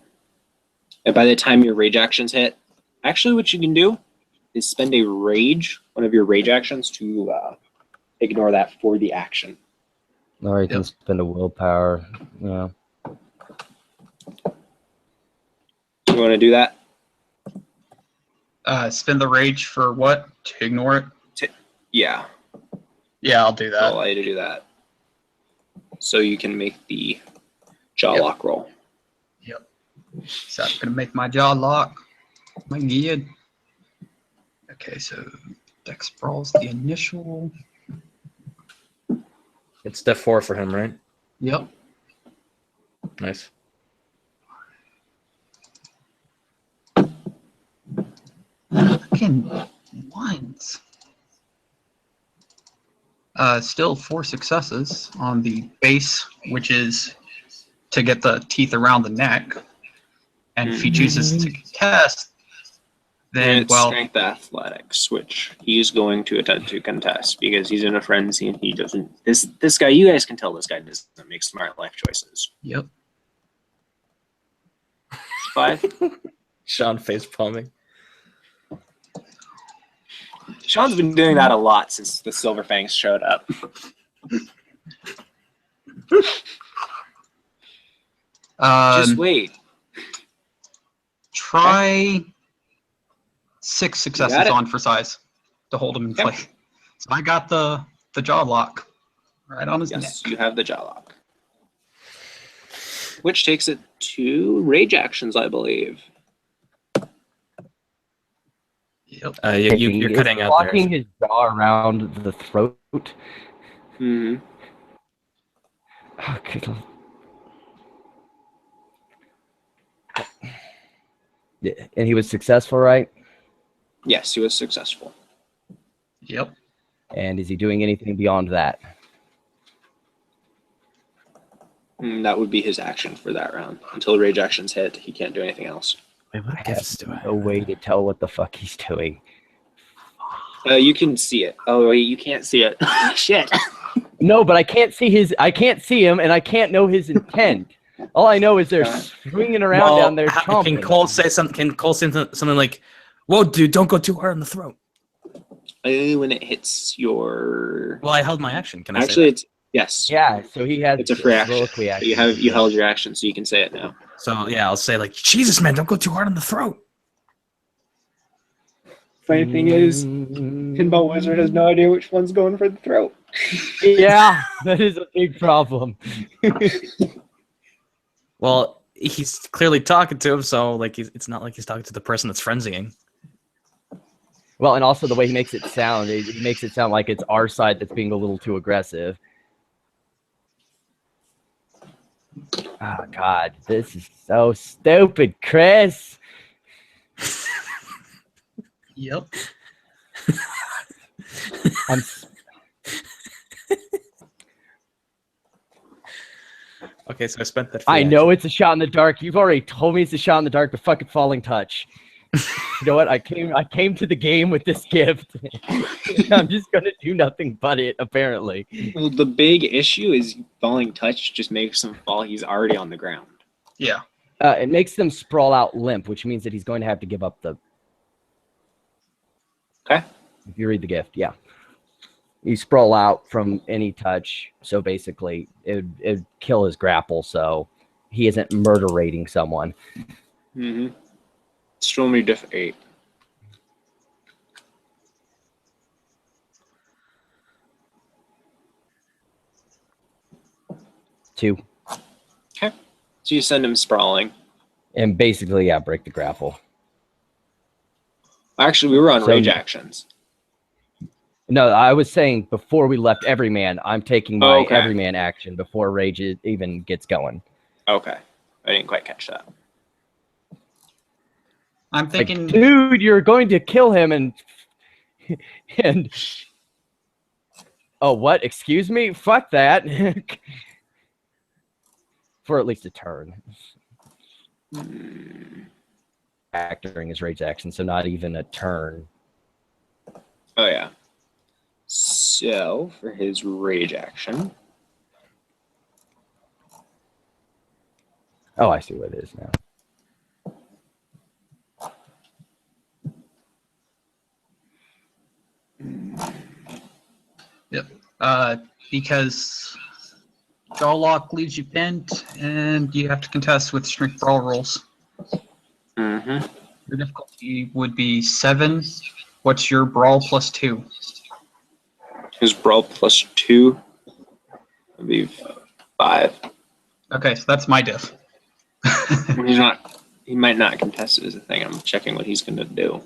and by the time your rage actions hit, actually, what you can do is spend a rage, one of your rage actions, to ignore that for the action. Or you can spend a willpower. Yeah. You want to do that? Spin the rage for what? To ignore it? Yeah, Yeah, I'll do I'll that. allow you to do that. So you can make the jaw lock roll. So I'm going to make my jaw lock. My good. Okay, so Dex Brawl's the initial. It's Def 4 for him, right? Yep. Nice. Fucking ones. Still 4 successes on the base, which is to get the teeth around the neck. And if he chooses to contest, And then, it's well, strength athletics, which he's going to attempt to contest because he's in a frenzy and he doesn't. This guy, you guys can tell this guy doesn't make smart life choices. yep. 5. Sean face palming. Sean's been doing that a lot since the Silver Fangs showed up. Just wait. Try 6 successes it. on for size to hold him in Yep. place. So I got the jaw lock right on his Yes, neck. you have the jaw lock. Which takes it to rage actions, I believe. Yep. You're cutting out there. Blocking his jaw around the throat. Mm-hmm. Oh, good Lord. Yeah, and he was successful, right? Yes, he was successful. Yep. And is he doing anything beyond that? That would be his action for that round. Until rage actions hit, he can't do anything else. Wait, what I gifts have do I no way to tell what the fuck he's doing. You can see it. Oh, wait, you can't see it. Shit. No, but I can't see him, and I can't know his intent. All I know is they're swinging around down there chomping. Can Cole say something? Can Cole say something like, "Whoa, dude, don't go too hard on the throat"? When it hits your... Well, I held my action. Can I Actually, say it's... Yes. Yeah, so he has It's a free action. soliloquy action. You held your action, so you can say it now. that? So yeah, I'll say like, "Jesus, man, don't go too hard on the throat." Funny thing is, Pinball Wizard has no idea which one's going for the throat. Yeah, that is a big problem. Well, he's clearly talking to him, so like it's not like he's talking to the person that's frenzying. Well, and also the way he makes it sound, he makes it sound like it's our side that's being a little too aggressive. Oh, God, this is so stupid, Chris. Yep. I'm Okay, so I spent that. I know it's a shot in the dark. You've already told me it's a shot in the dark, but fucking falling touch. You know what? I came to the game with this gift. I'm just gonna do nothing but it, apparently. Well, the big issue is falling touch just makes him fall. He's already on the ground. Yeah. It makes them sprawl out limp, which means that he's going to have to give up the. Okay. If you read the gift, yeah. You sprawl out from any touch, so basically it'd kill his grapple, so he isn't murderating someone. Mm-hmm. Still me diff 8. Two. Okay. So you send him sprawling. And basically, yeah, break the grapple. Actually, we were on So- rage actions. No, I was saying before we left Everyman, I'm taking my Okay. Everyman action before Rage even gets going. Okay. I didn't quite catch that. I'm Like, thinking. dude, you're going to kill him and oh, what? Excuse me? Fuck that. For at least a turn. Act during his rage action, so not even a turn. Oh, yeah. So, for his rage action. Oh, I see what it is now. Because Jawlock leaves you pinned, and you have to contest with strength brawl rolls. Mm-hmm. Your difficulty would be 7. What's your brawl plus 2? His brawl plus 2 would be 5. Okay, so that's my diff. He's not. He might not contest it as a thing. I'm checking what he's going to do.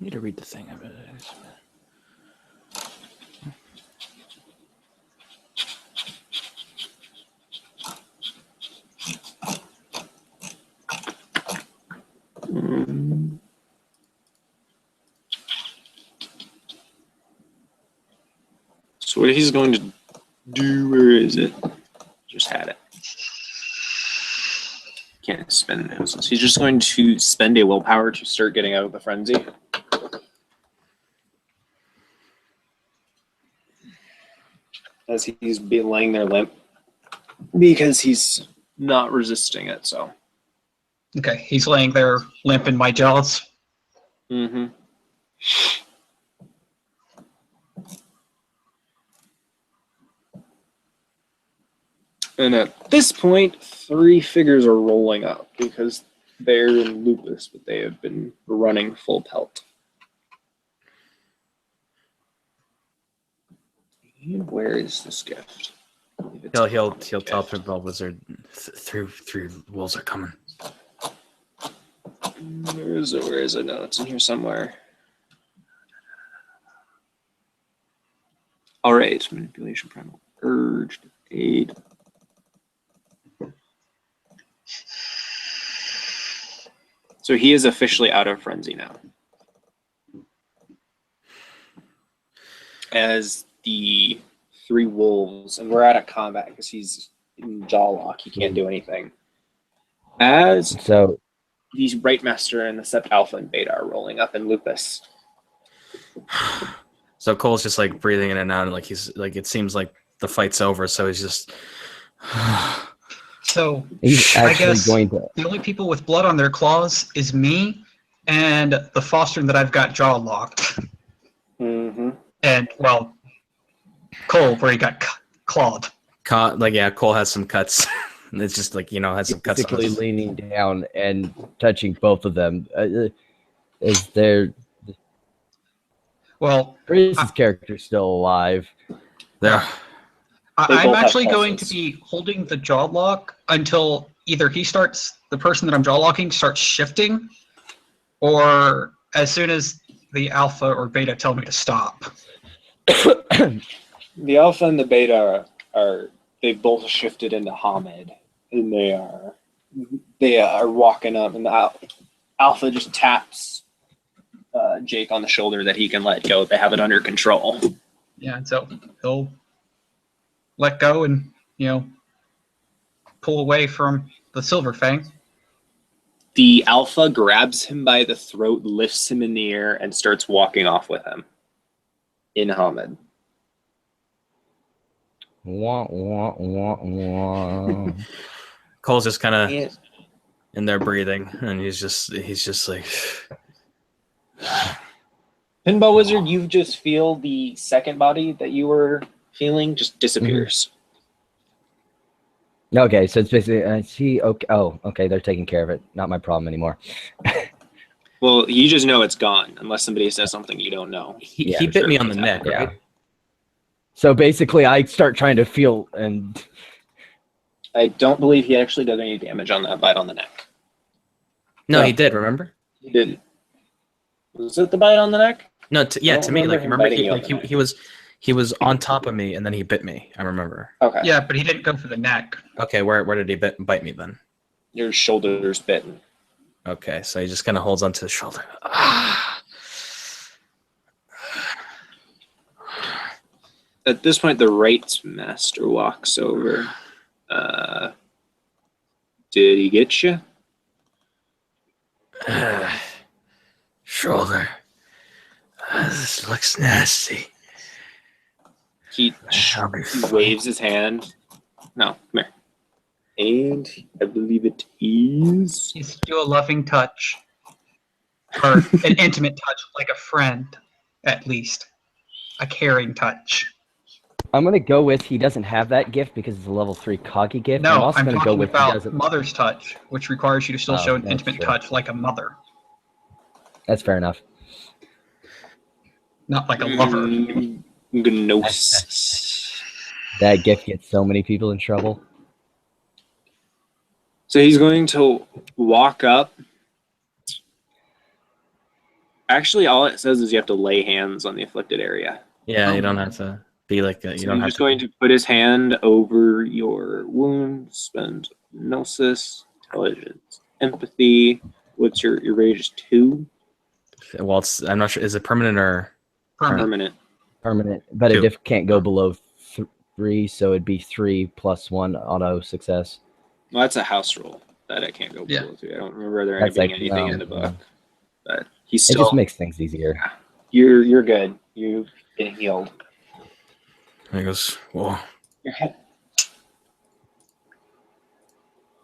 I need to read the thing of it. So what he's going to do, where is it? Just had it. Can't spend those. So he's just going to spend a willpower to start getting out of the frenzy. As he's laying there limp. Because he's not resisting it, so. Okay, he's laying there limp in my jaws. Mm-hmm. And at this point, 3 figures are rolling up because they're in lupus, but they have been running full pelt. And where is this gift? He'll teleport the wizard through wolves are coming. Where is it? Where is it? No, it's in here somewhere. All right, manipulation, primal urge, aid. So he is officially out of frenzy now. As the 3 wolves, and we're out of combat because he's in jaw lock, he can't do anything. As So these Right Master and the Sept Alpha and Beta are rolling up in lupus. So Cole's just like breathing in and out, and like he's like it seems like the fight's over, so he's just So he's I actually guess going to. the only people with blood on their claws is me and the Foster that I've got jaw locked. Mm-hmm. And, well, Cole, where he got clawed. Cole has some cuts. It's just like has some cuts. Basically leaning down and touching both of them. Is there? Well, Chris's character still alive? There. They I'm both have actually going to pulses. be holding the jaw lock until either the person that I'm jaw locking starts shifting, or as soon as the Alpha or Beta tell me to stop. The Alpha and the Beta they've both shifted into Hamid, and they are walking up, and the Alpha just taps Jake on the shoulder that he can let go. They have it under control. Yeah, and so he'll let go and, pull away from the Silver Fang. The alpha grabs him by the throat, lifts him in the air, and starts walking off with him. In Hamid. Wah, wah, wah, wah. Cole's just kind of Yeah. in there breathing, and he's just like, Pinball Wizard, you just feel the second body that you were feeling just disappears. Okay, so it's basically okay. Oh, okay, they're taking care of it. Not my problem anymore. Well, you just know it's gone, unless somebody says something you don't know. he Yeah, bit sure me on the it's neck, happening. right? So basically, I start trying to feel, and I don't believe he actually did any damage on that bite on the neck. No, No. he did. Remember? He didn't. Was it the bite on the neck? No, I to don't me, like, him remember biting you on the neck. he was on top of me, and then he bit me. I remember. Okay. Yeah, but he didn't go for the neck. Okay, where did he bite me then? Your shoulder's bitten. Okay, so he just kind of holds onto his shoulder. Ah. At this point, the rights master walks over. Did he get you? Shoulder. This looks nasty. He I'll be fine. waves his hand. No, come here. And I believe it is. He's do a loving touch. Or an intimate touch, like a friend, at least. A caring touch. I'm gonna go with he doesn't have that gift because it's a level 3 Kagi gift. No, also I'm gonna talking go with he about doesn't. mother's touch, which requires you to still Oh, show an that's intimate true. touch like a mother, That's fair enough. not like a lover. Gnosis. That gift gets so many people in trouble. So he's going to walk up. Actually, all it says is you have to lay hands on the afflicted area. Yeah, you don't have to be like that. You So don't he's have just to. going to put his hand over your wound, spend gnosis, intelligence, empathy. What's your rage? 2? Well, I'm not sure. Is it permanent or? Permanent. Permanent, but a Two. diff can't go below 3, so it'd be 3 plus 1 auto success. Well, that's a house rule that it can't go Yeah. below 3. I don't remember there That's being like- anything no, in the book. no. But he's It still. just makes things easier. You're good. You've been healed. And he goes, "Whoa, Your head.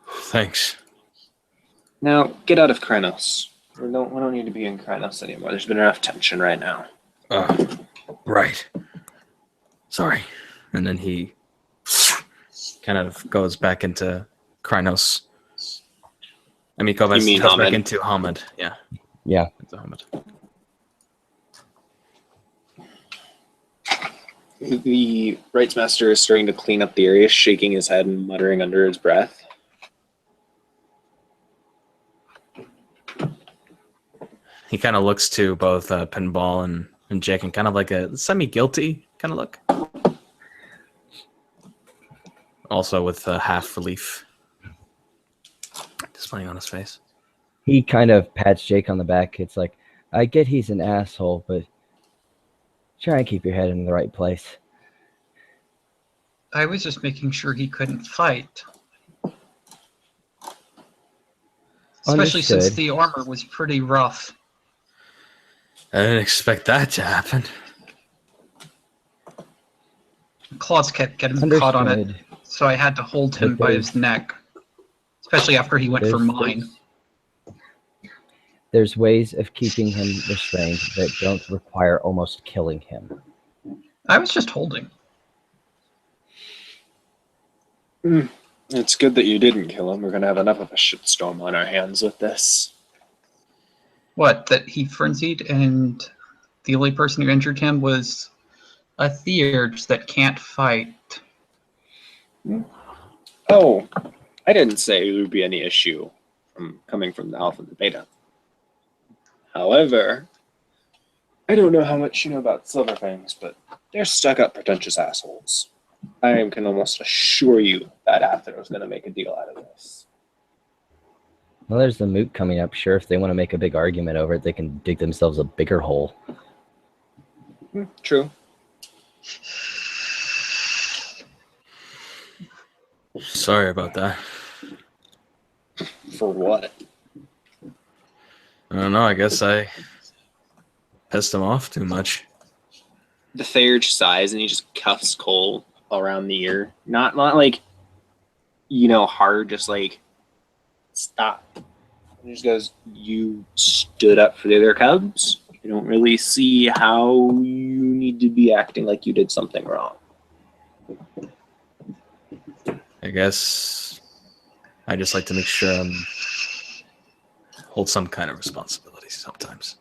thanks." Now get out of Krynos. We don't need to be in Krynos anymore. There's been enough tension right now. Right. Sorry. And then he kind of goes back into Krynos. I mean, goes mean back Hamid? into Hamid. Yeah. Yeah. Into Hamid. The rights master is starting to clean up the area, shaking his head and muttering under his breath. He kind of looks to both Pinball and Jake and kind of like a semi-guilty kind of look. Also with half relief displaying on his face. He kind of pats Jake on the back. It's like, I get he's an asshole, but try and keep your head in the right place. I was just making sure he couldn't fight. Especially since Understood. the armor was pretty rough. I didn't expect that to happen. Claws kept getting caught on it, Understood. so I had to hold him But by his neck. Especially after he went for there's- mine. There's ways of keeping him restrained that don't require almost killing him. I was just holding. It's good that you didn't kill him. We're going to have enough of a shitstorm on our hands with this. What, that he frenzied and the only person who injured him was a theurge that can't fight. Oh, I didn't say there would be any issue coming from the Alpha and the Beta. However, I don't know how much you know about Silverfangs, but they're stuck-up, pretentious assholes. I can almost assure you that Aether is going to make a deal out of this. Well, there's the moot coming up. Sure, if they want to make a big argument over it, they can dig themselves a bigger hole. True. Sorry about that. For what? I don't know. I guess I pissed him off too much. The Thayer sighs and he just cuffs Cole around the ear. Not like, hard, just like, stop. And he just goes, you stood up for the other cubs. I don't really see how you need to be acting like you did something wrong. I guess I just like to make sure I'm hold some kind of responsibility sometimes.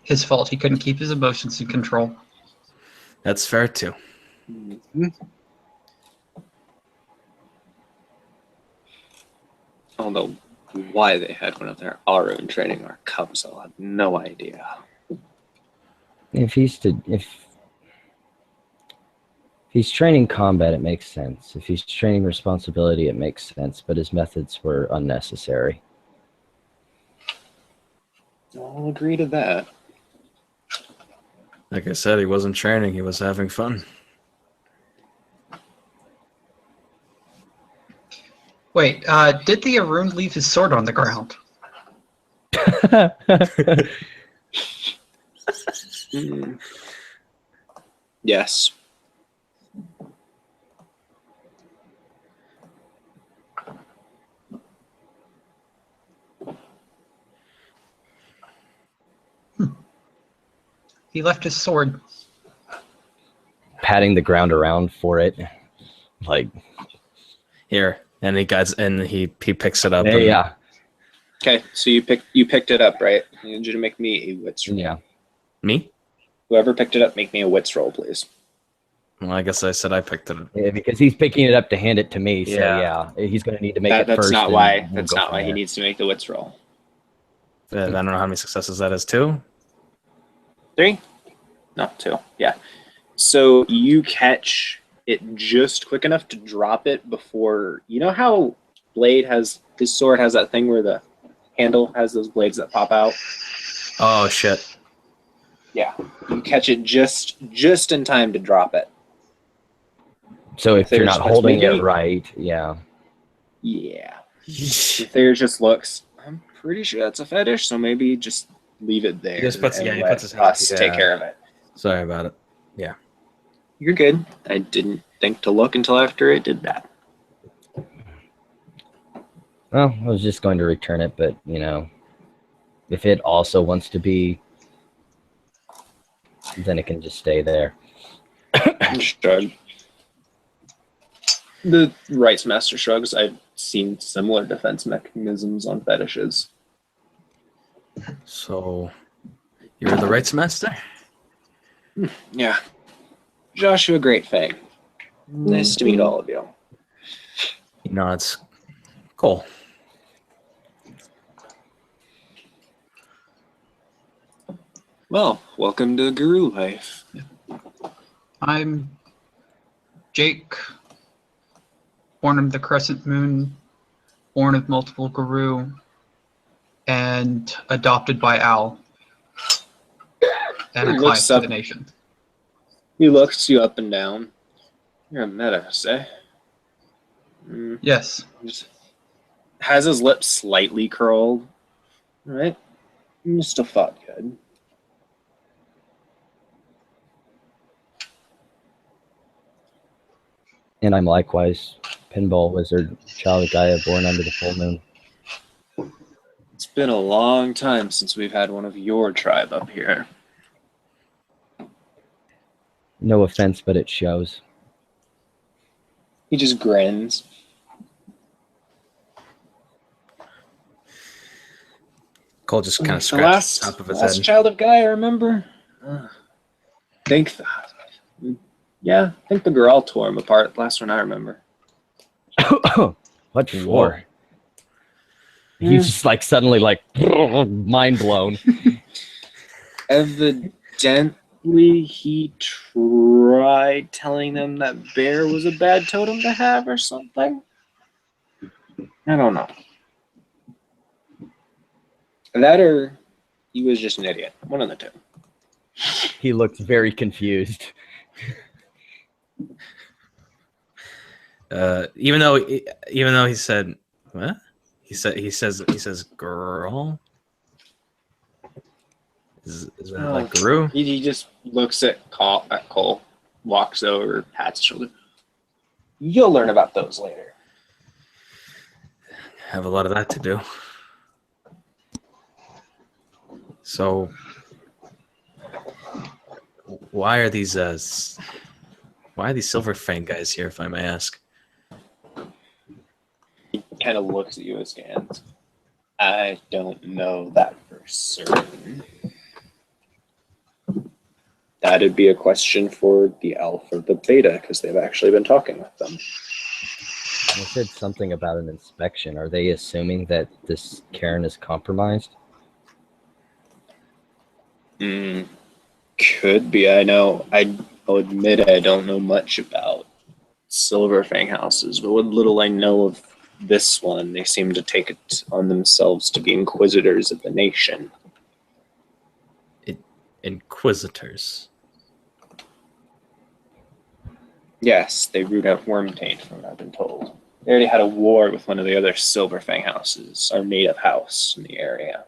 His fault. He couldn't keep his emotions in control. That's fair too. Mm-hmm. Although why they had one of their Aru in training our cubs, I'll have no idea. If he's training combat, it makes sense. If he's training responsibility, it makes sense. But his methods were unnecessary. I'll agree to that. Like I said, he wasn't training, he was having fun. Wait, did the Arun leave his sword on the ground? Mm. Yes. He left his sword. Patting the ground around for it, like Here, and he picks it up. yeah, and, yeah, Okay, so you picked it up, right? I need you to make me a wits roll. yeah. Me? Whoever picked it up, make me a wits roll, please. Well, I guess I said I picked it up. Yeah, because he's picking it up to hand it to me. So Yeah. yeah, he's going to need to make it That's first. not and why. we'll That's go not from why he there. needs to make the wits roll. I don't know how many successes that is, 2? 3? No, 2. Yeah. So you catch it just quick enough to drop it before. You know how Blade has his sword has that thing where the handle has those blades that pop out. Oh shit! Yeah, you catch it just in time to drop it. So if you're There's not just holding maybe- it right, yeah. Yeah. Thayer just looks. I'm pretty sure that's a fetish, so maybe just leave it there. He just puts- and yeah, he let puts his hand- us take yeah. care of it. Sorry about it. You're good. I didn't think to look until after it did that. Well, I was just going to return it, but if it also wants to be, then it can just stay there. Shrug. The Rights Master shrugs. I've seen similar defense mechanisms on fetishes. So, you're the rights master? Yeah. Joshua Great Fang. Nice to meet all of you. He nods. Cool. Well, welcome to Guru life. I'm Jake, born of the Crescent Moon, born of multiple Guru, and adopted by Al. And a Looks class to up- the nation. He looks you up and down. You're a metis, eh? Yes. Just has his lips slightly curled. Right? You still fought good. And I'm likewise pinball wizard, child of Gaia, born under the full moon. It's been a long time since we've had one of your tribe up here. No offense, but it shows. He just grins. Cole just kind of The scratches the top of his last head. child of Gaia, remember? Think that. Yeah, I think the girl tore him apart. Last one I remember. What for? He's just like suddenly like mind blown. Evidently, he tried telling them that bear was a bad totem to have or something. I don't know. That or he was just an idiot. One of the two. He looks very confused. Even though he said what? He says girl. Is it like Guru? He just looks at Cole, walks over, pats his shoulder. You'll learn about those later. Have a lot of that to do. So, why are these Silver Fang guys here, if I may ask? He kind of looks at you askance. I don't know that for certain. That'd be a question for the Alpha or the Beta, because they've actually been talking with them. They said something about an inspection. Are they assuming that this cairn is compromised? Could be. I'll admit I don't know much about Silver Fang houses, but what little I know of this one, they seem to take it on themselves to be inquisitors of the nation. Inquisitors. Yes, they root out worm taint, from what I've been told. They already had a war with one of the other Silver Fang houses, our native house in the area.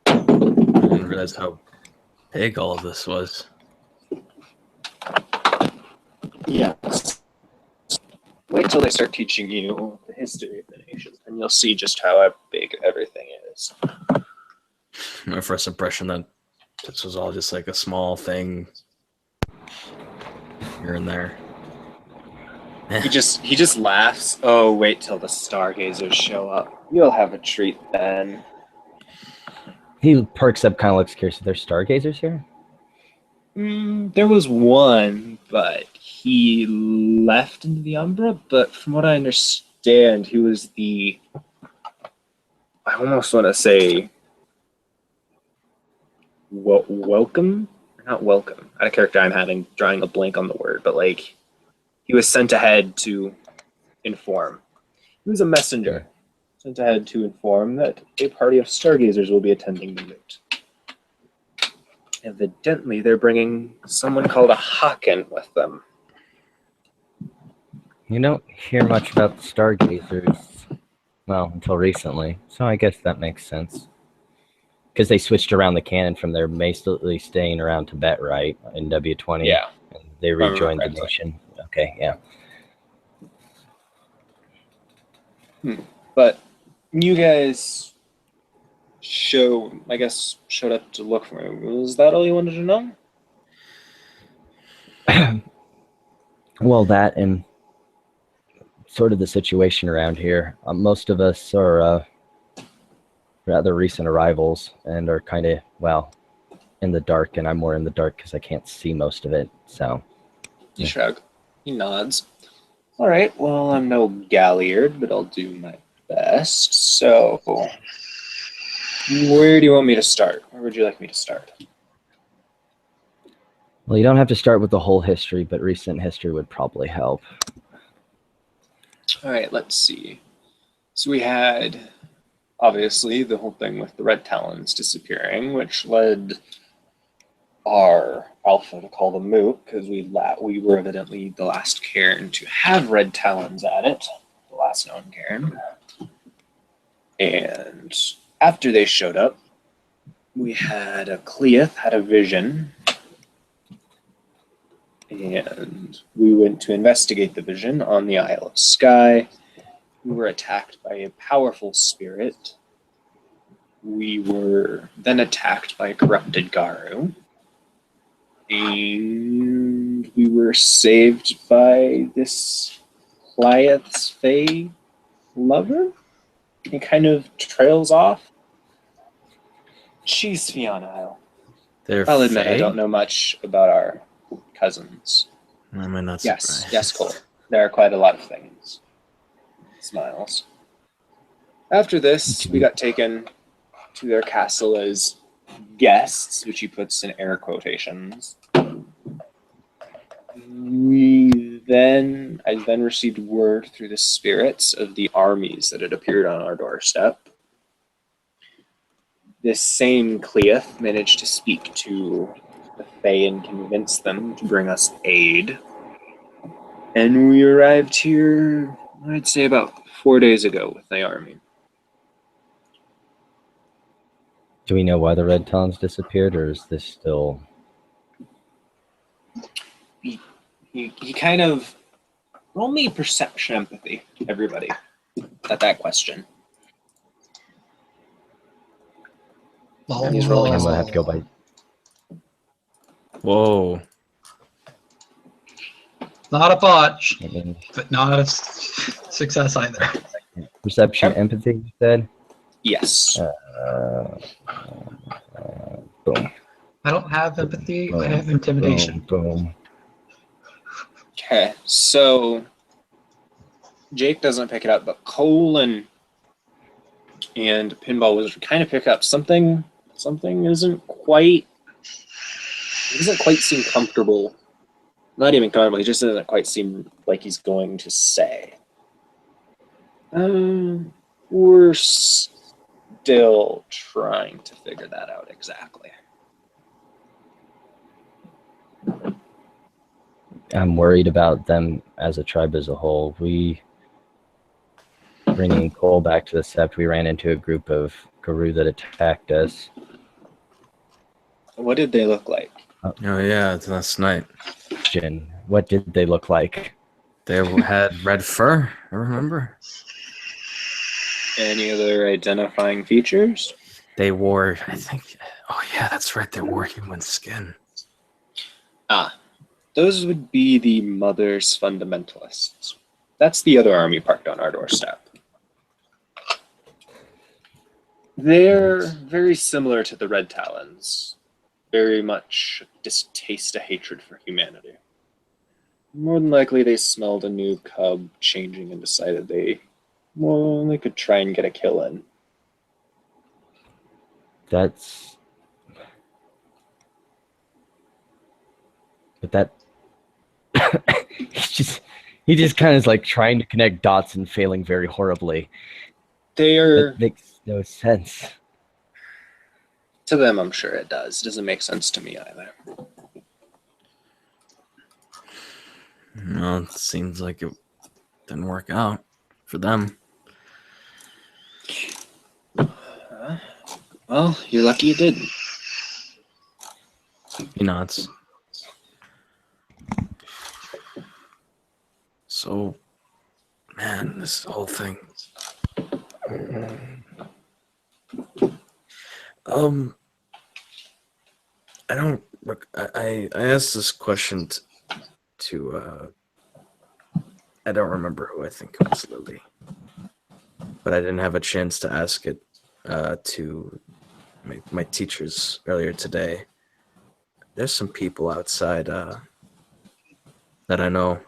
I didn't realize how big all of this was. Yes. Wait till they start teaching you the history of the nation, and you'll see just how big everything is. My first impression that this was all just like a small thing here and there. He just laughs. Oh, wait till the stargazers show up. You'll have a treat then. He perks up, kind of looks curious. Are there stargazers here? There was one, but he left into the Umbra. But from what I understand, he was I almost want to say welcome. Not welcome. Out of character, I'm drawing a blank on the word, but like he was sent ahead to inform. He was a messenger sent ahead to inform that a party of stargazers will be attending the moot. Evidently, they're bringing someone called a Haken with them. You don't hear much about the stargazers, well, until recently, so I guess that makes sense. Because they switched around the canon from their mostly staying around Tibet, right, in W20? Yeah. And they rejoined the nation. Okay, yeah. But you guys showed up to look for me. Was that all you wanted to know? Well, that and sort of the situation around here. Most of us are rather recent arrivals and are kind of, well, in the dark, and I'm more in the dark because I can't see most of it, so. You shrug. He nods. All right, well, I'm no Galliard, but I'll do my best. So, where do you want me to start? Where would you like me to start? Well, you don't have to start with the whole history, but recent history would probably help. All right, let's see. So we had, obviously, the whole thing with the Red Talons disappearing, which led our Alpha to call the moot, because we were evidently the last cairn to have Red Talons at it, the last known cairn. And after they showed up, we had a Cleith had a vision, and we went to investigate the vision on the Isle of Skye. We were attacked by a powerful spirit. We were then attacked by a corrupted Garu. And we were saved by this Cleith's Fae lover. He kind of trails off. She's Fiona. I'll admit I don't know much about our cousins. Am I not Yes, surprised? yes, Cole. There are quite a lot of things. Smiles. After this, we got taken to their castle as guests, which he puts in air quotations. I then received word through the spirits of the armies that had appeared on our doorstep. This same Cleith managed to speak to the Fae and convince them to bring us aid. And we arrived here I'd say about 4 days ago with the army. Do we know why the Red Talons disappeared, or is this still... He kind of... Roll me perception empathy, everybody, at that question. He's rolling I'm his going to have to go by... Whoa. Not a botch, I mean, but not a success either. perception, Yep. empathy, you said? Yes. Boom. I don't have empathy. I Boom. have intimidation. Boom. Okay, so Jake doesn't pick it up, but Cole and Pinball was kind of pick up something. Something doesn't quite seem comfortable. Not even comfortable. He just doesn't quite seem like he's going to say. We're still trying to figure that out exactly. I'm worried about them as a tribe as a whole. Bringing Cole back to the Sept, we ran into a group of Guru that attacked us. What did they look like? Oh yeah, it's last night. What did they look like? They had red fur, I remember. Any other identifying features? They wore, I think, oh yeah, that's right, they wore human skin. Those would be the Mother's Fundamentalists. That's the other army parked on our doorstep. They're very similar to the Red Talons. Very much distaste, a hatred for humanity. More than likely they smelled a new cub changing and decided they could try and get a kill in. That's... But that... he just kind of is like trying to connect dots and failing very horribly. That makes no sense. To them, I'm sure it does. It doesn't make sense to me either. No, it seems like it didn't work out for them. Well, you're lucky it didn't. He nods. So, man, this whole thing. I don't. I asked this question to I don't remember who. I think it was Lily, but I didn't have a chance to ask it to my teachers earlier today. There's some people outside that I know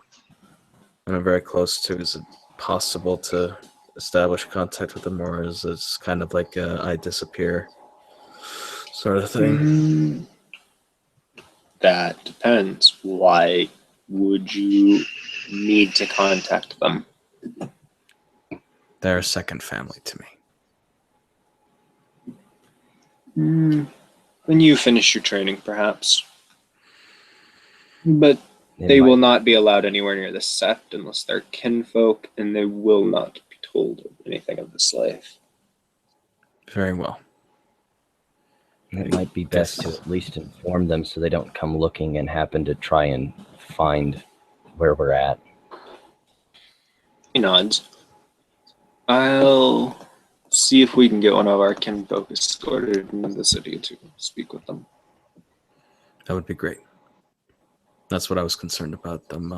and I'm very close to. Is it possible to establish contact with them, or is it kind of like I disappear sort of thing? That depends. Why would you need to contact them? They're a second family to me. When you finish your training, perhaps. But they will not be allowed anywhere near the Sept unless they're kinfolk, and they will not be told of anything of this life. Very well. It might be best to at least inform them so they don't come looking and happen to try and find where we're at. He nods. I'll see if we can get one of our kinfolk escorted into the city to speak with them. That would be great. That's what I was concerned about them.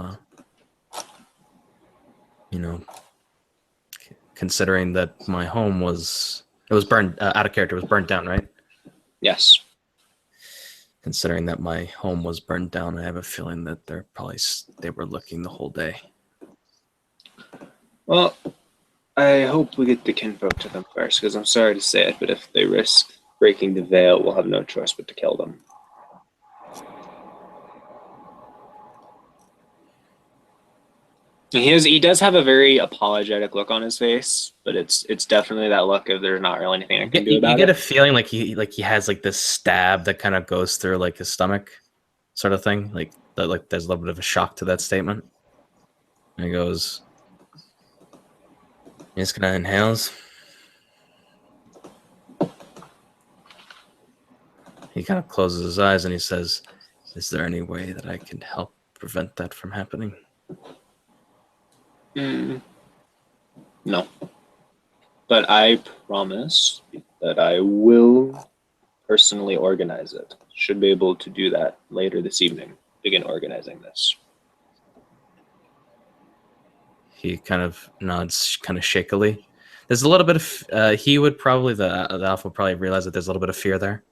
Considering that my home was burned out of character, it was burned down, right? Yes. Considering that my home was burned down, I have a feeling that they were looking the whole day. Well, I hope we get the kinfolk to them first, because I'm sorry to say it, but if they risk breaking the veil, we'll have no choice but to kill them. He does have a very apologetic look on his face, but it's definitely that look of there's not really anything I can do about it. You get a feeling like he has like this stab that kind of goes through like his stomach, sort of thing. Like there's a little bit of a shock to that statement. And he goes, He's gonna inhales. He kind of closes his eyes and he says, "Is there any way that I can help prevent that from happening?" No. But I promise that I will personally organize it. Should be able to do that later this evening. Begin organizing this. He kind of nods, kind of shakily. There's a little bit of. He would probably the alpha would probably realize that there's a little bit of fear there.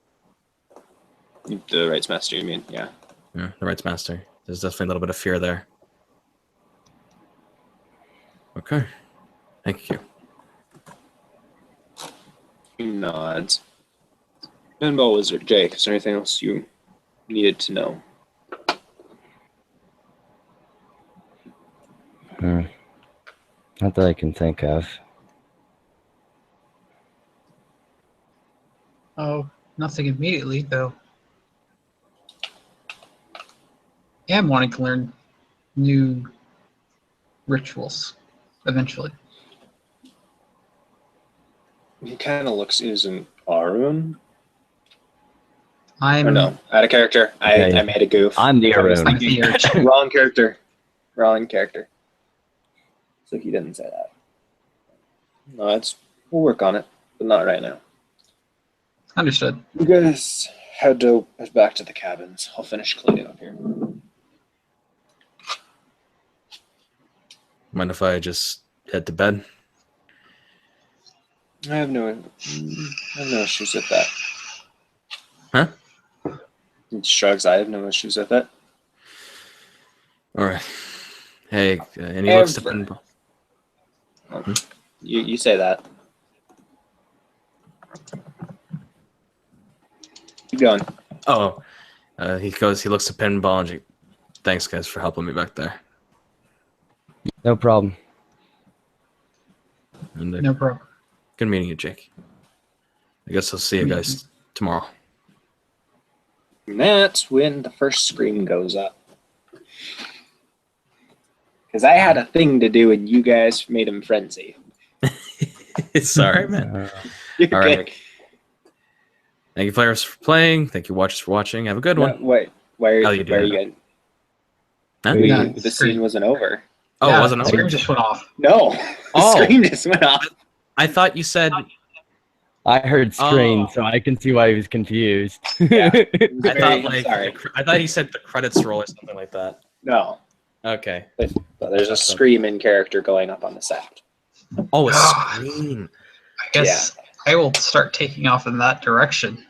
The rights master, you mean? Yeah. Yeah, the rights master. There's definitely a little bit of fear there. Okay. Thank you. He nods. Pinball Wizard, Jake, is there anything else you needed to know? Not that I can think of. Oh, nothing immediately, though. I am wanting to learn new rituals eventually. He kind of looks, isn't Arun? I'm Or no, out of character. Yeah. I made a goof. I'm the I was Arun. I'm the thinking- Arun. Wrong character. Wrong character. So he didn't say that. No, we'll work on it, but not right now. Understood. You guys head back to the cabins. I'll finish cleaning up here. Mind if I just head to bed? I have no issues with that. Huh? He shrugs. I have no issues with it. All right. Hey, and he looks to Ever. Pinball. You say that. Keep going. Oh, he looks to Pinball and thanks guys for helping me back there. No problem. And No problem. good meeting you, Jake. I guess I'll see you guys tomorrow. And that's when the first scream goes up. Because I had a thing to do and you guys made him frenzy. Sorry, man. You're All good. right. Thank you, players, for playing. Thank you, watchers, for watching. Have a good one. No, wait, why are you you doing good? Huh? Yeah, The scene wasn't over. Oh, Yeah, it wasn't the over? screen just went off. No, the Oh. scream just went off. I thought you said. I heard screen, Oh. so I can see why he was confused. Yeah. I thought he said the credits roll or something like that. No, Okay. but there's a scream in character going up on the set. Oh, a screen. I guess I will start taking off in that direction.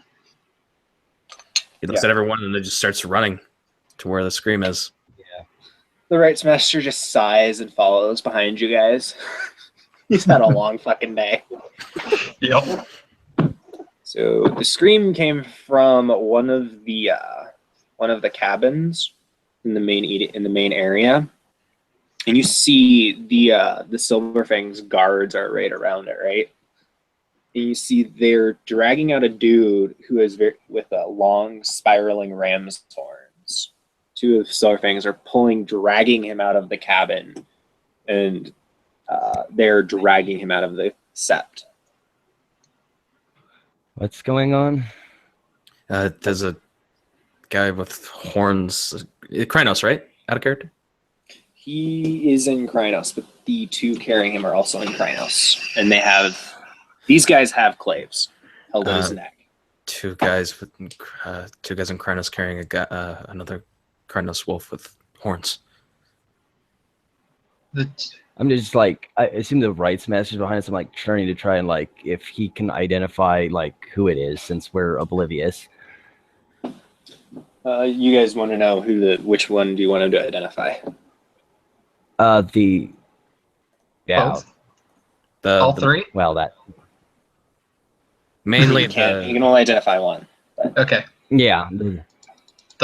He looks at everyone and then just starts running to where the scream is. The rights master just sighs and follows behind you guys. He's had a long fucking day. Yep. So the scream came from one of the cabins in the main area, and you see the Silverfang's guards are right around it, right? And you see they're dragging out a dude who is with a long spiraling ram's horns. Two of Silverfangs are dragging him out of the cabin, and they're dragging him out of the sept. What's going on? There's a guy with horns. Krynos, right? Out of character? He is in Krynos, but the two carrying him are also in Krynos, and these guys have claves held at his neck. Two guys in Krynos carrying another Krynos wolf with horns. I'm just like, I assume the rights master's behind us. I'm like trying to try and like if he can identify like who it is since we're oblivious. You guys want to know which one do you want him to identify? Both? All three? Well, that Mainly He can only identify one. Okay. yeah. The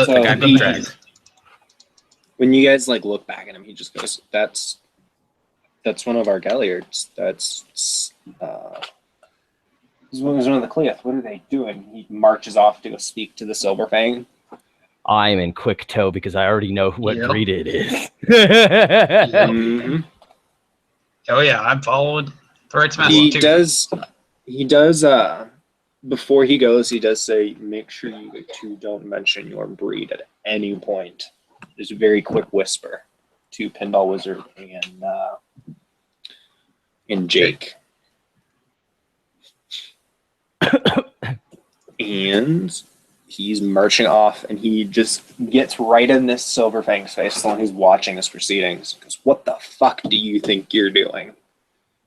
guy being dragged. When you guys like look back at him, he just goes, "That's one of our Galliards. That's he's one of the Cleoth. What are they doing?" He marches off to go speak to the Silverfang. I'm in quick tow because I already know what Yep. breed it is. Mhm. Oh yeah, I'm following. The Rights Master He too. does, before he goes, he does say, make sure you two don't mention your breed at any point. Just a very quick whisper to Pinball Wizard and Jake. And he's marching off, and he just gets right in this Silverfang's face, the one who's watching his proceedings. He goes, what the fuck do you think you're doing?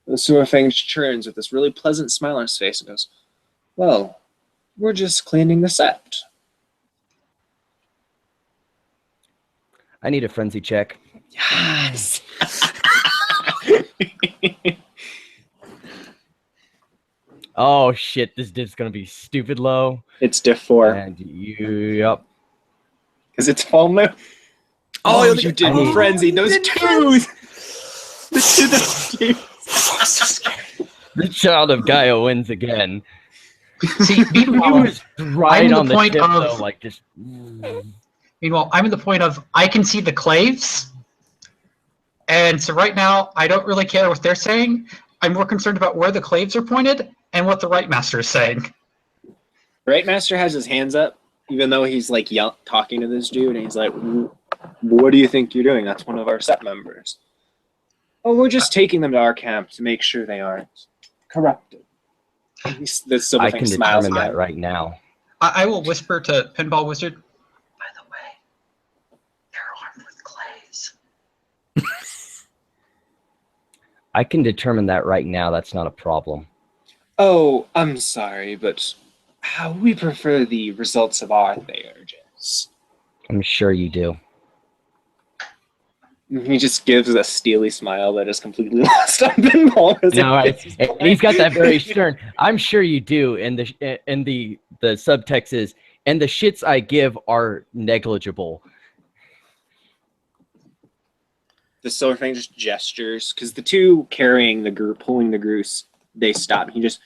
The Silverfang turns with this really pleasant smile on his face and goes, well, we're just cleaning the sept. I need a frenzy check. Yes! Oh shit, this diff's gonna be stupid low. It's diff 4. And yep. Because it's full moon. Oh, you did frenzy. Those twos! The child of Gaia wins again. See, He meanwhile, was right I'm on the the point tip, of- though, like just. meanwhile, I'm in the point of I can see the claves, and so right now I don't really care what they're saying. I'm more concerned about where the claves are pointed and what the Right Master is saying. Right Master has his hands up, even though he's like talking to this dude, and he's like, what do you think you're doing? That's one of our set members. Oh, we're just taking them to our camp to make sure they aren't corrupted. The I Silverfang can smiles determine at that him. right now. I will whisper to Pinball Wizard, by the way, they're armed with clays. I can determine that right now. That's not a problem. Oh, I'm sorry, but we prefer the results of our theurges. I'm sure you do. He just gives a steely smile that is completely lost on Pinball. No, and he's got that very stern. I'm sure you do, and the subtext is, and the shits I give are negligible. The Silverfang just gestures, because the two carrying the group, pulling the goose, they stop. He just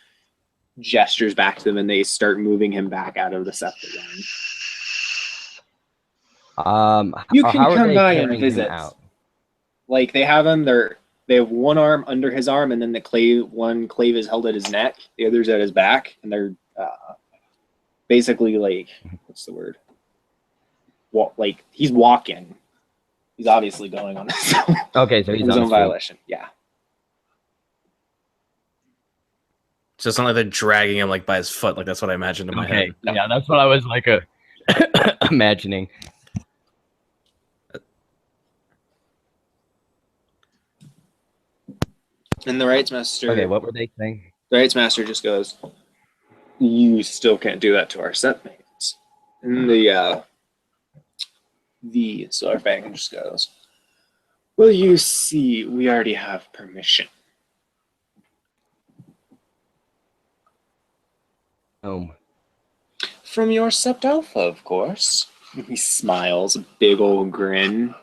gestures back to them, and they start moving him back out of the sept again. You can how are come they by and carrying him visit. out? Like, they have him, they have one arm under his arm, and then one clave is held at his neck, the other's at his back, and they're basically like, what's the word? Like, he's walking. He's obviously going on his own, Okay, so he's his on own his feet. violation. Yeah. So it's not like they're dragging him like by his foot. Like that's what I imagined in my Okay, head. No. yeah, that's what I was like imagining. And the rights master. Okay, what were they saying? The rights master just goes, "You still can't do that to our set mates." And the Silverfang just goes, "Well, you see, we already have permission." From your Sept Alpha, of course. He smiles, a big old grin.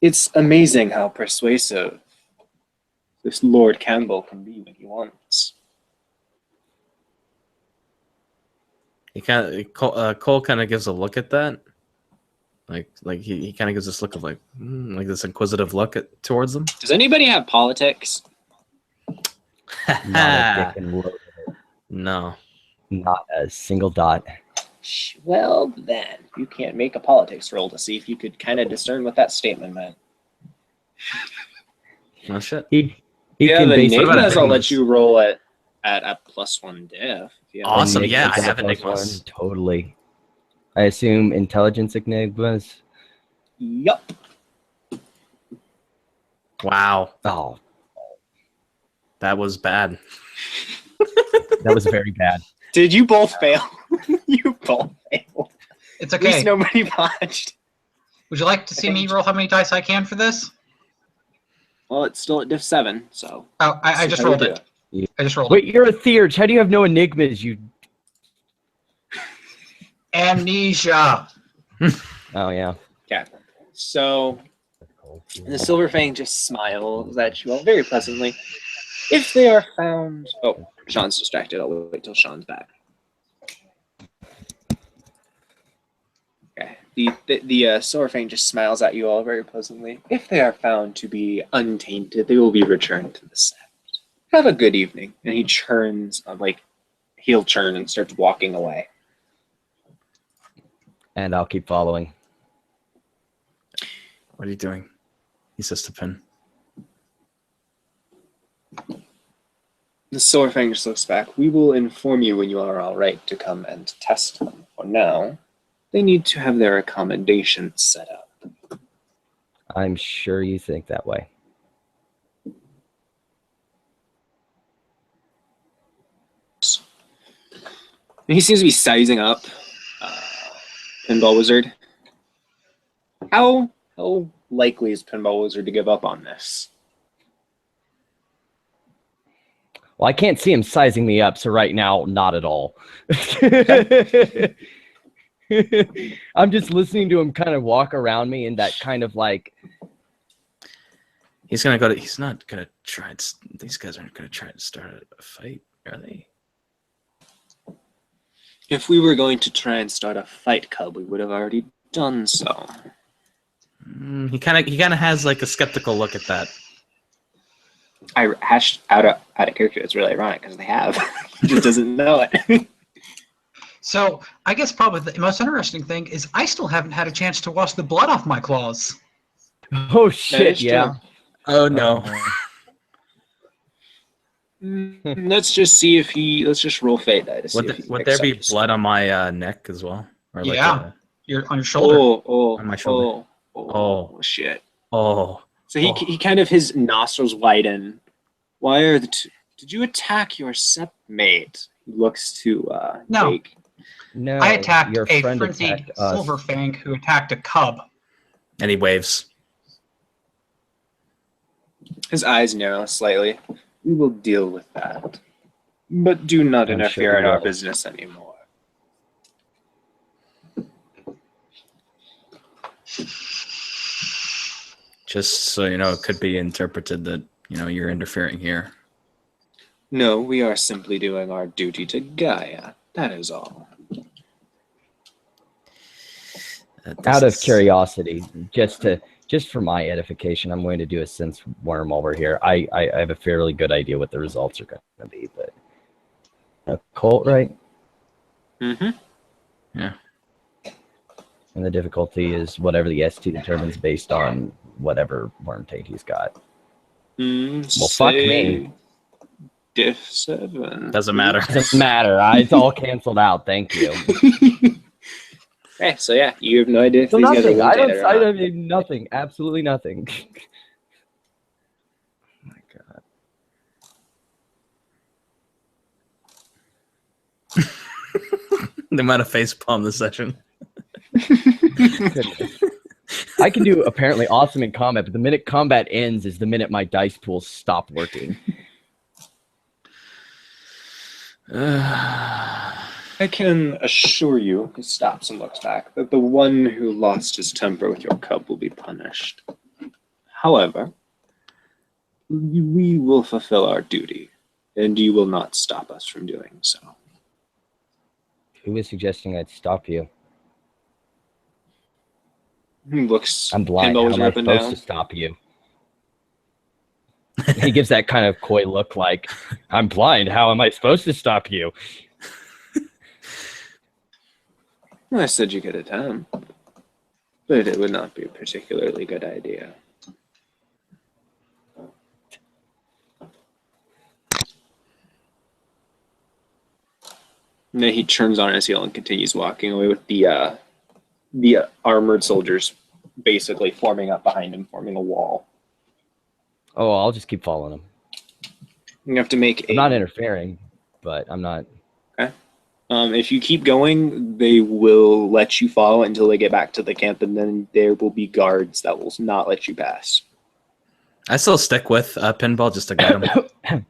It's amazing how persuasive this Lord Campbell can be when he wants. Cole kind of gives a look at that, like he kind of gives this look of like this inquisitive look towards them. Does anybody have politics? Not a dick and wood. No. Not a single dot. Well, then, you can't make a politics roll to see if you could kind of discern what that statement meant. No shit. He Yeah, can the basically. Enigmas I'll let you roll at a +1 diff. If you have Awesome, any. yeah, I Enigmas have are the plus Enigmas. one, totally. I assume intelligence enigmas. Yup. Wow, Oh, that was bad. that was very bad. Did you both fail? You both failed. It's At least okay. nobody botched. Would you like to see me roll how many dice I can for this? Well, it's still at diff 7, so. Oh, I just how you rolled do it. I just rolled Wait, you're a theurge. How do you have no enigmas? You. Amnesia. Oh yeah. Okay. So, the Silverfang just smiles at you all very pleasantly. If they are found... Oh, Sean's distracted. I'll wait till Sean's back. Okay. The Silverfang just smiles at you all very pleasantly. If they are found to be untainted, they will be returned to the set. Have a good evening. And he turns, he'll turn and starts walking away. And I'll keep following. What are you doing? He says to Pin. The Silverfang just looks back. We will inform you when you are all right to come and test them. For now, they need to have their accommodations set up. I'm sure you think that way. And he seems to be sizing up Pinball Wizard. How likely is Pinball Wizard to give up on this? Well, I can't see him sizing me up, so right now, not at all. I'm just listening to him kind of walk around me in that kind of like... He's not gonna try. These guys aren't gonna try to start a fight, are they? If we were going to try and start a fight, Cub, we would have already done so. He kind of has like a skeptical look at that. I hashed out of character. It's really ironic because they have. He just doesn't know it. So I guess probably the most interesting thing is I still haven't had a chance to wash the blood off my claws. Oh shit! is Yeah. Oh no. Let's just see if he. Let's just roll fate die to see if he Would there be accepts. blood on my neck as well? Or like Yeah. You're on your shoulder. On my shoulder. Oh, shit. Oh. So he kind of, his nostrils widen. Why are the two? Did you attack your sepmate? He looks to No. Jake. No, I attacked your a friend frenzied attacked us. Silverfang who attacked a cub. And he waves. His eyes narrow slightly. We will deal with that. But do not I'm interfere sure in we our will. business anymore. Just so you know, it could be interpreted that, you're interfering here. No, we are simply doing our duty to Gaia. That is all. Out of curiosity, just for my edification, I'm going to do a sense worm over here. I have a fairly good idea what the results are going to be, but occult, right? Mm-hmm. Yeah. And the difficulty is whatever the ST determines based on whatever worm taint he's got. Well, fuck me. Diff 7. Doesn't matter. Doesn't matter. It's all canceled out. Thank you. Okay, so yeah, you have no idea if So these guys are nothing. limited or not. mean nothing. Absolutely nothing. Oh my god. The amount of facepalm this session. I can do apparently awesome in combat, but the minute combat ends is the minute my dice pools stop working. I can assure you, he stops and looks back, that the one who lost his temper with your cub will be punished. However, we will fulfill our duty, and you will not stop us from doing so. Who was suggesting I'd stop you? He looks. I'm blind. Pinball How Wizard am I up and supposed down. to stop you? He gives that kind of coy look like, I'm blind. How am I supposed to stop you? Well, I said you could attempt, but it would not be a particularly good idea. And then he turns on his heel and continues walking away with the armored soldiers basically forming up behind him, forming a wall. Oh, I'll just keep following him. You have to make I'm not interfering, but I'm not. If you keep going, they will let you follow until they get back to the camp, and then there will be guards that will not let you pass. I still stick with Pinball just to guide him.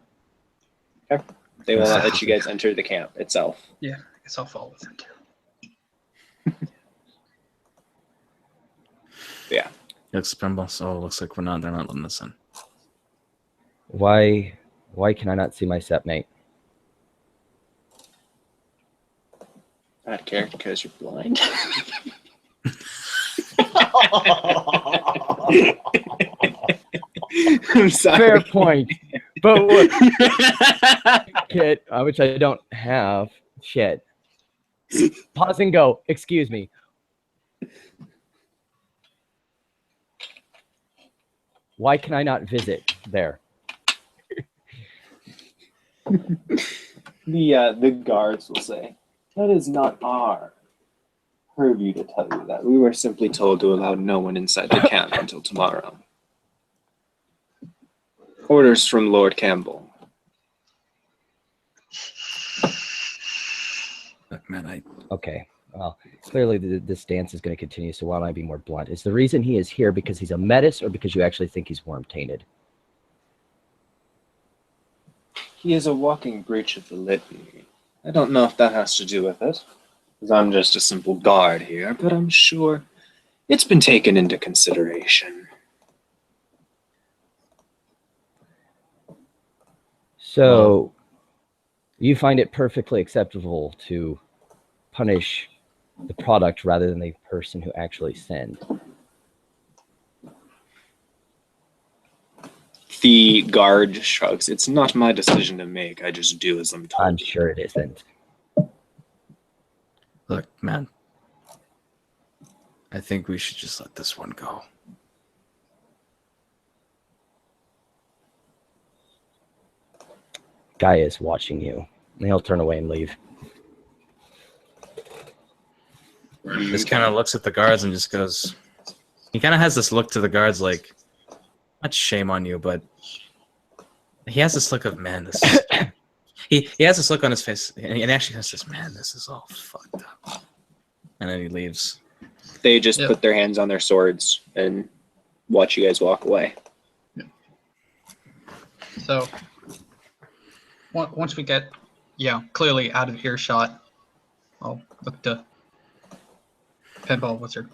They will not let you guys enter the camp itself. Yeah, I guess I'll follow with him too. Yeah. Looks Pinball, so it looks like they're not letting us in. Why can I not see my sepmate? Bad character because you're blind. I'm sorry. Fair point. But what, Kit, which I don't have. Shit. Pause and go. Excuse me. Why can I not visit there? The guards will say, that is not our purview to tell you that. We were simply told to allow no one inside the camp until tomorrow. Orders from Lord Campbell. Look, man, Okay. Well, clearly this dance is going to continue, so why don't I be more blunt? Is the reason he is here because he's a metis or because you actually think he's worm-tainted? He is a walking breach of the litany. I don't know if that has to do with it, because I'm just a simple guard here, but I'm sure it's been taken into consideration. So, you find it perfectly acceptable to punish the product rather than the person who actually sinned? The guard shrugs. It's not my decision to make. I just do as I'm told. I'm sure it isn't. look, man. I think we should just let this one go. Guy is watching you. And he'll turn away and leave. Just kind of looks at the guards and just goes. He kind of has this look to the guards like, not shame on you, but he has this look of, man, this is... he has this look on his face, and he actually has this, man, this is all fucked up. And then he leaves. They just Yep. put their hands on their swords and watch you guys walk away. So once we get, clearly out of earshot, I'll look to Pinball Wizard.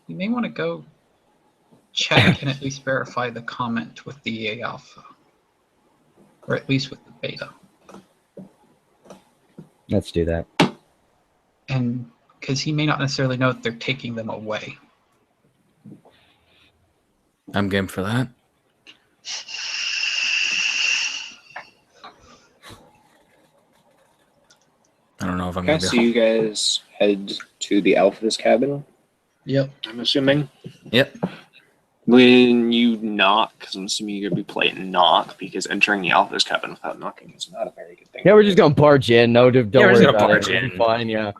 You may want to go check and at least verify the comment with the EA Alpha, or at least with the beta. Let's do that. And because he may not necessarily know that they're taking them away. I'm game for that. I don't know if I'm Okay, gonna so be. you guys head to the Alpha's cabin, Yep. I'm assuming. Yep. When you knock, because I'm assuming you're going to be playing knock, because entering the Alpha's cabin without knocking is not a very good thing. Yeah, we're just going to barge in. No, don't Yeah, we're just worry gonna about barge it. It'll be in. fine, yeah.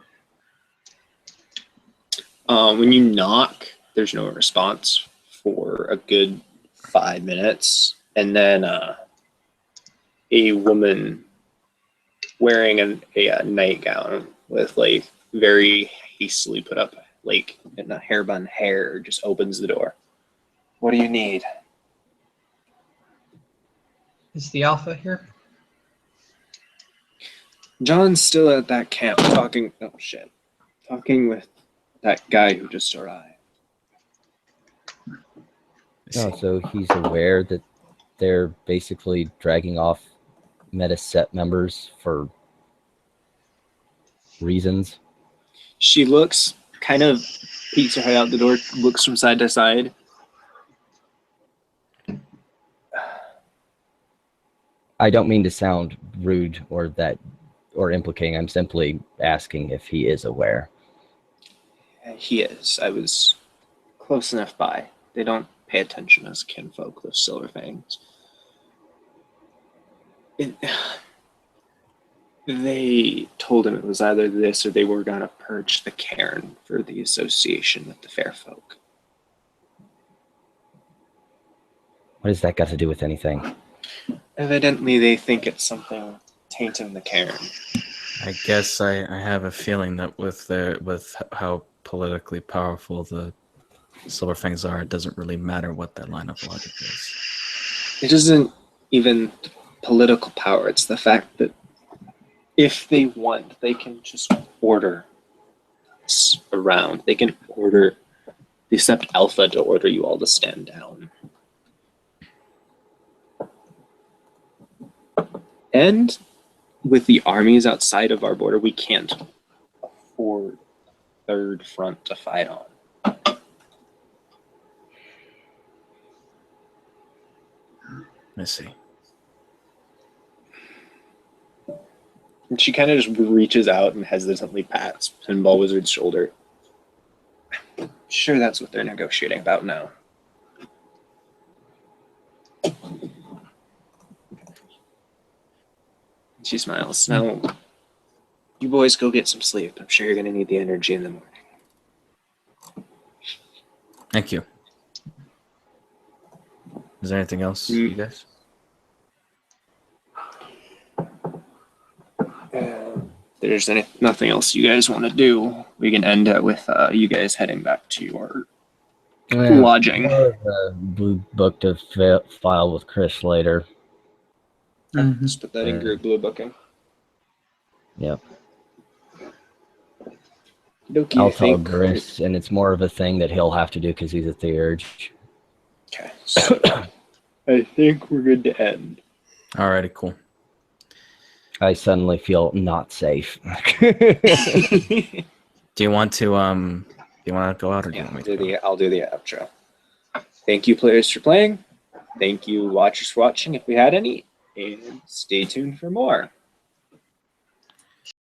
When you knock, there's no response for a good 5 minutes. And then a woman wearing a nightgown with like very hastily put up like in a hairbun hair just opens the door. What do you need? Is the Alpha here? John's still at that camp talking. Oh shit! Talking with that guy who just arrived. No, so he's aware that they're basically dragging off Metaset members for reasons. She looks, kind of peeks her head out the door, looks from side to side. I don't mean to sound rude or implicating. I'm simply asking if he is aware. He is. I was close enough by. They don't pay attention as kinfolk, those silver fangs. They told him it was either this or they were going to purge the cairn for the association with the fair folk. What has that got to do with anything? Evidently, they think it's something tainting the cairn. I guess I have a feeling that with how politically powerful the Silverfangs are, it doesn't really matter what their line of logic is. It isn't even political power. It's the fact that if they want, they can just order us around. They can order the Sept Alpha to order you all to stand down. And with the armies outside of our border, we can't afford a third front to fight on. me see. And she kind of just reaches out and hesitantly pats Pinball Wizard's shoulder. Sure, that's what they're negotiating about now. She smiles. Now, you boys go get some sleep. I'm sure you're going to need the energy in the morning. Thank you. Is there anything else, you guys? There's nothing else you guys want to do, we can end it with you guys heading back to your lodging. Blue book to file with Chris later. Just put that in group blue booking. Yep. Dokie, I'll tell Chris, and it's more of a thing that he'll have to do because he's a theurge. Okay, so I think we're good to end. Alrighty, cool. I suddenly feel not safe. Do you want to go out, or do you want me to go? I'll do the outro. Thank you, players, for playing. Thank you, watchers, for watching, if we had any. And stay tuned for more.